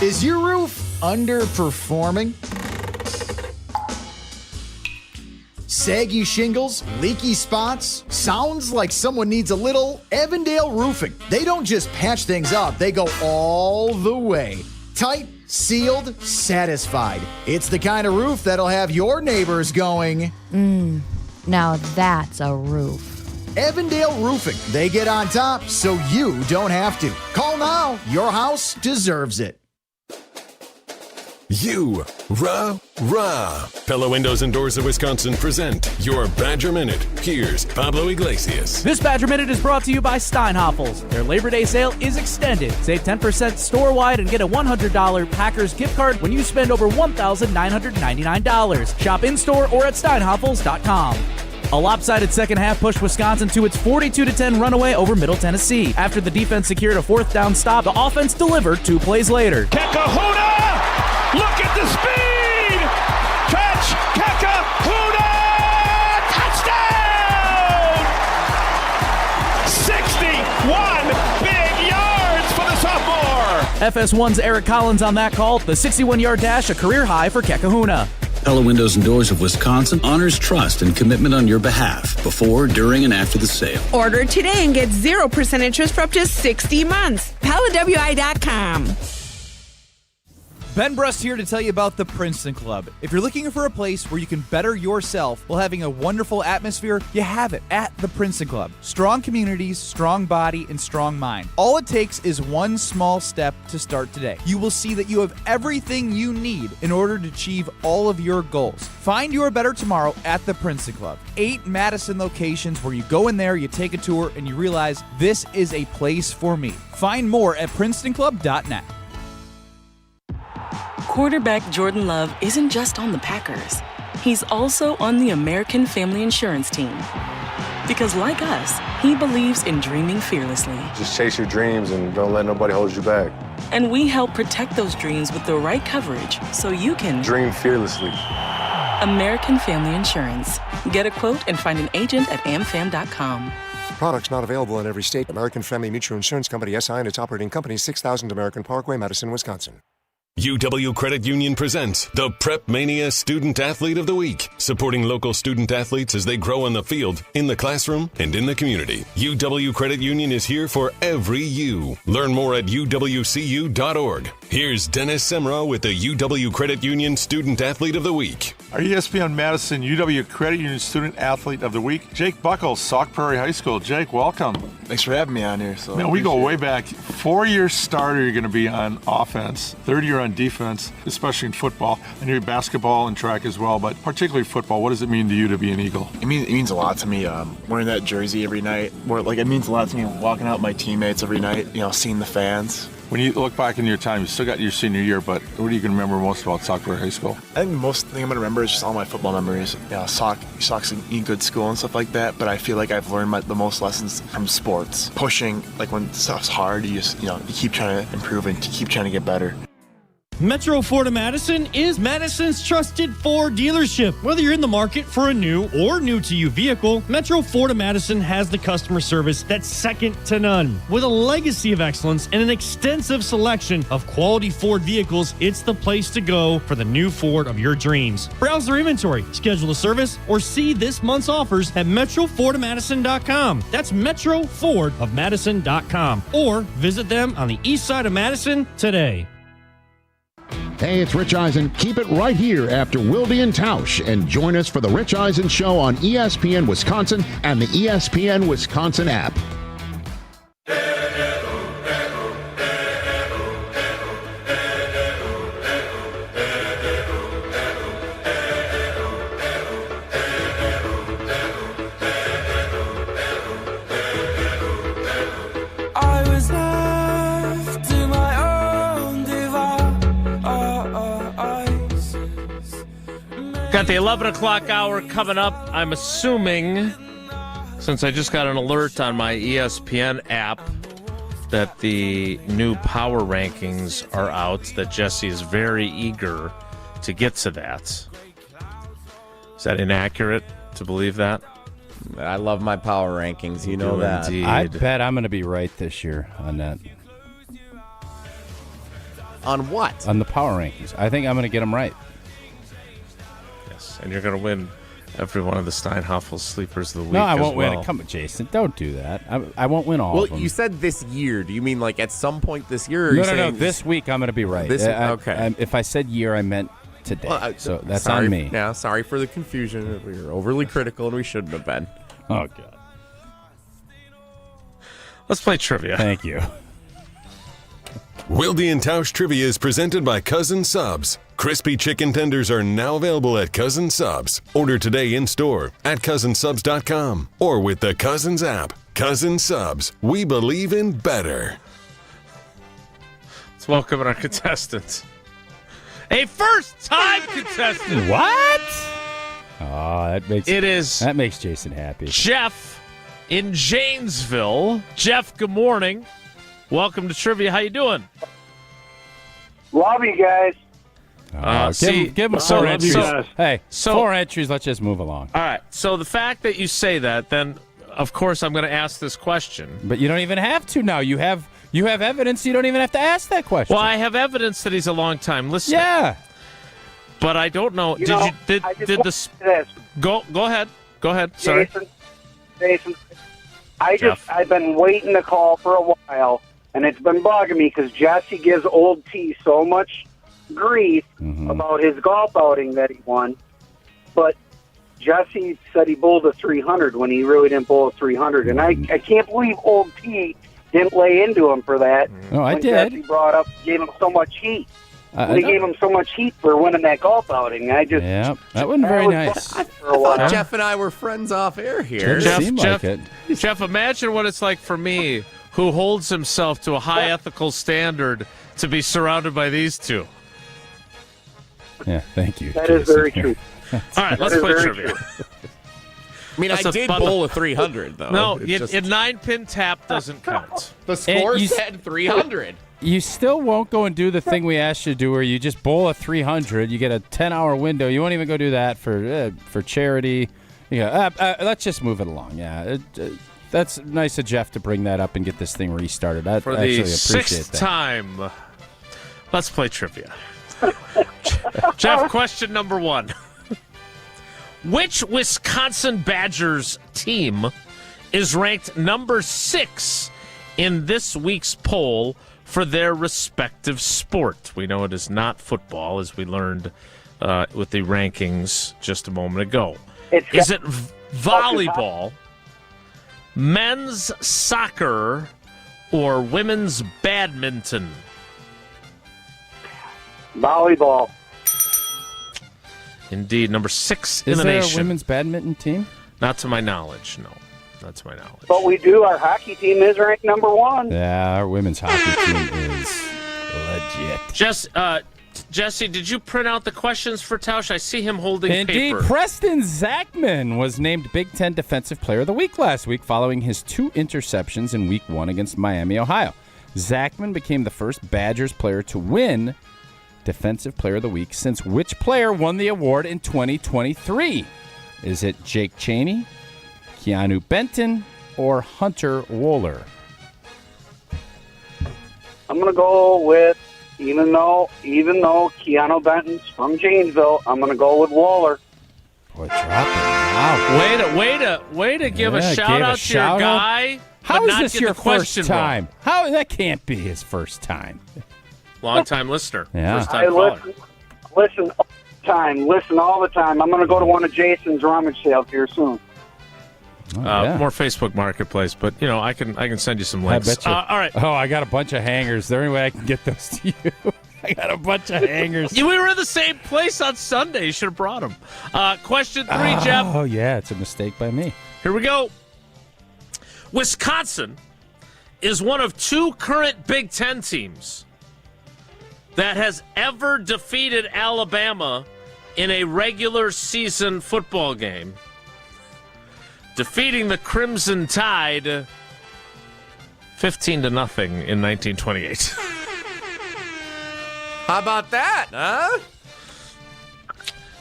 Is your roof underperforming? Saggy shingles, leaky spots? Sounds like someone needs a little Evandale roofing. They don't just patch things up, they go all the way. Tight, sealed, satisfied. It's the kind of roof that'll have your neighbors going, Now that's a roof. Evandale Roofing. They get on top so you don't have to. Call now. Your house deserves it. Rah. Pella Windows and Doors of Wisconsin present your Badger Minute. Here's Pablo Iglesias. This Badger Minute is brought to you by Steinhoffels. Their Labor Day sale is extended. Save 10% store-wide and get a $100 Packers gift card when you spend over $1,999. Shop in-store or at steinhoffels.com. A lopsided second half pushed Wisconsin to its 42-10 runaway over Middle Tennessee. After the defense secured a fourth down stop, the offense delivered 2 plays later. Kekahuna! Look at the speed! Catch! Kekahuna! Touchdown! 61 big yards for the sophomore! FS1's Eric Collins on that call. The 61-yard dash, a career high for Kekahuna. Pella Windows and Doors of Wisconsin honors trust and commitment on your behalf before, during, and after the sale. Order today and get 0% interest for up to 60 months. PellaWI.com. Ben Brust here to tell you about the Princeton Club. If you're looking for a place where you can better yourself while having a wonderful atmosphere, you have it at the Princeton Club. Strong communities, strong body, and strong mind. All it takes is one small step to start today. You will see that you have everything you need in order to achieve all of your goals. Find your better tomorrow at the Princeton Club. 8 Madison locations where you go in there, you take a tour, and you realize this is a place for me. Find more at PrincetonClub.net. Quarterback Jordan Love isn't just on the Packers. He's also on the American Family Insurance team. Because like us, he believes in dreaming fearlessly. Just chase your dreams and don't let nobody hold you back. And we help protect those dreams with the right coverage so you can dream fearlessly. American Family Insurance. Get a quote and find an agent at amfam.com. Products not available in every state. American Family Mutual Insurance Company, SI, and its operating company, 6000 American Parkway, Madison, Wisconsin. UW Credit Union presents the Prep Mania Student Athlete of the Week, supporting local student athletes as they grow on the field, in the classroom, and in the community. UW Credit Union is here for every you. Learn more at uwcu.org. Here's Dennis Semrau with the UW Credit Union Student Athlete of the Week. Our ESPN Madison UW Credit Union Student Athlete of the Week, Jake Buckles, Sauk Prairie High School. Jake, welcome. Thanks for having me on here. Man, we go way back. 4-year starter you're going to be on offense, third year on defense, especially in football. I know basketball and track as well, but particularly football. What does it mean to you to be an Eagle? It means a lot to me. Wearing that jersey every night, it means a lot to me. Walking out with my teammates every night, seeing the fans. When you look back in your time, you still got your senior year, but what are you going to remember most about Sauk Prairie High School? I think the most thing I'm going to remember is just all my football memories. Sauk's a good school and stuff like that, but I feel like I've learned the most lessons from sports. Pushing, like when stuff's hard, you just, you keep trying to improve and keep trying to get better. Metro Ford of Madison is Madison's trusted Ford dealership. Whether you're in the market for a new or new-to-you vehicle, Metro Ford of Madison has the customer service that's second to none. With a legacy of excellence and an extensive selection of quality Ford vehicles, it's the place to go for the new Ford of your dreams. Browse their inventory, schedule a service, or see this month's offers at metrofordofmadison.com. That's metrofordofmadison.com. Or visit them on the east side of Madison today. Hey, it's Rich Eisen. Keep it right here after Wilde and Tausch and join us for the Rich Eisen Show on ESPN Wisconsin and the ESPN Wisconsin app. Got the 11 o'clock hour coming up. I'm assuming, since I just got an alert on my ESPN app that the new power rankings are out, that Jesse is very eager to get to that. Is that inaccurate to believe that? I love my power rankings. You know that. Indeed. I bet I'm going to be right this year on that. On what? On the power rankings. I think I'm going to get them right. And you're going to win every one of the Steinhoffel sleepers of the week. No, I won't as well. win. Come on, Jason. Don't do that. I won't win all of them. Well, you said this year. Do you mean like at some point this year? Or are you No. saying This week I'm going to be right. Okay. If I said year, I meant today. Well, so that's sorry, on me. Yeah, sorry for the confusion. We were overly critical, and we shouldn't have been. Oh, God. Let's play trivia. Thank you. Wilde and Tausch Trivia is presented by Cousin Subs. Crispy chicken tenders are now available at Cousin Subs. Order today in store at cousinsubs.com or with the Cousins app. Cousin Subs, we believe in better. Let's welcome our contestants. A first-time contestant. What? Oh, that makes Jason happy. Jeff in Janesville. Jeff, good morning. Welcome to Trivia. How you doing? Love you guys. Give him 4 entries. Four entries. Let's just move along. All right. So the fact that you say that, then of course I'm going to ask this question. But you don't even have to now. You have evidence. You don't even have to ask that question. Well, I have evidence that he's a long-time listener. Yeah. But I don't know. Did this? Go ahead. Go ahead. Sorry. Jason. I've been waiting to call for a while, and it's been bugging me because Jesse gives Old T so much grief about his golf outing that he won. But Jesse said he bowled a 300 when he really didn't bowl a 300, and I can't believe Old T didn't lay into him for that. No, I when did. Jesse brought up, gave him so much heat. They gave him so much heat for winning that golf outing. That wasn't very nice. For a while. Jeff and I were friends off air here. Jeff, imagine what it's like for me, who holds himself to a high ethical standard, to be surrounded by these two. Yeah, thank you. That is very true. All right, let's play trivia. I mean, I did bowl a 300, though. No, a 9-pin tap doesn't count. The score said 300. You still won't go and do the thing we asked you to do where you just bowl a 300. You get a 10-hour window. You won't even go do that for charity. Let's just move it along. Yeah, that's nice of Jeff to bring that up and get this thing restarted. I For actually the appreciate sixth that. time, let's play trivia. Jeff, question number 1. Which Wisconsin Badgers team is ranked number 6 in this week's poll for their respective sport? We know it is not football, as we learned with the rankings just a moment ago. Is it volleyball, men's soccer, or women's badminton? Volleyball. Indeed, number 6 in Is the there nation. a women's badminton team? Not to my knowledge, no. Not to my knowledge. But we do. Our hockey team is ranked number 1. Yeah, our women's hockey team is legit. Jesse, did you print out the questions for Tausch? I see him holding Indeed, paper. Preston Zachman was named Big Ten Defensive Player of the Week last week following his 2 interceptions in Week 1 against Miami, Ohio. Zachman became the first Badgers player to win Defensive Player of the Week since which player won the award in 2023? Is it Jake Chaney, Keanu Benton, or Hunter Wohler? I'm going to go with, even though Keanu Benton's from Janesville, I'm going to go with Waller. Boy, drop it. Wow. Way to give a shout out to your guy. How but is not this get your the question first time? How that can't be his first time. Long-time listener. Yeah. First-time caller. Listen all the time. I'm going to go to one of Jason's rummage sales here soon. More Facebook Marketplace, but I can send you some links. I bet you. All right. Oh, I got a bunch of hangers. Is there any way I can get those to you? I got a bunch of hangers. We were in the same place on Sunday. You should have brought them. Question 3, Jeff. Oh, yeah. It's a mistake by me. Here we go. Wisconsin is one of 2 current Big Ten teams that has ever defeated Alabama in a regular season football game, defeating the Crimson Tide 15-0 in 1928. How about that, huh?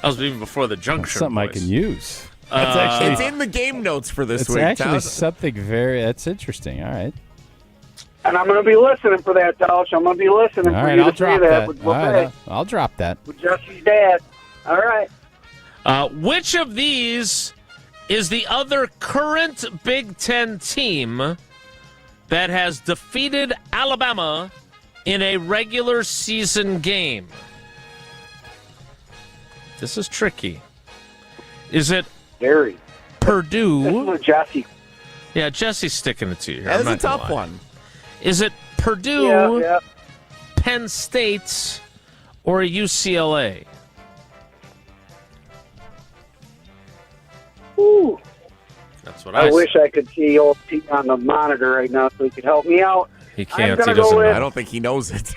That was even before the junction. Something I can use. It's in the game notes for this week. It's actually Tausch. something that's interesting. All right. And I'm going to be listening for that, Tausch. I'm going to be listening All for right, you I'll to say drop that. that. With All right, I'll drop that. With Jesse's dad. All right. Which of these is the other current Big Ten team that has defeated Alabama in a regular season game? This is tricky. Is it Very. Purdue? This is with Jesse. Yeah, Jesse's sticking it to you here. That's I'm a not gonna tough lie. one. Is it Purdue, Yeah. Penn State, or UCLA? Ooh. That's what I I wish I could see old Pete on the monitor right now so he could help me out. He can't. I'm gonna He doesn't go know. with- I don't think he knows it.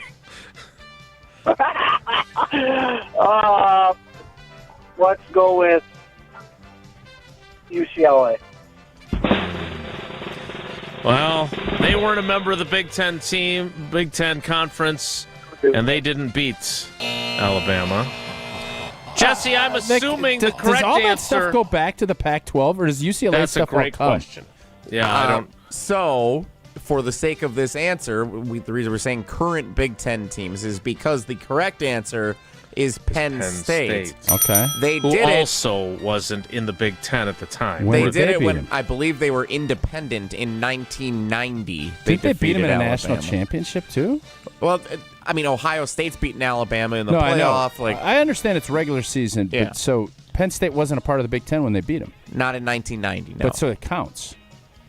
Let's go with UCLA. Well, they weren't a member of the Big Ten Conference, and they didn't beat Alabama. Jesse, I'm assuming the correct does all that answer. stuff go back to the Pac-12, or does UCLA That's stuff a great all come? question. Yeah, I don't. So, for the sake of this answer, the reason we're saying current Big Ten teams is because the correct answer is Penn State. Okay. They Who did it. also wasn't in the Big Ten at the time. They When did it beat when him? I believe they were independent in 1990. Did they beat him in a defeated national Alabama. championship too? Well, I mean, Ohio State's beaten Alabama in the No, I know. playoff. Like, I understand it's regular season, Yeah. but so Penn State wasn't a part of the Big Ten when they beat him. not in 1990, no. But so it counts.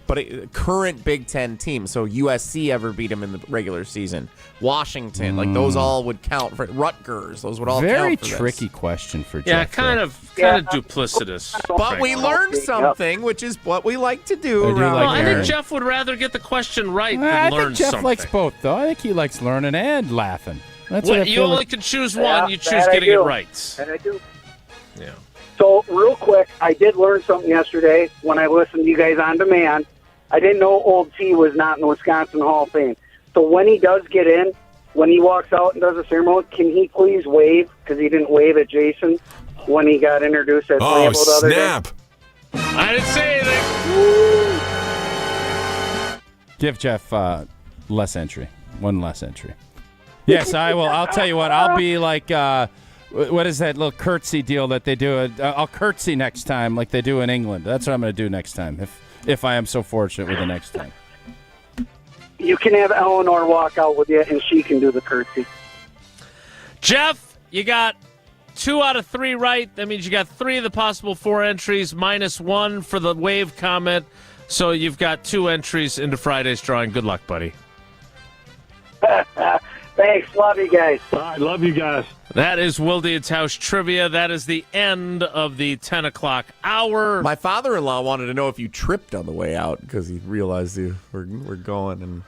But current Big Ten team. So USC ever beat them in the regular season. Washington, like those all would count for Rutgers. Those would all Very count for tricky this. question for Yeah, Jeff. kind of duplicitous. But we frankly. learned something, which is what we like to do I do around like Well, I here. think Jeff would rather get the question right than I learn think Jeff something. likes both, though. I think he likes learning and laughing. That's what I What, you feel only like. can choose Yeah, one. You choose that I getting it do. right. And I do. Yeah. So, real quick, I did learn something yesterday when I listened to you guys on demand. I didn't know Old T was not in the Wisconsin Hall of Fame. So when he does get in, when he walks out and does a ceremony, can he please wave? Because he didn't wave at Jason when he got introduced as Oh, Lambo the other day. snap. I didn't say anything. Give Jeff less entry. One less entry. Yes, I will. I'll tell you what. I'll be like, what is that little curtsy deal that they do? I'll curtsy next time like they do in England. That's what I'm going to do next time, if I am so fortunate with the next time. You can have Eleanor walk out with you, and she can do the curtsy. Jeff, you got 2 out of 3 right. That means you got 3 of the possible 4 entries, minus 1 for the wave comment. So you've got 2 entries into Friday's drawing. Good luck, buddy. Thanks. Love you guys. I love you guys. That is Wilde and Tausch trivia. That is the end of the 10 o'clock hour. My father-in-law wanted to know if you tripped on the way out because he realized we're going and.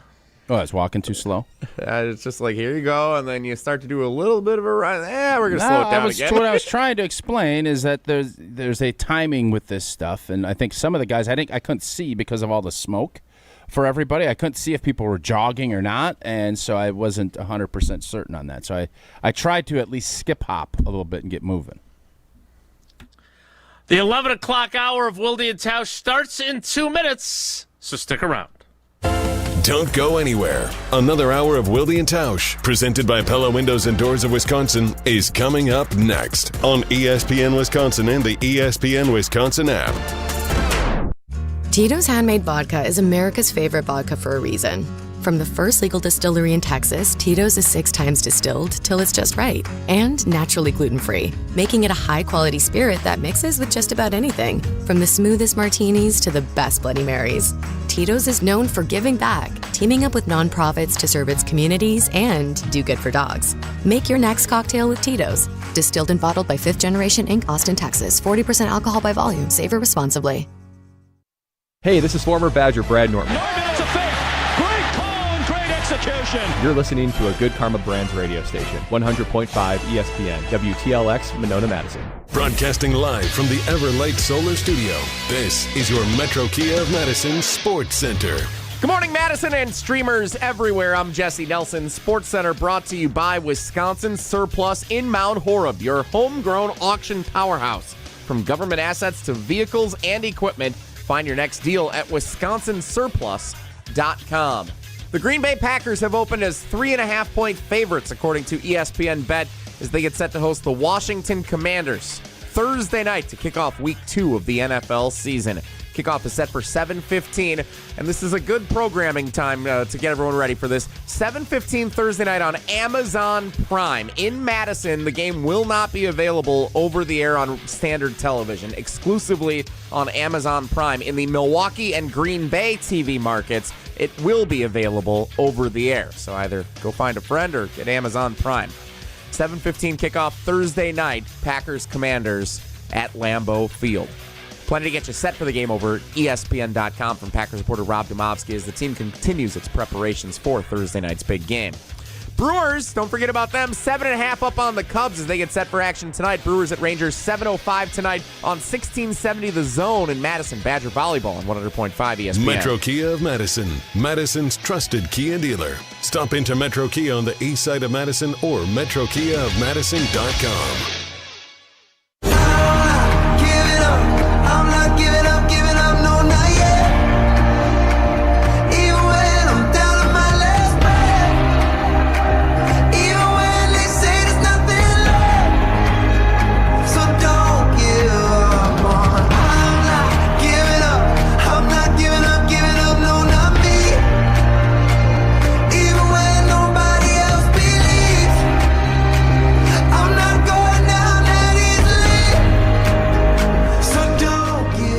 Oh, I was walking too slow. It's just like, here you go, and then you start to do a little bit of a run. We're going to slow it down again. What I was trying to explain is that there's a timing with this stuff, and I think some of the guys, I couldn't see because of all the smoke for everybody. I couldn't see if people were jogging or not, and so I wasn't 100% certain on that. So I tried to at least skip hop a little bit and get moving. The 11 o'clock hour of Wilde and Tausch starts in 2 minutes, so stick around. Don't go anywhere. Another hour of Wilde and Tausch, presented by Pella Windows and Doors of Wisconsin, is coming up next on ESPN Wisconsin and the ESPN Wisconsin app. Tito's Handmade Vodka is America's favorite vodka for a reason. From the first legal distillery in Texas, Tito's is 6 times distilled till it's just right and naturally gluten-free, making it a high-quality spirit that mixes with just about anything, from the smoothest martinis to the best Bloody Marys. Tito's is known for giving back, teaming up with nonprofits to serve its communities and do good for dogs. Make your next cocktail with Tito's. Distilled and bottled by 5th Generation Inc., Austin, Texas. 40% alcohol by volume. Savor responsibly. Hey, this is former Badger Brad Norton. That's a fake. Great call and great execution. You're listening to a Good Karma Brands radio station, 100.5 ESPN, WTLX, Monona, Madison. Broadcasting live from the Everlight Solar Studio, this is your Metro Kia of Madison Sports Center. Good morning, Madison and streamers everywhere. I'm Jesse Nelson. Sports Center brought to you by Wisconsin Surplus in Mount Horeb, your homegrown auction powerhouse. From government assets to vehicles and equipment, find your next deal at wisconsinsurplus.com. The Green Bay Packers have opened as 3.5-point favorites, according to ESPN Bet, as they get set to host the Washington Commanders. Thursday night to kick off week 2 of the NFL season. Kickoff is set for 7:15, and this is a good programming time to get everyone ready for this. 7:15 Thursday night on Amazon Prime. In Madison, the game will not be available over the air on standard television, exclusively on Amazon Prime. In the Milwaukee and Green Bay TV markets, it will be available over the air. So either go find a friend or get Amazon Prime. 7:15 kickoff Thursday night, Packers-Commanders at Lambeau Field. Plenty to get you set for the game over at ESPN.com from Packers reporter Rob Demovsky as the team continues its preparations for Thursday night's big game. Brewers, don't forget about them, 7.5 up on the Cubs as they get set for action tonight. Brewers at Rangers, 7:05 tonight on 1670 The Zone in Madison. Badger Volleyball on 100.5 ESPN. Metro Kia of Madison, Madison's trusted Kia dealer. Stop into Metro Kia on the east side of Madison or metrokiaofmadison.com.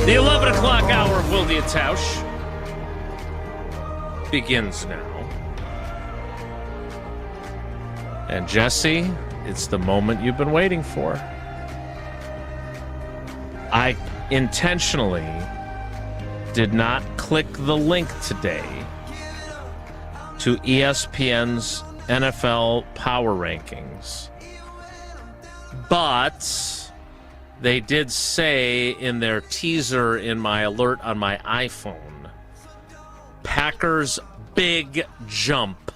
The 11 o'clock hour of Wilde and Tausch begins now. And Jesse, it's the moment you've been waiting for. I intentionally did not click the link today to ESPN's NFL Power Rankings, but they did say in their teaser in my alert on my iPhone, Packers big jump.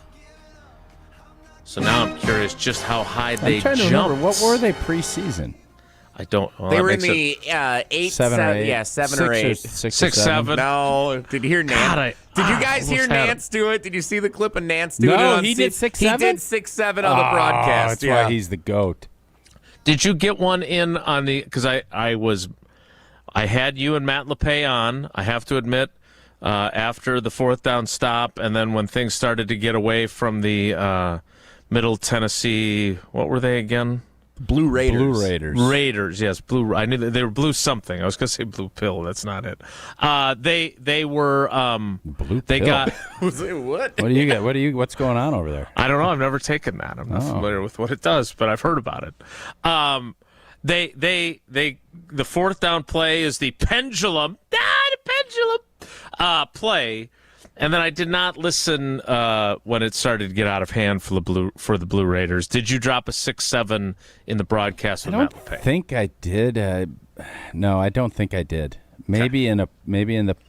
So now I'm curious just how high they jumped. I'm trying to remember, what were they preseason? I don't. Well, they were in the 8, 7, 8. Yeah, 7 or 8. 6, 7. No. Did you hear Nance? Did you guys hear Nance do it? Did you see the clip of Nance do it? No, he did 6, 7? He did 6, 7 on the broadcast. That's why he's the GOAT. Did you get one in on the? Because I had you and Matt LePay on. I have to admit, after the fourth down stop, and then when things started to get away from the Middle Tennessee, what were they again? Blue Raiders. Blue Raiders. Raiders, yes. Blue. I knew they were blue something. I was going to say blue pill. That's not it. They were. Blue they pill. got. What? What do you get? What's going on over there? I don't know. I've never taken that. I'm not familiar with what it does, but I've heard about it. The fourth down play is the pendulum. The pendulum play. And then I did not listen when it started to get out of hand for the Blue Raiders. Did you drop a 6-7 in the broadcast with Matt LePay? I think I did. No, I don't think I did. Maybe in the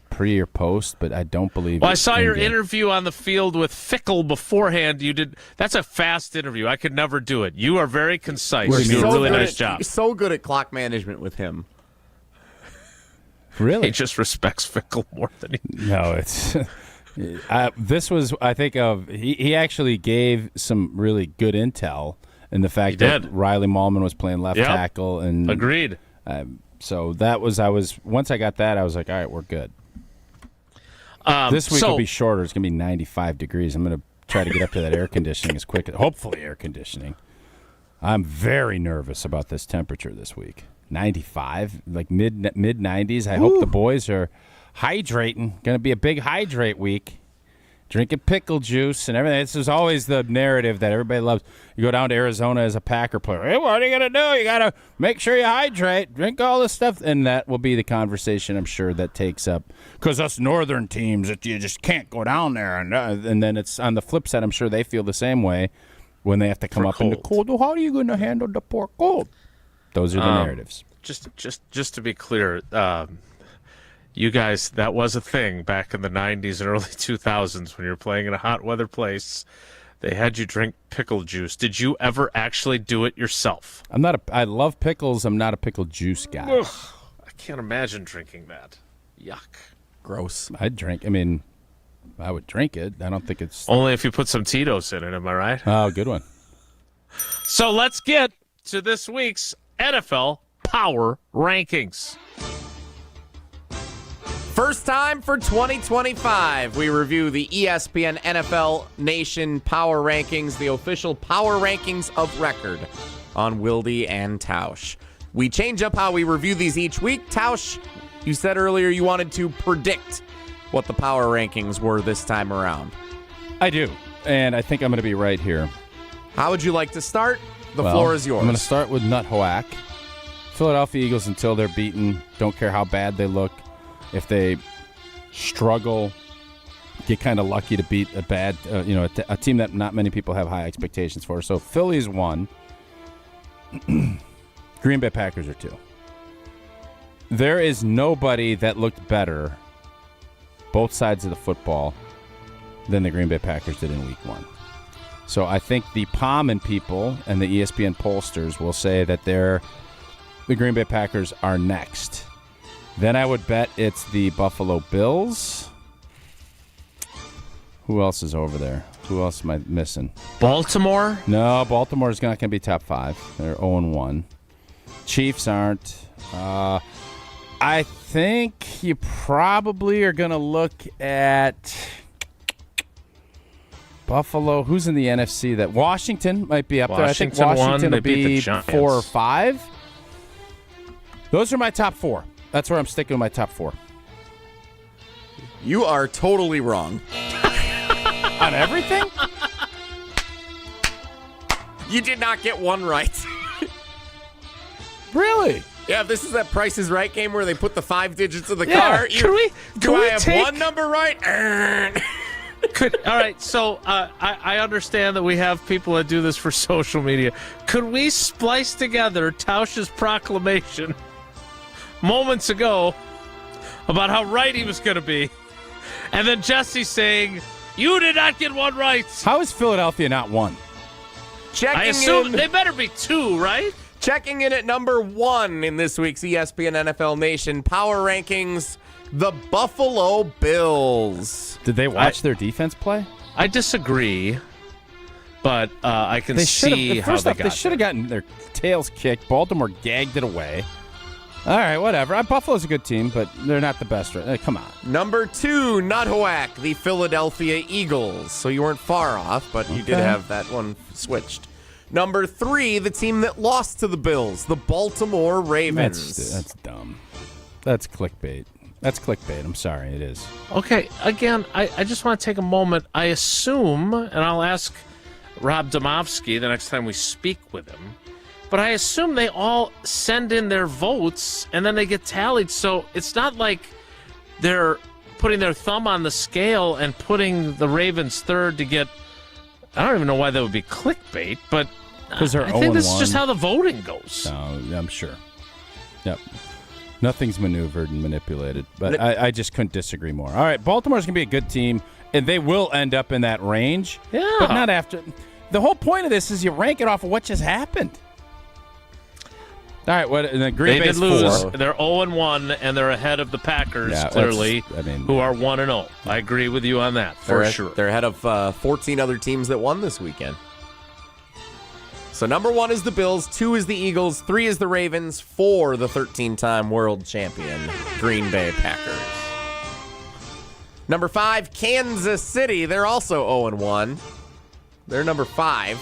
pre or post, but I don't believe. Well, I saw your interview on the field with Fickle beforehand. You did. That's a fast interview. I could never do it. You are very concise. You do a really nice job. You're so good at clock management with him. Really? He just respects Fickle more than he. No, it's. This was, I think, he actually gave some really good intel in the fact that Riley Mahlman was playing left tackle. And agreed. So that was, once I got that, I was like, all right, we're good. This week will be shorter. It's going to be 95 degrees. I'm going to try to get up to that air conditioning as quick, hopefully air conditioning. I'm very nervous about this temperature this week. 95, like mid 90s. I hope the boys are hydrating. Going to be a big hydrate week. Drinking pickle juice and everything. This is always the narrative that everybody loves. You go down to Arizona as a Packer player. Hey, what are you going to do? You got to make sure you hydrate. Drink all this stuff. And that will be the conversation, I'm sure, that takes up. Because us northern teams, you just can't go down there. And then it's on the flip side, I'm sure they feel the same way when they have to come up in the cold. Well, how are you going to handle the poor cold? Those are the narratives. Just to be clear, you guys, that was a thing back in the 90s and early 2000s when you were playing in a hot weather place. They had you drink pickle juice. Did you ever actually do it yourself? I love pickles. I'm not a pickle juice guy. Ugh, I can't imagine drinking that. Yuck. Gross. I would drink it. I don't think it's... Only if you put some Tito's in it, am I right? Oh, good one. So let's get to this week's NFL Power Rankings. First time for 2025, we review the ESPN NFL Nation Power Rankings, the official Power Rankings of record on Wilde and Tausch. We change up how we review these each week. Tausch, you said earlier you wanted to predict what the Power Rankings were this time around. I do, and I think I'm going to be right here. How would you like to start? The floor is yours. I'm going to start with Nuthoak. Philadelphia Eagles until they're beaten. Don't care how bad they look. If they struggle, get kind of lucky to beat a bad, a team that not many people have high expectations for. So Philly's 1. Green Bay Packers are 2. There is nobody that looked better, both sides of the football, than the Green Bay Packers did in Week 1. So I think the Palm people and the ESPN pollsters will say that the Green Bay Packers are next. Then I would bet it's the Buffalo Bills. Who else is over there? Who else am I missing? Baltimore? No, Baltimore's not going to be top 5. They're 0-1. Chiefs aren't. I think you probably are going to look at Buffalo. Who's in the NFC? That Washington might be up there. I think Washington will be 4 or 5. Those are my top 4. That's where I'm sticking with my top 4. You are totally wrong. On everything? You did not get one right. Really? Yeah, this is that Price is Right game where they put the 5 digits of the car. Do I have one number right? All right, so I understand that we have people that do this for social media. Could we splice together Tausch's proclamation moments ago about how right he was going to be, and then Jesse saying, you did not get one right? How is Philadelphia not 1? I assume they better be 2, right? Checking in at number 1 in this week's ESPN NFL Nation Power Rankings, the Buffalo Bills. Did they watch their defense play? I disagree, but I can see how they got They should have gotten their tails kicked. Baltimore gagged it away. All right, whatever. Buffalo's a good team, but they're not the best. Come on. Number 2, Nuthoak, the Philadelphia Eagles. So you weren't far off, but you did have that one switched. Number 3, the team that lost to the Bills, the Baltimore Ravens. That's dumb. That's clickbait. I'm sorry, it is. Okay, again, I just want to take a moment. I assume, and I'll ask Rob Domofsky the next time we speak with him, but I assume they all send in their votes and then they get tallied. So it's not like they're putting their thumb on the scale and putting the Ravens third to get. I don't even know why that would be clickbait, but I think this is just how the voting goes. No, I'm sure. Yep. Nothing's maneuvered and manipulated, but I just couldn't disagree more. All right, Baltimore's going to be a good team, and they will end up in that range. Yeah. But not after. The whole point of this is you rank it off of what just happened. All right, what? And then Green Bay's 4. They're 0-1, and they're ahead of the Packers, clearly, who are 1-0. I agree with you on that, for sure. They're ahead of 14 other teams that won this weekend. So number 1 is the Bills, 2 is the Eagles, 3 is the Ravens, 4 the 13-time world champion Green Bay Packers. Number 5, Kansas City. They're also 0-1. They're number 5.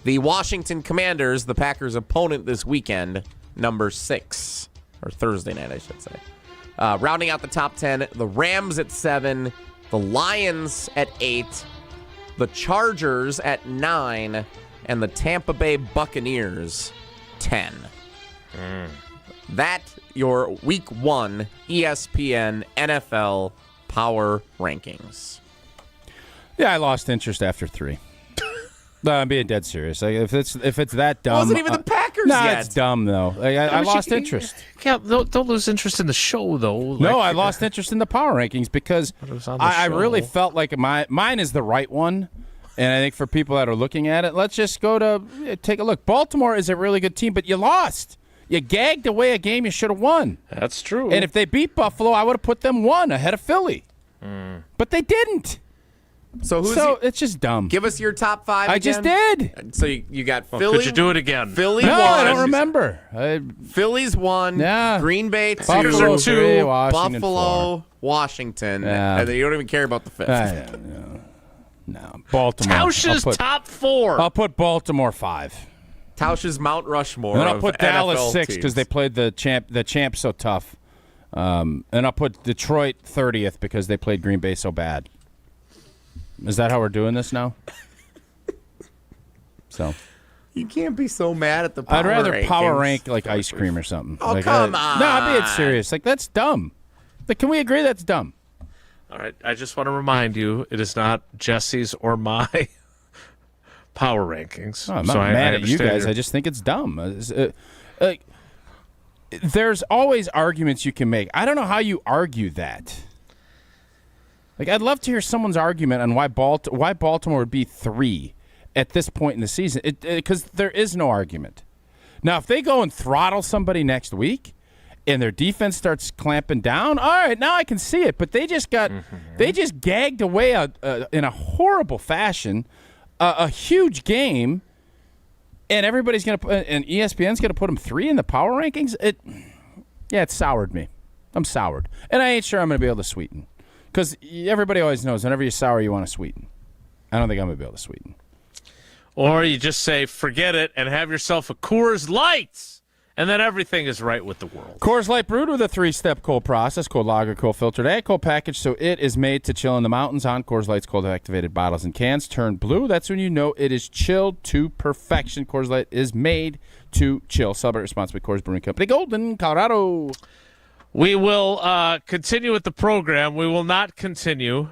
The Washington Commanders, the Packers' opponent this weekend, number 6. Or Thursday night, I should say. Rounding out the top 10, the Rams at 7, the Lions at 8, the Chargers at 9, and the Tampa Bay Buccaneers 10. That, your Week 1 ESPN NFL Power Rankings. Yeah, I lost interest after 3. No, I'm being dead serious. Like, if it's that dumb, wasn't even the Packers yet. It's dumb though. I lost interest. Yeah, don't lose interest in the show though. No, I lost interest in the power rankings because I really felt like mine is the right one, and I think for people that are looking at it, let's just go to take a look. Baltimore is a really good team, but you lost. You gagged away a game you should have won. That's true. And if they beat Buffalo, I would have put them 1 ahead of Philly. But they didn't. So it's just dumb. Give us your top 5 I again. just did. So you got Well, Philly. could you do it again? Philly No, 1. I don't remember. Philly's 1. Yeah. Green Bay 2. Buffalo 2. 3, Washington Buffalo, 4. Washington. Yeah. And then you don't even care about the 5th. No. Baltimore. Tausch's top 4. I'll put Baltimore 5. Tausch's Mount Rushmore. And then I'll of put Dallas NFL 6 because they played the champ so tough. And I'll put Detroit 30th because they played Green Bay so bad. Is that how we're doing this now? So You can't be so mad at the power I'd rather rankings. power rank like ice cream or something. Oh, like, come No, I'm being on. serious. Like, that's dumb. Like, can we agree that's dumb? All right. I just want to remind you, it is not Jesse's or my power rankings. No, I'm not mad at you guys. I just think it's dumb. There's always arguments you can make. I don't know how you argue that. Like, I'd love to hear someone's argument on why Baltimore would be 3 at this point in the season, because there is no argument. Now, if they go and throttle somebody next week and their defense starts clamping down, all right, now I can see it. But they just they just gagged away in a horrible fashion a huge game, and everybody's going to and ESPN's going to put them 3 in the power rankings. It soured me. I'm soured, and I ain't sure I'm going to be able to sweeten. Because everybody always knows whenever you're sour, you want to sweeten. I don't think I'm going to be able to sweeten. Or you just say, forget it, and have yourself a Coors Light, and then everything is right with the world. Coors Light brewed with a 3-step cold process, cold lager, cold filtered, and cold package, so it is made to chill in the mountains on Coors Light's cold-activated bottles and cans. Turn blue, that's when you know it is chilled to perfection. Coors Light is made to chill. Celebrate responsibly. Coors Brewing Company, Golden, Colorado. We will continue with the program. We will not continue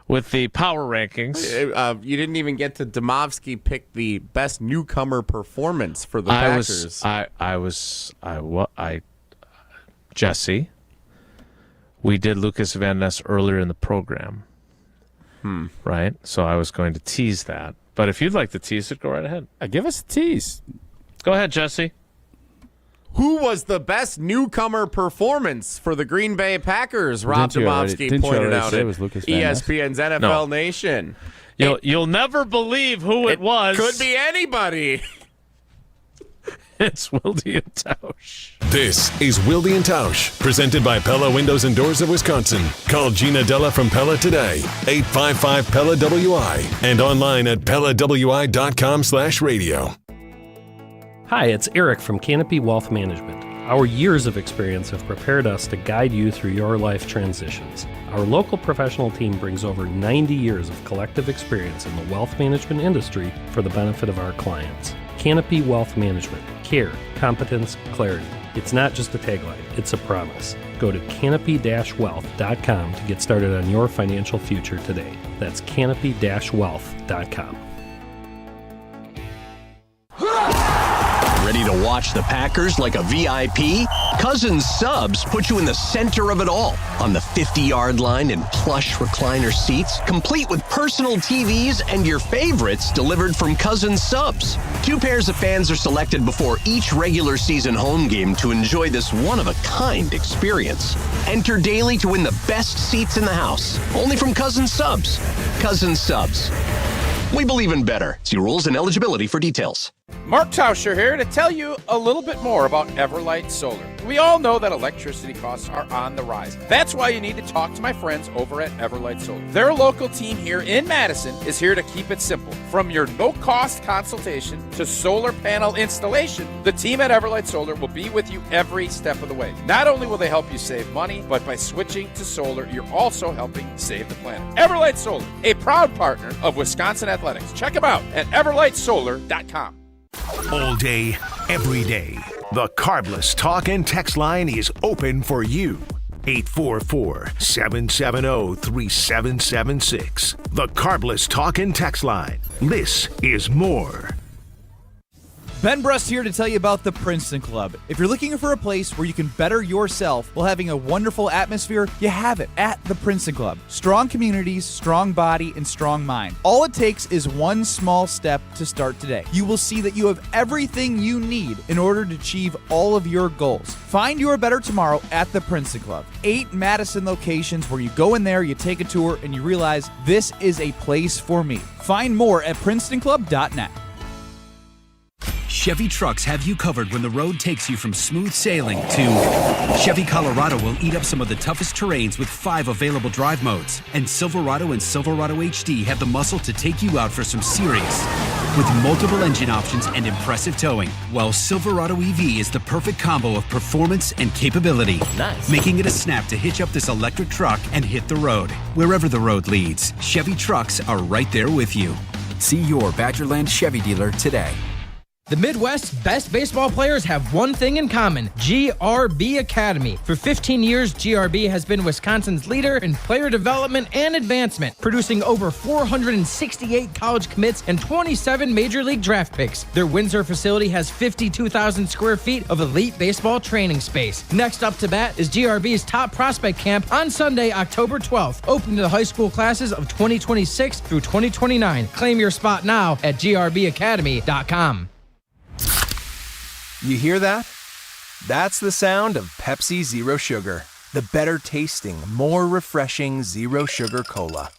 with the power rankings. You didn't even get to Domovsky pick the best newcomer performance for the Packers. Jesse, we did Lucas Van Ness earlier in the program. Right? So I was going to tease that. But if you'd like to tease it, go right ahead. Give us a tease. Go ahead, Jesse. Who was the best newcomer performance for the Green Bay Packers? Rob Domovsky pointed out at ESPN's NFL Nation. You'll never believe who it was. Could be anybody. It's Wilde and Tausch. This is Wilde and Tausch, presented by Pella Windows and Doors of Wisconsin. Call Gina Della from Pella today, 855-PELLA-WI, and online at PellaWI.com/radio. Hi, it's Eric from Canopy Wealth Management. Our years of experience have prepared us to guide you through your life transitions. Our local professional team brings over 90 years of collective experience in the wealth management industry for the benefit of our clients. Canopy Wealth Management. Care, competence, clarity. It's not just a tagline, it's a promise. Go to canopy-wealth.com to get started on your financial future today. That's canopy-wealth.com. Ready to watch the Packers like a VIP? Cousins Subs put you in the center of it all, on the 50-yard line in plush recliner seats, complete with personal TVs and your favorites delivered from Cousins Subs. 2 pairs of fans are selected before each regular season home game to enjoy this one-of-a-kind experience. Enter daily to win the best seats in the house, only from Cousins Subs. Cousins Subs. We believe in better. See rules and eligibility for details. Mark Tauscher here to tell you a little bit more about Everlight Solar. We all know that electricity costs are on the rise. That's why you need to talk to my friends over at Everlight Solar. Their local team here in Madison is here to keep it simple. From your no-cost consultation to solar panel installation, the team at Everlight Solar will be with you every step of the way. Not only will they help you save money, but by switching to solar, you're also helping save the planet. Everlight Solar, a proud partner of Wisconsin Athletics. Check them out at everlightsolar.com. All day, every day, the Carbless Talk and Text line is open for you. 844-770-3776. The Carbless Talk and Text line. This is more. Ben Brust here to tell you about the Princeton Club. If you're looking for a place where you can better yourself while having a wonderful atmosphere, you have it at the Princeton Club. Strong communities, strong body, and strong mind. All it takes is one small step to start today. You will see that you have everything you need in order to achieve all of your goals. Find your better tomorrow at the Princeton Club. 8 Madison locations where you go in there, you take a tour, and you realize this is a place for me. Find more at PrincetonClub.net. Chevy trucks have you covered when the road takes you from smooth sailing to Chevy Colorado will eat up some of the toughest terrains with 5 available drive modes. And Silverado and Silverado HD have the muscle to take you out for some serious with multiple engine options and impressive towing. While Silverado EV is the perfect combo of performance and capability. Nice. Making it a snap to hitch up this electric truck and hit the road. Wherever the road leads, Chevy trucks are right there with you. See your Badgerland Chevy dealer today. The Midwest's best baseball players have one thing in common, GRB Academy. For 15 years, GRB has been Wisconsin's leader in player development and advancement, producing over 468 college commits and 27 major league draft picks. Their Windsor facility has 52,000 square feet of elite baseball training space. Next up to bat is GRB's top prospect camp on Sunday, October 12th, open to the high school classes of 2026 through 2029. Claim your spot now at grbacademy.com. You hear that? That's the sound of Pepsi Zero Sugar, the better tasting, more refreshing Zero Sugar Cola.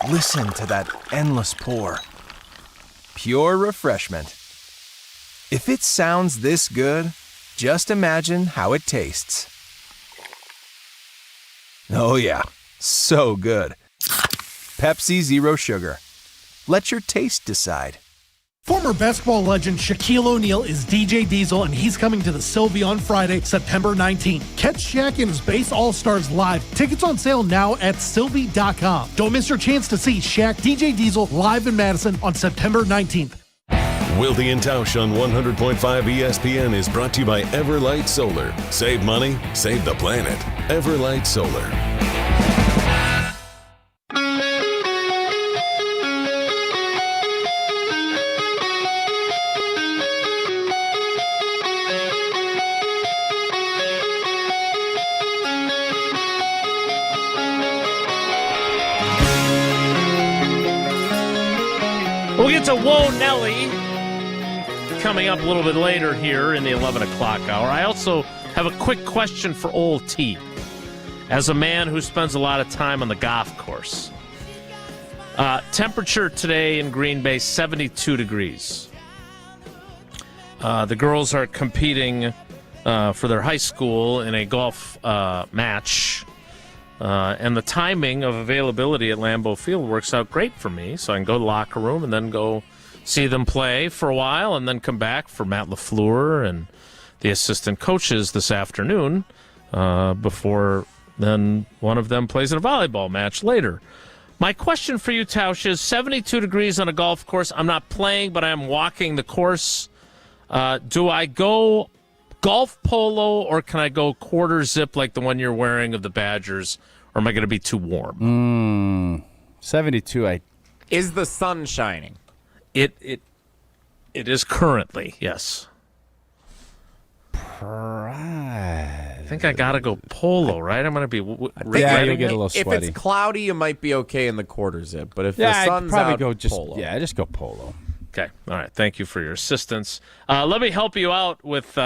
Listen to that endless pour. Pure refreshment. If it sounds this good, just imagine how it tastes. Oh yeah, so good. Pepsi Zero Sugar. Let your taste decide. Former basketball legend Shaquille O'Neal is DJ Diesel, and he's coming to the Sylvia on Friday, September 19th. Catch Shaq and his Base All-Stars live. Tickets on sale now at Sylvie.com. Don't miss your chance to see Shaq, DJ Diesel live in Madison on September 19th. Wilde and Tausch on 100.5 ESPN is brought to you by Everlight Solar. Save money, save the planet. Everlight Solar. We'll get to Whoa Nelly coming up a little bit later here in the 11 o'clock hour. I also have a quick question for Old T. As a man who spends a lot of time on the golf course, temperature today in Green Bay, 72 degrees. The girls are competing for their high school in a golf match. And the timing of availability at Lambeau Field works out great for me, so I can go to the locker room and then go see them play for a while and then come back for Matt LaFleur and the assistant coaches this afternoon before then one of them plays in a volleyball match later. My question for you, Tausch, is 72 degrees on a golf course. I'm not playing, but I am walking the course. Do I go golf polo, or can I go quarter zip like the one you're wearing of the Badgers, or am I going to be too warm? 72. Is the sun shining? It is currently, yes. I think I got to go polo, right? I'm going to be you'll get a little sweaty. If it's cloudy, you might be okay in the quarter zip, but if the sun's I'd probably out, polo. just go polo. Okay, all right. Thank you for your assistance. Let me help you out with...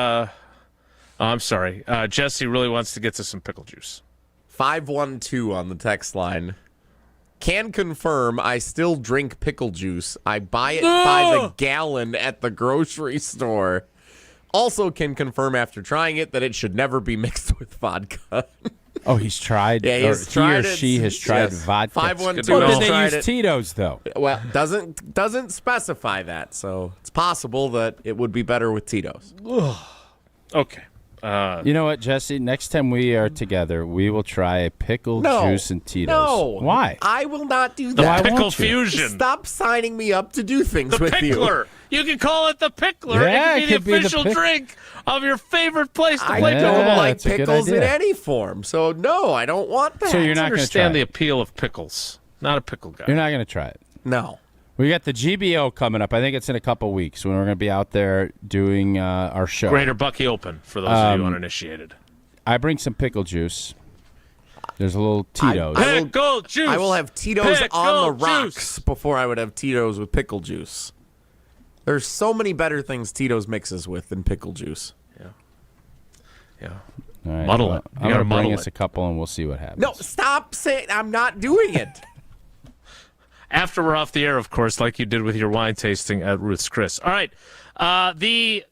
I'm sorry. Jesse really wants to get to some pickle juice. 512 on the text line. Can confirm I still drink pickle juice. I buy it by the gallon at the grocery store. Also can confirm after trying it that it should never be mixed with vodka. Oh, he's tried? Yeah, he's tried it. She has tried Yes. vodka. 512 Well, did they tried use it. Tito's, though? Well, doesn't specify that, so it's possible that it would be better with Tito's. Okay. You know what, Jesse? Next time we are together, we will try a pickle juice and Tito's. No. Why? I will not do The that. pickle fusion. Stop signing me up to do things The with pickler. You can call it the pickler. Yeah, it could be the official drink of your favorite place to I play don't pickleball. like that's a good pickles in idea. any form, so no, I don't want that. So you're not going to try understand the it? appeal of pickles. Not a pickle guy. You're not going to try it? No. We got the GBO coming up. I think it's in a couple weeks when we're going to be out there doing our show. Greater Bucky Open, for those of you uninitiated. I bring some pickle juice. There's a little Tito's. Pickle juice! I will have Tito's on the rocks before I would have Tito's with pickle juice. There's so many better things Tito's mixes with than pickle juice. Yeah. All right, Muddle it. I'm going to bring us a couple, and we'll see what happens. No, stop saying I'm not doing it. After we're off the air, of course, like you did with your wine tasting at Ruth's Chris. All right. The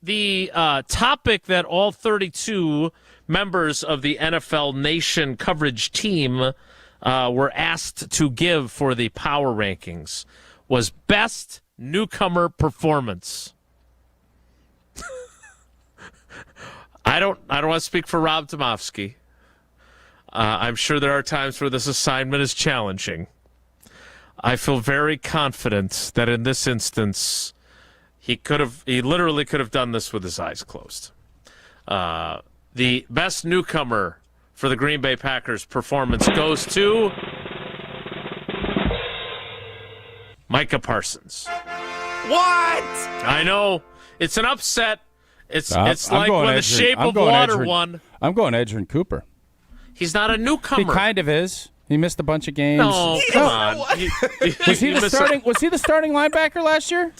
topic that all 32 members of the NFL Nation coverage team were asked to give for the power rankings was best newcomer performance. I don't want to speak for Rob Tomofsky. I'm sure there are times where this assignment is challenging. I feel very confident that in this instance, he literally could have done this with his eyes closed. The best newcomer for the Green Bay Packers performance goes to Micah Parsons. What? I know. It's an upset. It's like when The Shape of Water won. I'm going Edgerrin Cooper. He's not a newcomer. He kind of is. He missed a bunch of games. No, come on. Was he the starting linebacker last year?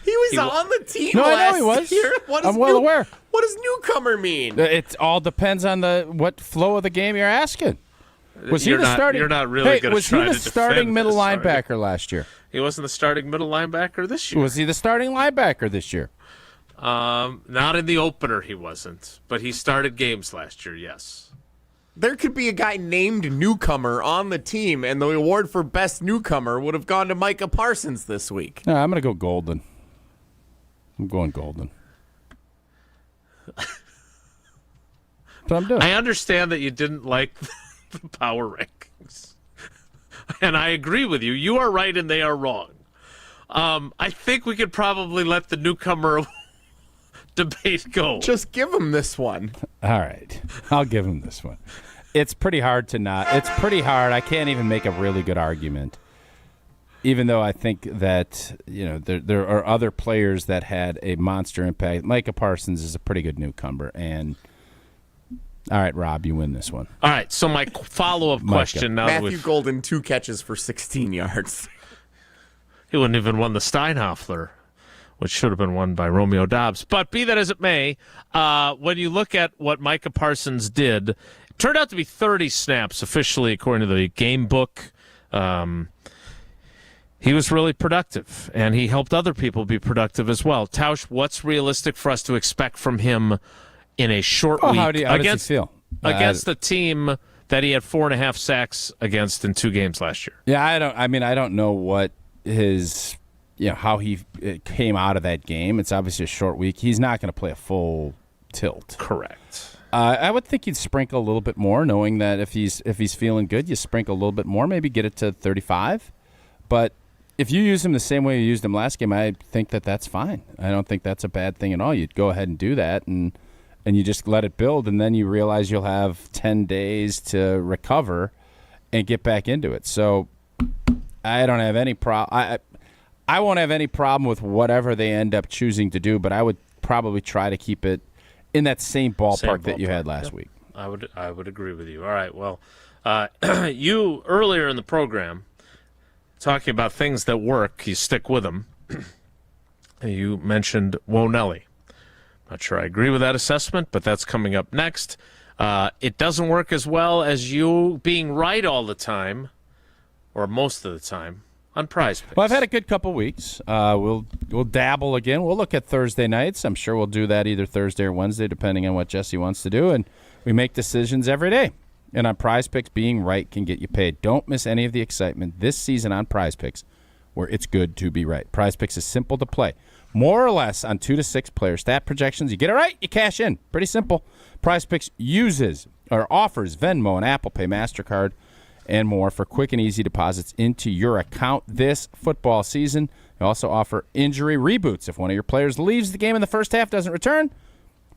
He was on the team No, last I know he was. year. I'm well aware. What does newcomer mean? It all depends on what flow of the game you're asking. Was he the starting? You're not really going was to try he the to starting middle defend this, linebacker last year? He wasn't the starting middle linebacker this year. Was he the starting linebacker this year? Not in the opener, he wasn't. But he started games last year, yes. There could be a guy named Newcomer on the team, and the award for best newcomer would have gone to Micah Parsons this week. No, I'm going to go Golden. I'm going Golden. That's what I'm doing. I understand that you didn't like the power rankings. And I agree with you. You are right and they are wrong. I think we could probably let the newcomer debate go. Just give him this one. All right. I'll give him this one. It's pretty hard to not. It's pretty hard. I can't even make a really good argument. Even though I think that, there are other players that had a monster impact. Micah Parsons is a pretty good newcomer. And all right, Rob, you win this one. All right, so my follow-up question now. Matthew Golden, 2 catches for 16 yards. He wouldn't even won the Steinhoffler, which should have been won by Romeo Dobbs. But be that as it may, when you look at what Micah Parsons did, it turned out to be 30 snaps officially according to the game book. He was really productive, and he helped other people be productive as well. Tausch, what's realistic for us to expect from him in a short week how does he feel? against the team that he had 4.5 sacks against in 2 games last year? Yeah, I don't know what his, how he came out of that game. It's obviously a short week. He's not going to play a full tilt. Correct. I would think you'd sprinkle a little bit more, knowing that if he's feeling good, you sprinkle a little bit more, maybe get it to 35. But if you use him the same way you used him last game, I think that's fine. I don't think that's a bad thing at all. You'd go ahead and do that, and you just let it build, and then you realize you'll have 10 days to recover and get back into it. So I don't have any problem. I won't have any problem with whatever they end up choosing to do, but I would probably try to keep it in that same ballpark that you had last week. I would agree with you. All right. Well, you earlier in the program talking about things that work, you stick with them. You mentioned Nelly. Not sure I agree with that assessment, but that's coming up next. It doesn't work as well as you being right all the time, or most of the time, on Prize Picks. Well, I've had a good couple weeks. We'll dabble again. We'll look at Thursday nights. I'm sure we'll do that either Thursday or Wednesday, depending on what Jesse wants to do. And we make decisions every day. And on Prize Picks, being right can get you paid. Don't miss any of the excitement this season on Prize Picks, where it's good to be right. Prize Picks is simple to play. More or less on 2 to 6 player stat projections. You get it right, you cash in. Pretty simple. Prize Picks offers Venmo and Apple Pay, MasterCard, and more for quick and easy deposits into your account this football season. They also offer injury reboots. If one of your players leaves the game in the first half, doesn't return,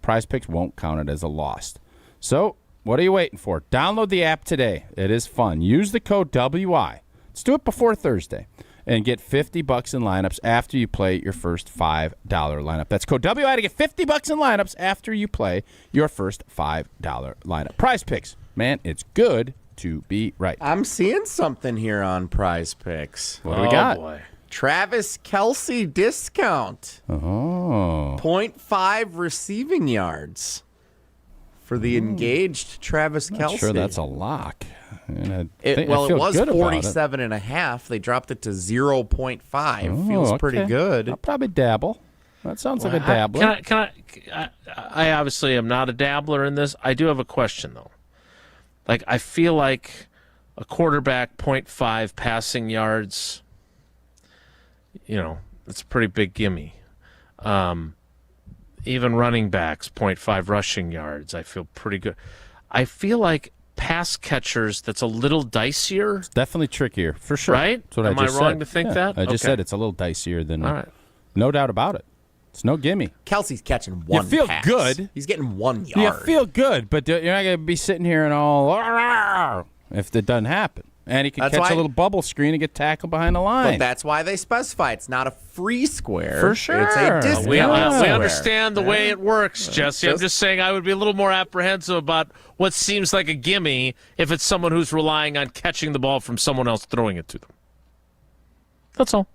Prize Picks won't count it as a loss. So what are you waiting for? Download the app today. It is fun. Use the code WI. Let's do it before Thursday. and get $50 in lineups after you play your first $5 lineup. That's code WI to get $50 in lineups after you play your first $5 lineup. Prize Picks, man, it's good to be right. I'm seeing something here on Prize Picks. What do we got? Boy. Travis Kelce discount. Oh. 0.5 receiving yards for the engaged Travis Kelce. Not sure that's a lock. It was 47.5. They dropped it to 0.5. Feels pretty good. I'll probably dabble. That sounds like a dabbler. I obviously am not a dabbler in this. I do have a question, though. Like, I feel like a quarterback, 0.5 passing yards, it's a pretty big gimme. Even running backs, 0.5 rushing yards, I feel pretty good. I feel like pass catchers, that's a little dicier. It's definitely trickier, for sure. Right? That's what Am I just I wrong said. to think that? I just Okay. said it's a little dicier than. All right. No doubt about it. It's no gimme. Kelsey's catching one You feel pass. good. He's getting 1 You yard. feel good, but you're not going to be sitting here and all if it doesn't happen. And he can catch a little bubble screen and get tackled behind the line. But that's why they specify it's not a free square. For sure. It's a discount We square. understand the way it works, Jesse. I'm just saying I would be a little more apprehensive about what seems like a gimme if it's someone who's relying on catching the ball from someone else throwing it to them. That's all.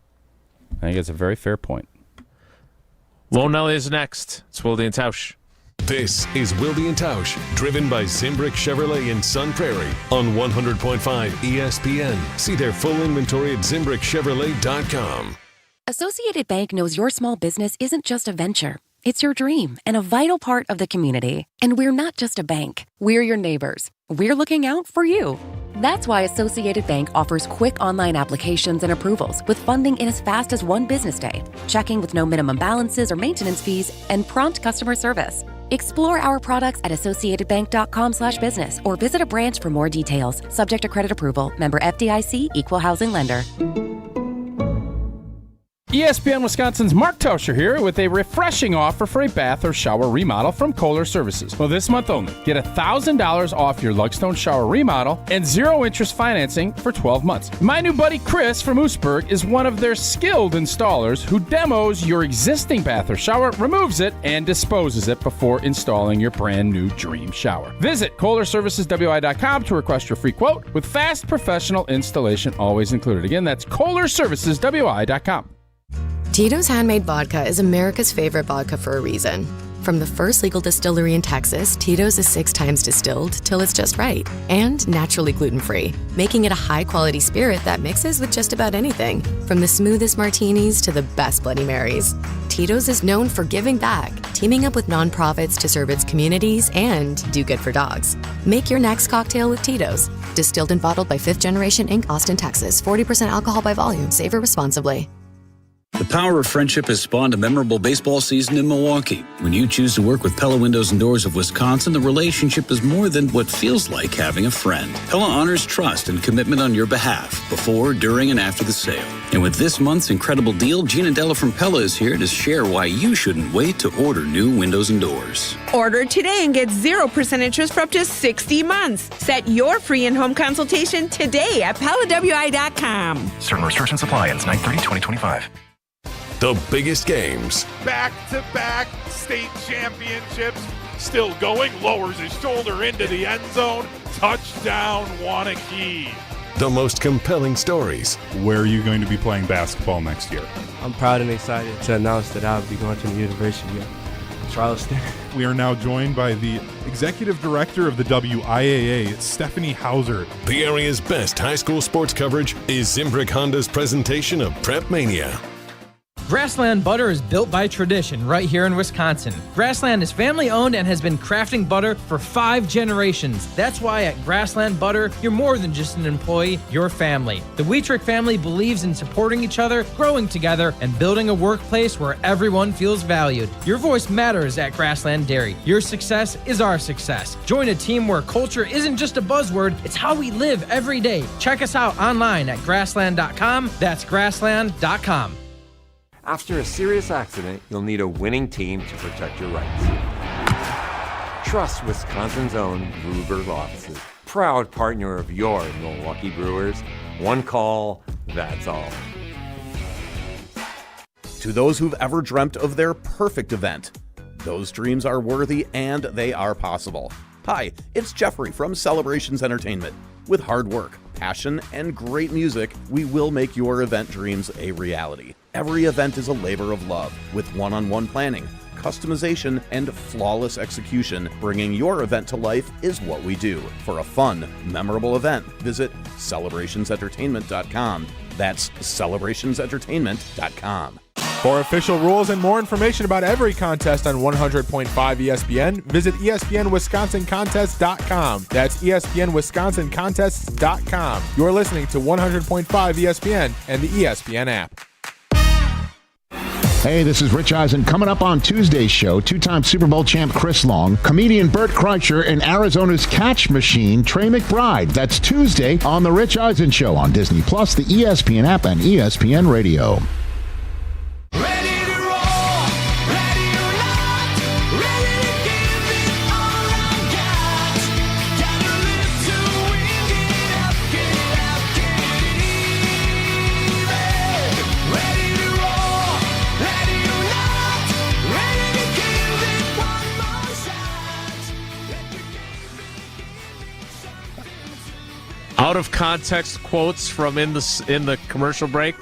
I think it's a very fair point. Nelly is next. It's Wilde and Tausch. This is Wilde and Tausch, driven by Zimbrick Chevrolet in Sun Prairie on 100.5 ESPN. See their full inventory at ZimbrickChevrolet.com. Associated Bank knows your small business isn't just a venture. It's your dream and a vital part of the community. And we're not just a bank. We're your neighbors. We're looking out for you. That's why Associated Bank offers quick online applications and approvals with funding in as fast as 1 business day, checking with no minimum balances or maintenance fees, and prompt customer service. Explore our products at associatedbank.com/business or visit a branch for more details. Subject to credit approval. Member FDIC, Equal Housing Lender. ESPN Wisconsin's Mark Tauscher here with a refreshing offer for a bath or shower remodel from Kohler Services. Well, this month only, get $1,000 off your Lugstone shower remodel and 0 interest financing for 12 months. My new buddy Chris from Oostburg is one of their skilled installers who demos your existing bath or shower, removes it, and disposes it before installing your brand new dream shower. Visit KohlerServicesWI.com to request your free quote with fast professional installation always included. Again, that's KohlerServicesWI.com. Tito's Handmade Vodka is America's favorite vodka for a reason. From the first legal distillery in Texas, Tito's is 6 times distilled till it's just right. And naturally gluten-free, making it a high-quality spirit that mixes with just about anything. From the smoothest martinis to the best Bloody Marys. Tito's is known for giving back, teaming up with nonprofits to serve its communities and do good for dogs. Make your next cocktail with Tito's. Distilled and bottled by 5th Generation Inc., Austin, Texas. 40% alcohol by volume. Savor responsibly. The power of friendship has spawned a memorable baseball season in Milwaukee. When you choose to work with Pella Windows and Doors of Wisconsin, the relationship is more than what feels like having a friend. Pella honors trust and commitment on your behalf, before, during, and after the sale. And with this month's incredible deal, Gina Della from Pella is here to share why you shouldn't wait to order new windows and doors. Order today and get 0% interest for up to 60 months. Set your free in-home consultation today at PellaWI.com. Certain restrictions apply. Ends 9/30/2025. The biggest games, Back-to-back state championships. Still going, lowers his shoulder into the end zone. Touchdown, Wanakee. the most compelling stories. Where are you going to be playing basketball next year? I'm proud and excited to announce that I'll be going to the University of Charleston. We are now joined by the Executive Director of the WIAA, Stephanie Hauser. The area's best high school sports coverage is Zimbrick Honda's presentation of Prep Mania. Grassland butter is built by tradition right here in Wisconsin. Grassland is family owned and has been crafting butter for 5 generations. That's why at Grassland Butter, you're more than just an employee, you're family. The Wietrich family believes in supporting each other, growing together, and building a workplace where everyone feels valued. Your voice matters at Grassland Dairy. Your success is our success. Join a team where culture isn't just a buzzword, it's how we live every day. Check us out online at grassland.com. That's grassland.com. After a serious accident, you'll need a winning team to protect your rights. Trust Wisconsin's own Gruber offices. Proud partner of your Milwaukee Brewers. One call, that's all. To those who've ever dreamt of their perfect event, those dreams are worthy and they are possible. Hi, it's Jeffrey from Celebrations Entertainment. With hard work, passion, and great music, we will make your event dreams a reality. Every event is a labor of love, with one-on-one planning, customization, and flawless execution. Bringing your event to life is what we do. For a fun, memorable event, visit celebrationsentertainment.com. That's celebrationsentertainment.com. For official rules and more information about every contest on 100.5 ESPN, visit ESPNWisconsinContests.com. That's ESPNWisconsinContests.com. You're listening to 100.5 ESPN and the ESPN app. Hey, this is Rich Eisen. Coming up on Tuesday's show, two-time Super Bowl champ Chris Long, comedian Bert Kreischer, and Arizona's catch machine Trey McBride. That's Tuesday on The Rich Eisen Show on Disney+, the ESPN app, and ESPN Radio. Out of context quotes from in the commercial break.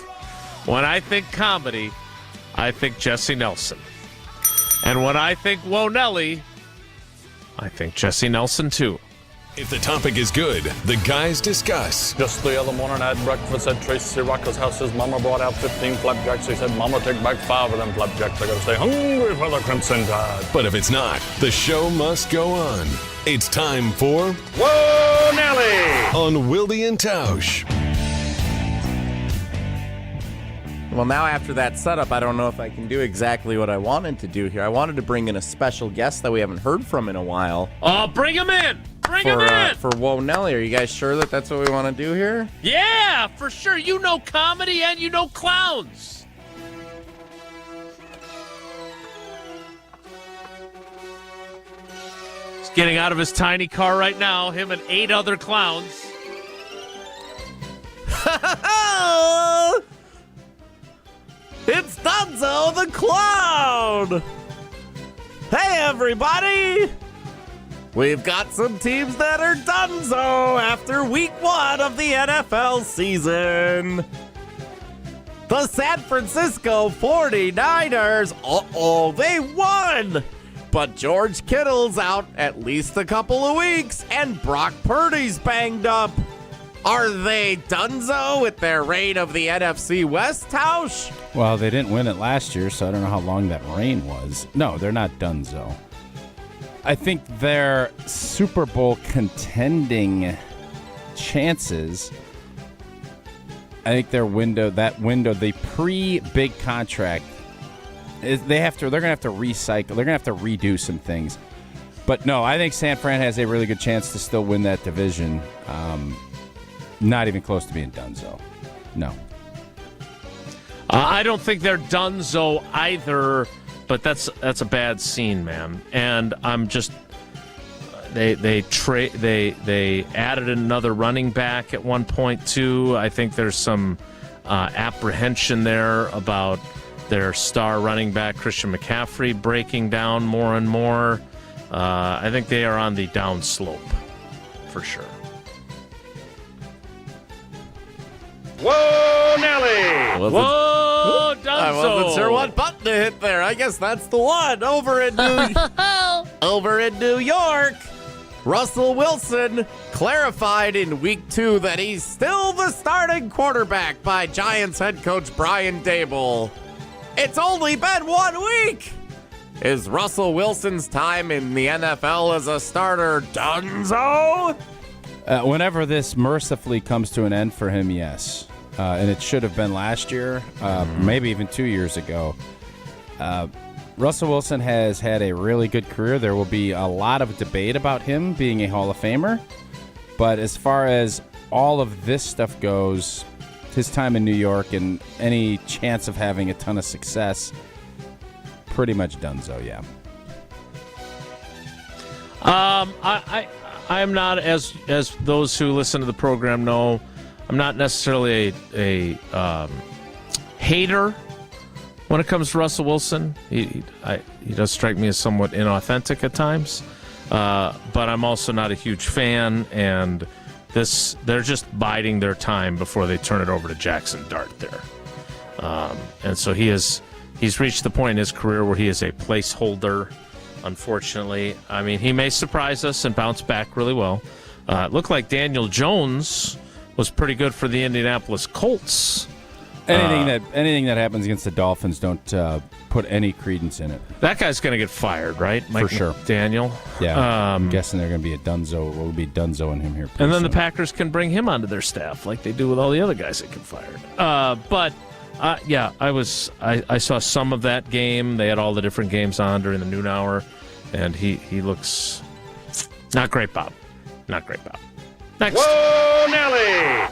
When I think comedy, I think Jesse Nelson. And when I think Whoa Nelly, I think Jesse Nelson too. If the topic is good, the guys discuss. Just the other morning I had breakfast at Tracy Rocker's house. His mama brought out 15 flapjacks. He said, Mama, take back 5 of them flapjacks. I gotta stay hungry for the Crimson Tide. But if it's not, the show must go on. It's time for Whoa, Nelly! On Wilde and Tausch. Well, now after that setup, I don't know if I can do exactly what I wanted to do here. I wanted to bring in a special guest that we haven't heard from in a while. Oh, bring him in! Bring him in! For Whoa Nelly. Are you guys sure that that's what we want to do here? Yeah, for sure. You know comedy and you know clowns. He's getting out of his tiny car right now, him and 8 other clowns. It's Dunzo the Clown! Hey, everybody! We've got some teams that are donezo after week 1 of the NFL season. The San Francisco 49ers, they won! But George Kittle's out at least a couple of weeks, and Brock Purdy's banged up. Are they donezo with their reign of the NFC West, Tausch? Well, they didn't win it last year, so I don't know how long that reign was. No, they're not donezo. I think their Super Bowl contending chances, I think their window, the pre-big contract, they're going to have to recycle. They're going to have to redo some things. But no, I think San Fran has a really good chance to still win that division. Not even close to being donezo. No. I don't think they're donezo either, but that's a bad scene, man. And I'm just they added another running back at one point too. I think there's some apprehension there about their star running back Christian McCaffrey breaking down more and more. I think they are on the down slope for sure. Whoa, Nelly! Whoa, Dunzo! I wasn't sure what button to hit there. I guess that's the one. Over in New York, Russell Wilson clarified in week 2 that he's still the starting quarterback by Giants head coach Brian Daboll. It's only been 1 week. Is Russell Wilson's time in the NFL as a starter donezo? Whenever this mercifully comes to an end for him, yes. And it should have been last year, maybe even 2 years ago. Russell Wilson has had a really good career. There will be a lot of debate about him being a Hall of Famer. But as far as all of this stuff goes, his time in New York and any chance of having a ton of success, pretty much donezo, yeah. I am not, as those who listen to the program know, I'm not necessarily a hater when it comes to Russell Wilson. He does strike me as somewhat inauthentic at times, but I'm also not a huge fan, and they're just biding their time before they turn it over to Jackson Dart there. And so he's reached the point in his career where he is a placeholder, unfortunately. I mean, he may surprise us and bounce back really well. It looked like Daniel Jones was pretty good for the Indianapolis Colts. Anything that happens against the Dolphins, don't put any credence in it. That guy's going to get fired, right? For sure. Daniel. Yeah, I'm guessing they're going to be a Dunzo. We'll be Dunzoing him here. And then the Packers can bring him onto their staff like they do with all the other guys that get fired. I saw some of that game. They had all the different games on during the noon hour, and he looks not great, Bob. Not great, Bob. Next. Whoa, Nelly!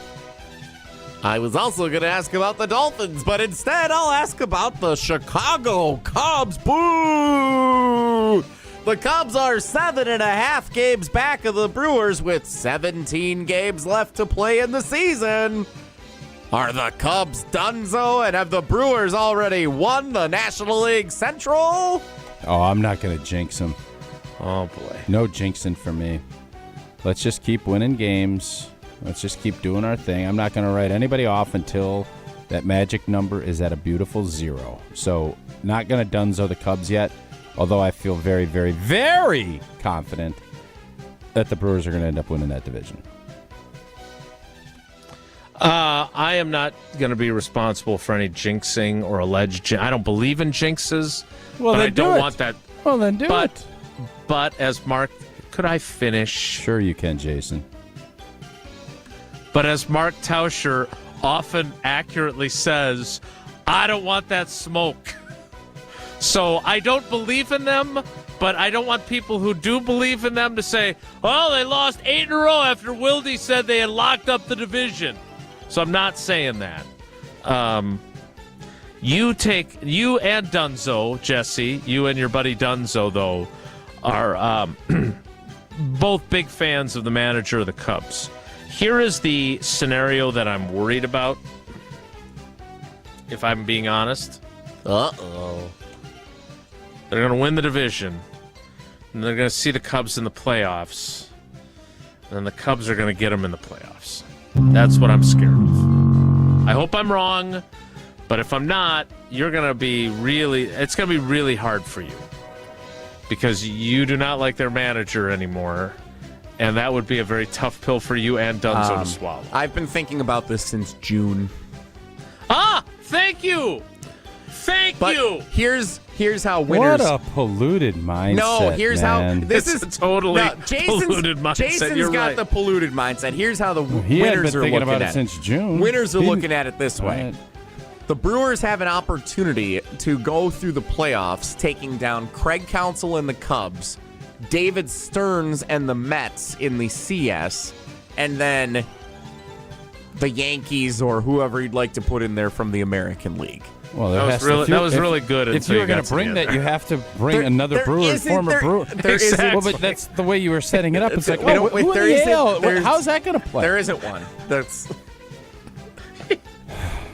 I was also going to ask about the Dolphins, but instead I'll ask about the Chicago Cubs. Boo! The Cubs are 7.5 games back of the Brewers with 17 games left to play in the season. Are the Cubs donezo, and have the Brewers already won the National League Central? Oh, I'm not going to jinx them. Oh, boy. No jinxing for me. Let's just keep winning games. Let's just keep doing our thing. I'm not going to write anybody off until that magic number is at a beautiful 0. So, not going to donezo the Cubs yet, although I feel very, very, very confident that the Brewers are going to end up winning that division. I am not going to be responsible for any jinxing or alleged I don't believe in jinxes, well, but then I don't do it. want that. Well, then do it. But as Mark, could I finish? Sure you can, Jason. But as Mark Tauscher often accurately says, I don't want that smoke. So I don't believe in them, but I don't want people who do believe in them to say, oh, they lost 8 in a row after Wilde said they had locked up the division. So I'm not saying that. You and Dunzo, Jesse, you and your buddy Dunzo, though, are both big fans of the manager of the Cubs. Here is the scenario that I'm worried about, if I'm being honest. Uh-oh. They're going to win the division, and they're going to see the Cubs in the playoffs, and then the Cubs are going to get them in the playoffs. That's what I'm scared of. I hope I'm wrong, but if I'm not, it's going to be really hard for you, because you do not like their manager anymore. And that would be a very tough pill for you and Dunzo to swallow. I've been thinking about this since June. Thank you. Thank you. Here's how winners. What a polluted mindset. No, here's man. how this is totally polluted mindset. Jason's You're got right. the polluted mindset. Here's how the He winners had been are thinking looking about at it since June. Winners are looking at it this way. The Brewers have an opportunity to go through the playoffs, taking down Craig Counsell and the Cubs, David Stearns and the Mets in the CS, and then the Yankees or whoever you'd like to put in there from the American League. Well, that was really good. If you were going to bring that, you have to bring another Brewer, former Brewer. Exactly. Well, but that's the way you were setting it up. It's like, how's that going to play? There isn't one. That's.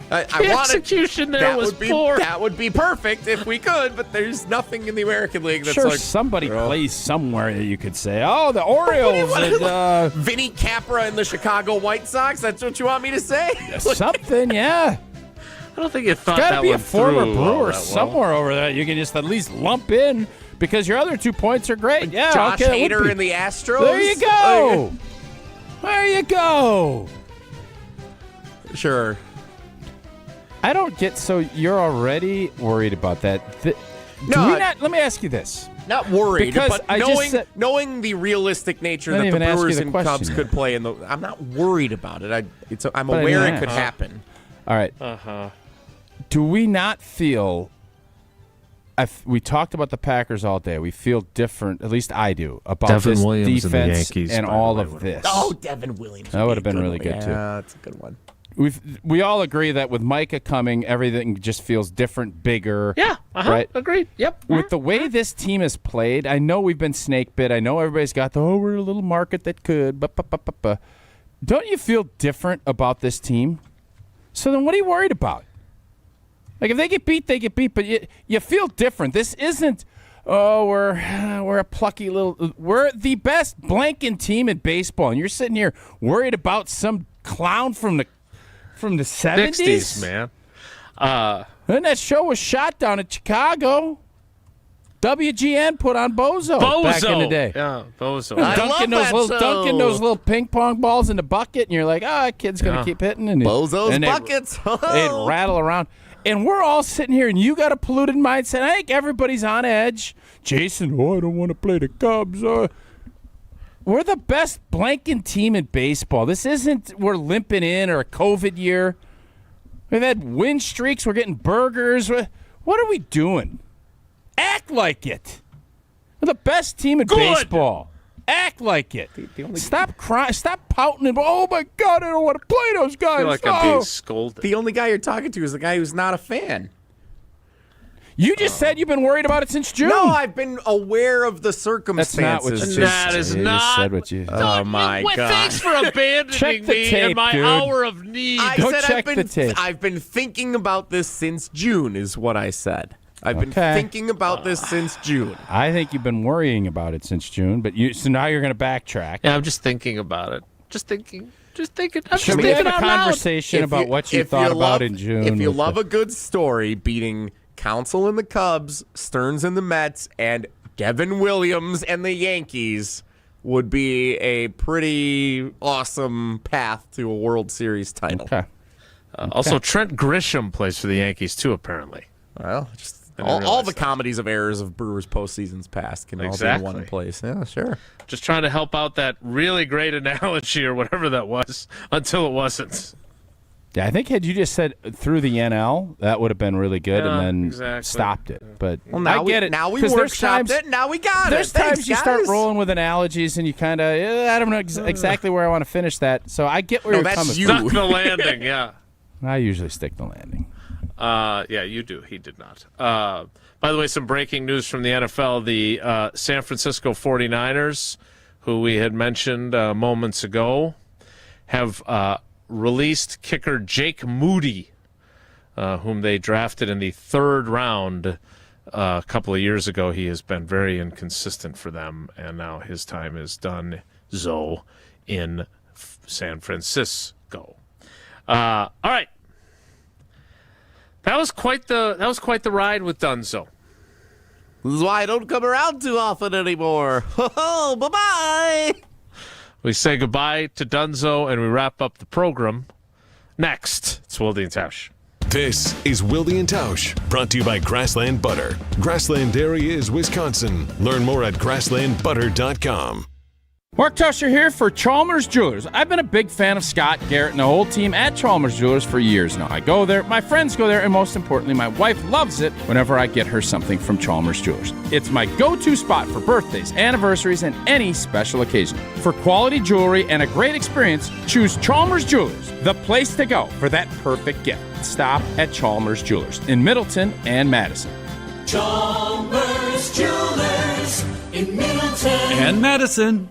The execution there was poor. That would be perfect if we could, but there's nothing in the American League that's sure, like... somebody plays somewhere that you could say, oh, the Orioles. And, Vinny Capra and the Chicago White Sox? That's what you want me to say? Something, yeah. I don't think you thought There's that got to be a former Brewer well. somewhere over there you can just at least lump in because your other 2 points are great. Yeah, Josh okay, Hader and the Astros? There you go. There you go. Sure. I don't get, so you're already worried about that. Let me ask you this. Not worried, because but knowing the realistic nature that the Brewers and Cubs could play in I'm not worried about it. I'm aware it could happen. All right. Do we not feel, we talked about the Packers all day, we feel different, at least I do, about Devin this Williams defense and the Yankees, and all of this. Oh, Devin Williams. That would have been really good, too. Yeah, that's a good one. We all agree that with Micah coming, everything just feels different, bigger. Yeah, right? Agreed. Yep. With the way this team has played, I know we've been snake bit. I know everybody's got we're a little market that could. Don't you feel different about this team? So then what are you worried about? Like, if they get beat, they get beat, but you feel different. This isn't, we're a plucky little – we're the best blanking team in baseball, and you're sitting here worried about some clown from the 70s? 60s, man. And that show was shot down in Chicago. WGN put on Bozo back in the day. Yeah, Bozo. Dunking those little ping pong balls in the bucket, and you're like, that kid's going to keep hitting. And Bozo's buckets. They'd rattle around. And we're all sitting here, and you got a polluted mindset. I think everybody's on edge. Jason, I don't want to play the Cubs. We're the best blanking team in baseball. This isn't we're limping in or a COVID year. We've had win streaks. We're getting burgers. What are we doing? Act like it. We're the best team in baseball. Act like it. Stop crying. Stop pouting. And, oh, my God, I don't want to play those guys. I feel like I'm being scolded. The only guy you're talking to is the guy who's not a fan. You just said you've been worried about it since June. No, I've been aware of the circumstances. That's not what you That is you not. just said what you. Oh, my God. Thanks for abandoning me tape, in my dude. hour of need. I've been thinking about this since June, is what I said. I've been thinking about this since June. I think you've been worrying about it since June, but so now you're going to backtrack. Yeah, I'm just thinking about it. Just thinking. I'm Should we have a conversation about what you thought about in June? If you love a good story, beating Counsell and the Cubs, Stearns and the Mets, and Devin Williams and the Yankees would be a pretty awesome path to a World Series title. Okay. Also, Trent Grisham plays for the Yankees, too, apparently. Well, just all the comedies of errors of Brewers postseasons past can all be in one place. Yeah, sure. Just trying to help out that really great analogy or whatever that was until it wasn't. Yeah, I think had you just said through the NL, that would have been really good, and then stopped it. But now I get it. Now we 'cause there's workshopped times- it. Now we got There's it. Thanks, times you start guys. rolling with analogies, and you kind of, I don't know exactly where I want to finish that. So I get where you're coming from. Stuck the landing, yeah. I usually stick the landing. Yeah, you do. He did not. By the way, some breaking news from the NFL. The San Francisco 49ers, who we had mentioned moments ago, have released kicker Jake Moody, whom they drafted in the 3rd round a couple of years ago. He has been very inconsistent for them, and now his time is done in San Francisco. All right. That was quite the ride with Dunzo. This is why I don't come around too often anymore. Oh, bye-bye. We say goodbye to Dunzo and we wrap up the program. Next, it's Wilde and Tausch. This is Wilde and Tausch, brought to you by Grassland Butter. Grassland Dairy is Wisconsin. Learn more at grasslandbutter.com. Mark Tusher here for Chalmers Jewelers. I've been a big fan of Scott Garrett and the whole team at Chalmers Jewelers for years now. I go there, my friends go there, and most importantly, my wife loves it whenever I get her something from Chalmers Jewelers. It's my go-to spot for birthdays, anniversaries, and any special occasion. For quality jewelry and a great experience, choose Chalmers Jewelers, the place to go for that perfect gift. Stop at Chalmers Jewelers in Middleton and Madison. Chalmers Jewelers in Middleton and Madison.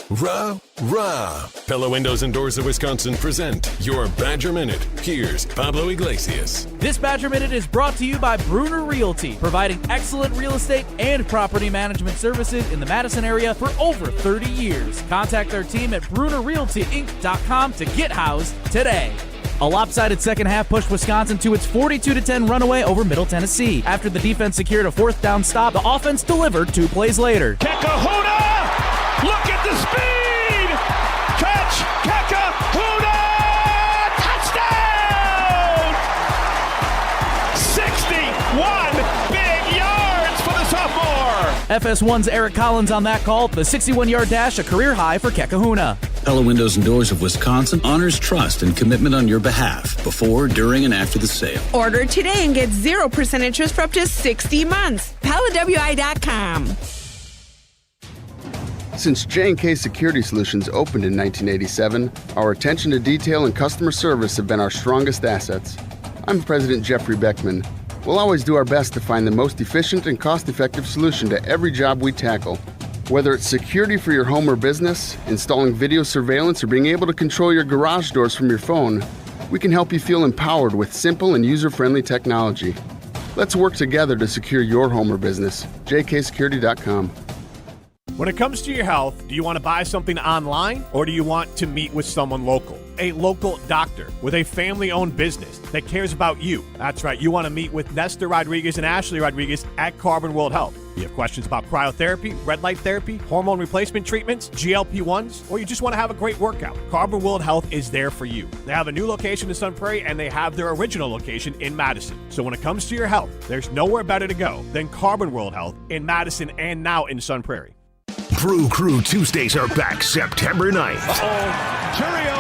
Rah. Pella Windows and Doors of Wisconsin present your Badger Minute. Here's Pablo Iglesias. This Badger Minute is brought to you by Bruner Realty, providing excellent real estate and property management services in the Madison area for over 30 years. Contact their team at BrunerRealtyInc.com to get housed today. A lopsided second half pushed Wisconsin to its 42-10 runaway over Middle Tennessee. After the defense secured a 4th down stop, the offense delivered 2 plays later. Kekahuna! Look at the speed! Catch! Kekahuna! Touchdown! 61 big yards for the sophomore! FS1's Eric Collins on that call. The 61-yard dash, a career high for Kekahuna. Pella Windows and Doors of Wisconsin honors trust and commitment on your behalf before, during, and after the sale. Order today and get 0% interest for up to 60 months. PellaWI.com. Since J&K Security Solutions opened in 1987, our attention to detail and customer service have been our strongest assets. I'm President Jeffrey Beckman. We'll always do our best to find the most efficient and cost-effective solution to every job we tackle. Whether it's security for your home or business, installing video surveillance, or being able to control your garage doors from your phone, We can help you feel empowered with simple and user-friendly technology. Let's work together to secure your home or business. jksecurity.com. When it comes to your health, do you want to buy something online or do you want to meet with someone local? A local doctor with a family-owned business that cares about you. That's right, you want to meet with Nestor Rodriguez and Ashley Rodriguez at Carbon World Health. You have questions about cryotherapy, red light therapy, hormone replacement treatments, GLP-1s, or you just want to have a great workout. Carbon World Health is there for you. They have a new location in Sun Prairie and they have their original location in Madison. So when it comes to your health, there's nowhere better to go than Carbon World Health in Madison and now in Sun Prairie. Brew Crew Tuesdays are back September 9th. Curio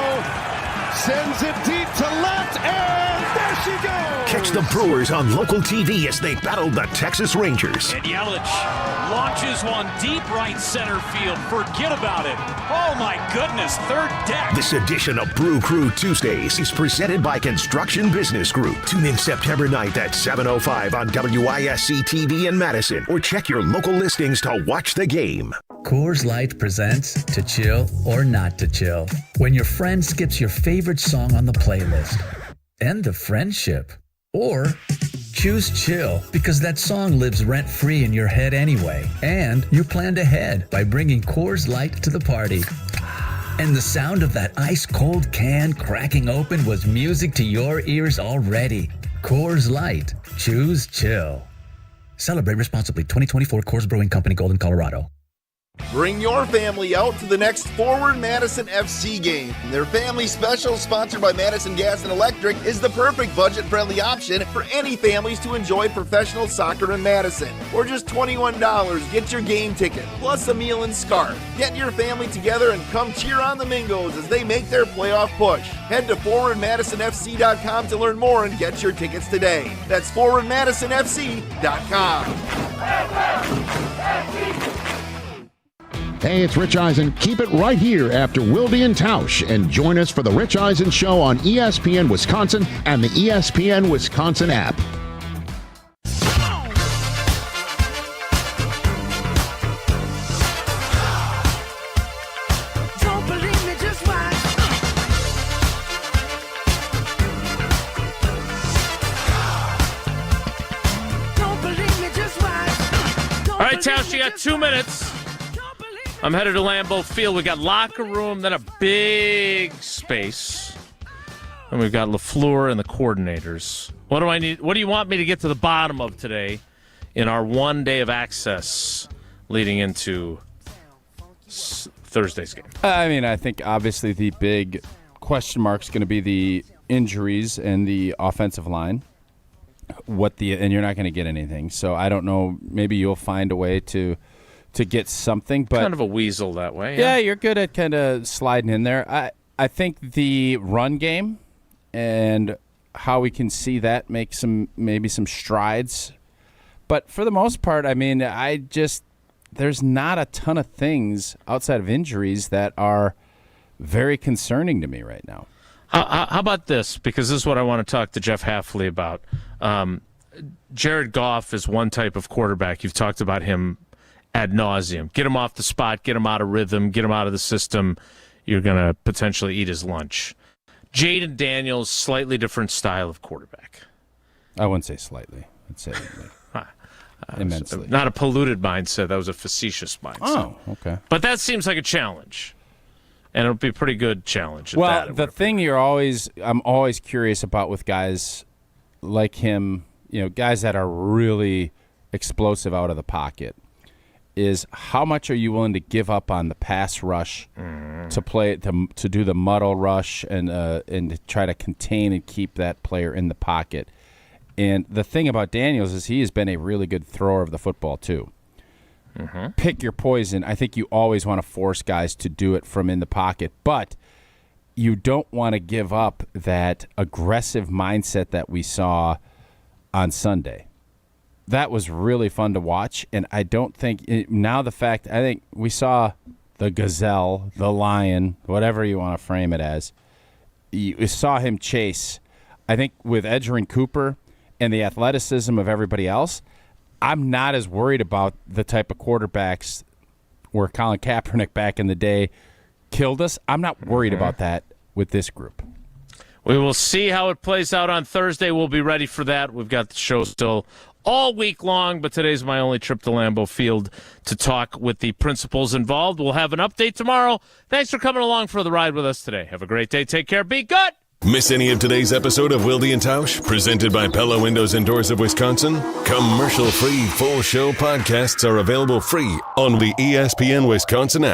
sends it deep to left, and there she goes. Catch the Brewers on local TV as they battle the Texas Rangers. And Yelich launches one deep right center field. Forget about it. Oh, my goodness, third deck. This edition of Brew Crew Tuesdays is presented by Construction Business Group. Tune in September 9th at 7:05 on WISC TV in Madison, or check your local listings to watch the game. Coors Light presents To Chill or Not to Chill. When your friend skips your favorite song on the playlist. End the friendship. Or choose chill because that song lives rent-free in your head anyway. And you planned ahead by bringing Coors Light to the party. And the sound of that ice-cold can cracking open was music to your ears already. Coors Light. Choose chill. Celebrate responsibly. 2024 Coors Brewing Company, Golden, Colorado. Bring your family out to the next Forward Madison FC game. Their family special, sponsored by Madison Gas and Electric, is the perfect budget-friendly option for any families to enjoy professional soccer in Madison. For just $21, get your game ticket, plus a meal and scarf. Get your family together and come cheer on the Mingos as they make their playoff push. Head to ForwardMadisonFC.com to learn more and get your tickets today. That's ForwardMadisonFC.com. Hey, it's Rich Eisen. Keep it right here after Wilde and Tausch, and join us for the Rich Eisen Show on ESPN Wisconsin and the ESPN Wisconsin app. All right, Tausch, you got 2 minutes. I'm headed to Lambeau Field. We got locker room, then a big space. And we've got LaFleur and the coordinators. What do I need? What do you want me to get to the bottom of today in our 1 day of access leading into Thursday's game? I mean, I think obviously the big question mark is going to be the injuries and the offensive line. And you're not going to get anything. So I don't know. Maybe you'll find a way to get something, but kind of a weasel that way. Yeah, you're good at kind of sliding in there. I think the run game and how we can see that make maybe some strides. But for the most part, I mean, there's not a ton of things outside of injuries that are very concerning to me right now. How about this? Because this is what I want to talk to Jeff Hafley about. Jared Goff is one type of quarterback. You've talked about him ad nauseum. Get him off the spot, get him out of rhythm, get him out of the system. You're going to potentially eat his lunch. Jaden Daniels, slightly different style of quarterback. I wouldn't say slightly. I'd say immensely. Not a polluted mindset. That was a facetious mindset. Oh, okay. But that seems like a challenge. And it'll be a pretty good challenge. Well, the thing I'm always curious about with guys like him, guys that are really explosive out of the pocket, is how much are you willing to give up on the pass rush to play to do the muddle rush and to try to contain and keep that player in the pocket. And the thing about Daniels is he has been a really good thrower of the football too. Mm-hmm. Pick your poison. I think you always want to force guys to do it from in the pocket, but you don't want to give up that aggressive mindset that we saw on Sunday. That was really fun to watch, and I don't think I think we saw the gazelle, the lion, whatever you want to frame it as. You saw him chase. I think with Edgerrin Cooper and the athleticism of everybody else, I'm not as worried about the type of quarterbacks where Colin Kaepernick back in the day killed us. I'm not worried about that with this group. We will see how it plays out on Thursday. We'll be ready for that. We've got the show still all week long, but today's my only trip to Lambeau Field to talk with the principals involved. We'll have an update tomorrow. Thanks for coming along for the ride with us today. Have a great day. Take care. Be good. Miss any of today's episode of Wilde and Tausch, presented by Pella Windows and Doors of Wisconsin? Commercial-free full show podcasts are available free on the ESPN Wisconsin app.